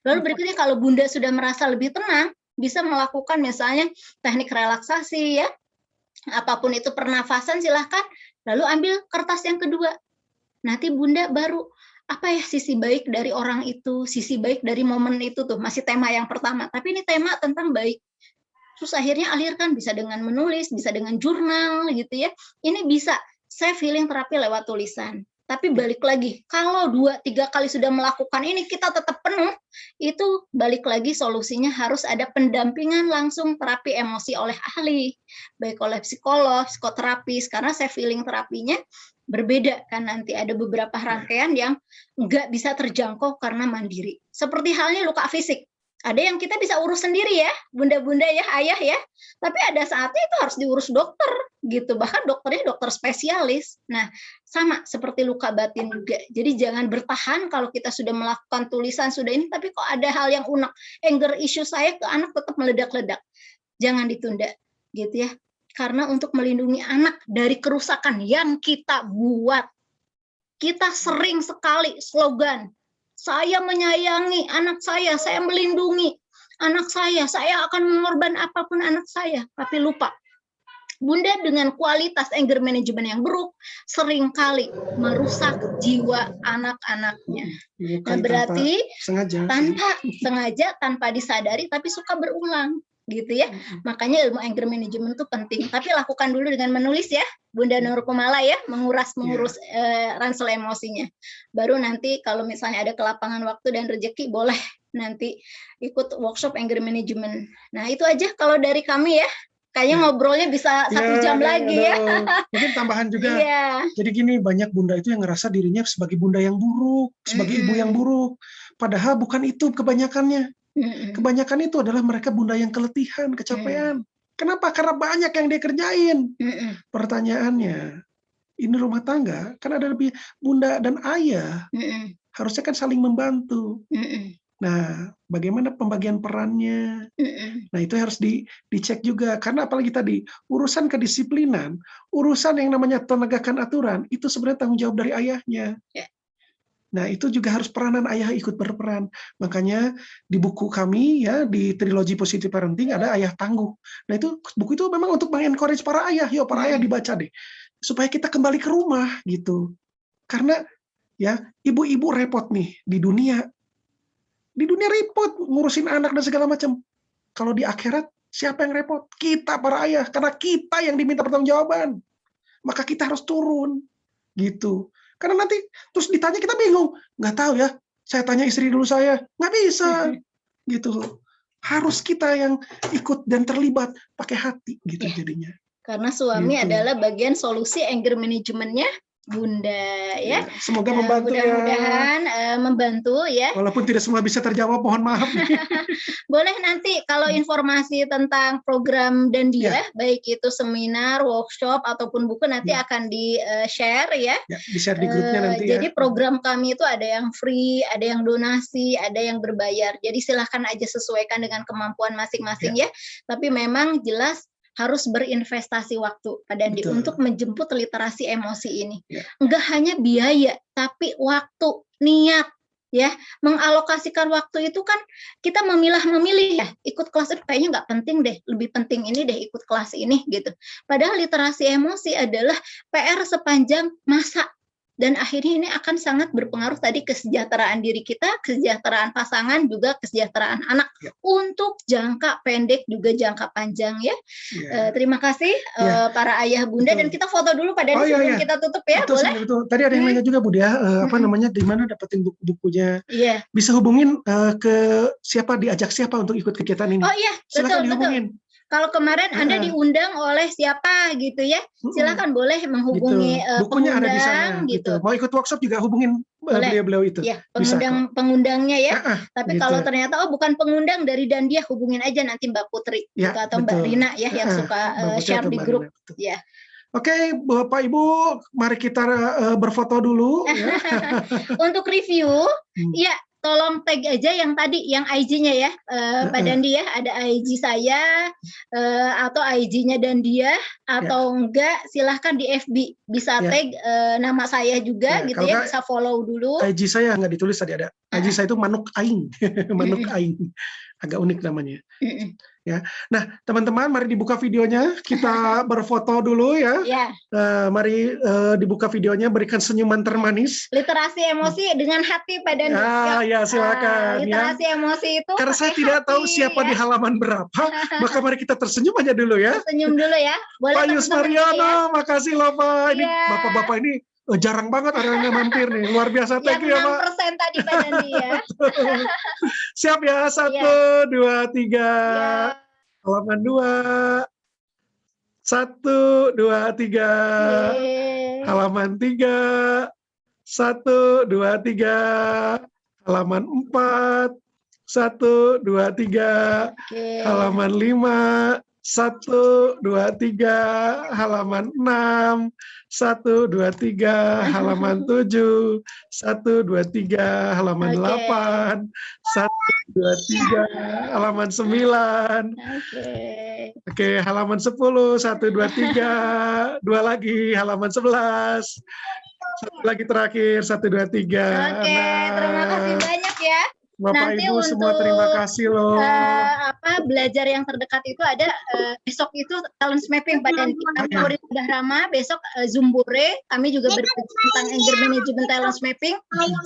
Lalu berikutnya, kalau bunda sudah merasa lebih tenang, bisa melakukan misalnya teknik relaksasi ya, apapun itu, pernafasan silahkan, lalu ambil kertas yang kedua. Nanti bunda baru, apa ya sisi baik dari orang itu, sisi baik dari momen itu tuh, masih tema yang pertama, tapi ini tema tentang baik. Terus akhirnya alirkan, bisa dengan menulis, bisa dengan jurnal gitu ya. Ini bisa self healing terapi lewat tulisan. Tapi balik lagi, kalau 2-3 kali sudah melakukan ini kita tetap penuh, itu balik lagi solusinya harus ada pendampingan langsung terapi emosi oleh ahli, baik oleh psikolog, psikoterapis, karena self healing terapinya berbeda kan, nanti ada beberapa rangkaian yang nggak bisa terjangkau karena mandiri. Seperti halnya luka fisik. Ada yang kita bisa urus sendiri ya, bunda-bunda ya, ayah ya. Tapi ada saatnya itu harus diurus dokter gitu. Bahkan dokternya dokter spesialis. Nah, sama seperti luka batin juga. Jadi jangan bertahan kalau kita sudah melakukan tulisan sudah ini, tapi kok ada hal yang unek. Anger issue saya ke anak tetap meledak-ledak. Jangan ditunda gitu ya. Karena untuk melindungi anak dari kerusakan yang kita buat. Kita sering sekali slogan, saya menyayangi anak saya melindungi anak saya akan mengorban apapun anak saya, tapi lupa. Bunda dengan kualitas anger management yang buruk seringkali merusak jiwa anak-anaknya. Nah, berarti tanpa disadari, tapi suka berulang gitu ya. Makanya ilmu anger management itu penting. Tapi lakukan dulu dengan menulis ya, Bunda Nur Kumala ya, mengurus ransel emosinya. Baru nanti kalau misalnya ada kelapangan waktu dan rezeki, boleh nanti ikut workshop anger management. Nah itu aja kalau dari kami ya. Kayaknya ngobrolnya bisa 1 jam lagi ya. Mungkin tambahan juga. Jadi gini, banyak bunda itu yang ngerasa dirinya sebagai bunda yang buruk, sebagai ibu yang buruk. Padahal bukan itu kebanyakannya. Kebanyakan itu adalah mereka bunda yang keletihan, kecapean. Kenapa? Karena banyak yang dia kerjain. Pertanyaannya, ini rumah tangga, kan ada lebih bunda dan ayah. Harusnya kan saling membantu. Nah, bagaimana pembagian perannya? Nah, itu harus dicek juga. Karena apalagi tadi, urusan kedisiplinan, urusan yang namanya penegakan aturan, itu sebenarnya tanggung jawab dari ayahnya. Nah, itu juga harus peranan ayah ikut berperan. Makanya di buku kami, ya di Trilogi Positive Parenting, ada Ayah Tangguh. Nah, itu buku itu memang untuk mengencourage para ayah. Yuk, para ayah dibaca deh. Supaya kita kembali ke rumah, gitu. Karena, ya, ibu-ibu repot nih di dunia. Di dunia repot ngurusin anak dan segala macam. Kalau di akhirat siapa yang repot? Kita para ayah, karena kita yang diminta pertanggungjawaban. Maka kita harus turun, gitu. Karena nanti terus ditanya kita bingung, nggak tahu ya. Saya tanya istri dulu saya, nggak bisa, gitu. Harus kita yang ikut dan terlibat pakai hati, gitu jadinya. Karena suami Gitu. adalah bagian solusi anger management-nya Bunda ya. Semoga membantu ya. Mudah-mudahan membantu ya. Walaupun tidak semua bisa terjawab, mohon maaf. Boleh nanti kalau informasi tentang program dan dia, baik itu seminar, workshop ataupun buku nanti akan di-share ya. Di-share di grupnya nanti ya. Jadi program kami itu ada yang free, ada yang donasi, ada yang berbayar. Jadi silahkan aja sesuaikan dengan kemampuan masing-masing ya. Tapi memang jelas harus berinvestasi waktu Pak Dandi untuk menjemput literasi emosi ini. Enggak hanya biaya, tapi waktu, niat ya. Mengalokasikan waktu itu kan kita memilah-memilih ya. Ikut kelas itu kayaknya nggak penting deh, lebih penting ini deh ikut kelas ini gitu. Padahal literasi emosi adalah PR sepanjang masa. Dan akhirnya ini akan sangat berpengaruh tadi kesejahteraan diri kita, kesejahteraan pasangan, juga kesejahteraan anak untuk jangka pendek juga jangka panjang ya. Terima kasih para ayah bunda dan kita foto dulu pada sebelum kita tutup ya. Betul, boleh? betul. Tadi ada yang nanya juga Bunda, apa namanya, di mana dapetin buku-bukunya? Bisa hubungin ke siapa, diajak siapa untuk ikut kegiatan ini? Oh iya, silakan betul, dihubungin. Kalau kemarin Anda diundang oleh siapa gitu ya, silakan boleh menghubungi bukunya pengundang ada di sana, gitu. Mau ikut workshop juga hubungin beliau-beliau itu. Ya, pengundangnya ya. Tapi gitu. kalau ternyata bukan pengundang dari Dandia, hubungin aja nanti Mbak Putri gitu, atau Mbak Rina ya yang suka share di grup. Ya. Oke, Bapak Ibu, mari kita berfoto dulu. Untuk review, ya tolong tag aja yang tadi, yang IG-nya ya, Pak Dandi ya, ada IG saya, atau IG-nya Dandia, atau enggak silahkan di FB, bisa tag nama saya juga gitu ya, bisa follow dulu. IG saya nggak ditulis tadi, ada IG saya itu Manuk Aing, Manuk Aing, agak unik namanya. Ya, nah teman-teman, mari dibuka videonya, kita berfoto dulu ya. Mari dibuka videonya, berikan senyuman termanis. Literasi emosi dengan hati Pak Dandi. Ya silakan. Literasi emosi itu. Karena saya tidak tahu siapa di halaman berapa, maka mari kita tersenyum aja dulu ya. Tersenyum dulu ya. Boleh, Pak Yus Mariano, makasih loh Pak. Ini bapak-bapak ini jarang banget orang yang mampir nih, luar biasa. Thank you ya Pak. 6% tadi Pak Dandi ya. Siap ya, 1, 2, 3. Halaman 2. 1, 2, 3. Halaman 3. 1, 2, 3. Halaman 4. 1, 2, 3. Halaman 5. 1, 2, 3. Halaman 6. 1, 2, 3. Halaman 7. 1, 2, 3. Halaman 8. 1, 2, 3. Halaman 9. Oke, halaman 10. 1, 2, 3. 2 lagi, halaman 11. 1 lagi terakhir, 1, 2, 3. Oke, terima kasih banyak ya. Bapak Nanti Ibu semua terima kasih loh. Belajar yang terdekat itu ada besok itu talent mapping Pak Dandi. Kami udah ramah, besok Zumbure, kami juga berbagi tentang anger management talent mapping.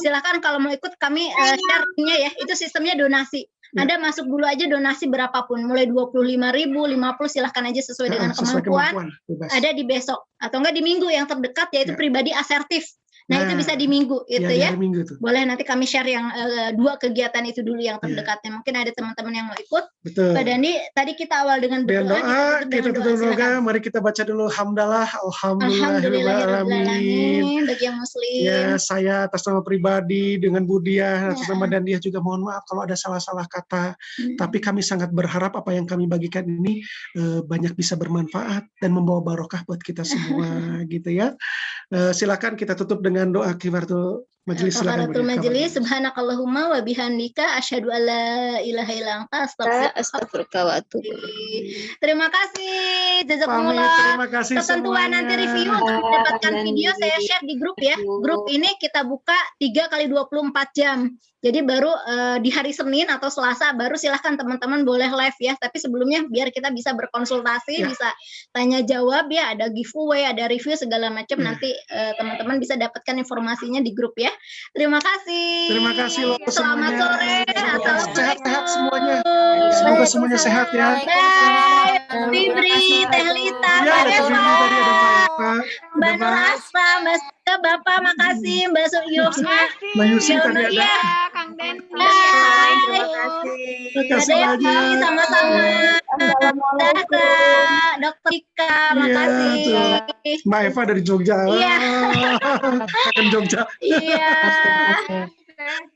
Silakan kalau mau ikut kami share-nya ya. Itu sistemnya donasi. Anda masuk dulu aja donasi berapapun, mulai 25.000, 50 silahkan aja sesuai dengan kemampuan. Ada di besok atau enggak di minggu yang terdekat yaitu pribadi asertif. Nah, itu bisa di minggu itu ya. Boleh nanti kami share yang 2 kegiatan itu dulu yang terdekatnya. Mungkin ada teman-teman yang mau ikut. Betul. Pak Dandi, tadi kita awal dengan berdoa, kita tutup doa. Mari kita baca dulu hamdalah, alhamdulillahirobbilalamin. Bagi yang muslim. Ya, saya atas nama pribadi dengan Budia, atas nama Dandia juga mohon maaf kalau ada salah-salah kata. Tapi kami sangat berharap apa yang kami bagikan ini banyak bisa bermanfaat dan membawa barokah buat kita semua gitu ya. Silakan kita tutup dengan doa kifaratul majelis. Kifaratul majelis. Subhanakallahumma wa bihamdika asyhadu alla ilaha illa anta astaghfiruka wa atubu ilaik. Terima kasih. Jazakumullah. Terima kasih ketentuan nanti review untuk mendapatkan video saya share di grup ya. Grup ini kita buka 3x24 jam. Jadi baru di hari Senin atau Selasa baru silahkan teman-teman boleh live ya. Tapi sebelumnya biar kita bisa berkonsultasi, bisa tanya jawab ya, ada giveaway, ada review segala macam. Nanti teman-teman bisa dapatkan informasinya di grup ya. Terima kasih. Terima kasih loh Selamat sore. Sehat-sehat semuanya. Semoga semuanya sehat ya. Bye. Fibri, Teh Lita, Mbak Nur Asma, Mas Bapak, makasih, Mbak Yusma, Mbak Yusi tadi ada. Kang Den. Ada yang sama-sama. Sarah, Dokter Ika, makasih. Mbak Eva dari Jogja. Iya. Kangen Jogja. Iya.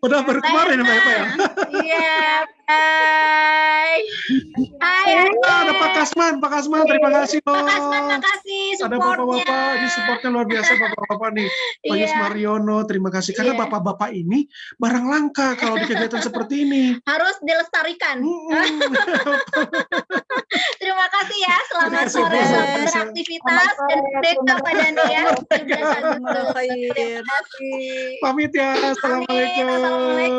Udah baru kemarin Mbak Eva ya. Iya, bye. Hai, ada Pak Kasman, terima kasih loh. Pak Kasman, makasih Ada supportnya. bapak-bapak, ini supportnya luar biasa bapak-bapak nih. Pak Yus Mariono, terima kasih. Karena bapak-bapak ini barang langka kalau di kegiatan seperti ini. Harus dilestarikan. Terima kasih ya, selamat sore, selamat beraktivitas, dan Bapak Dandi ya. Terima kasih. Pamit ya, assalamualaikum.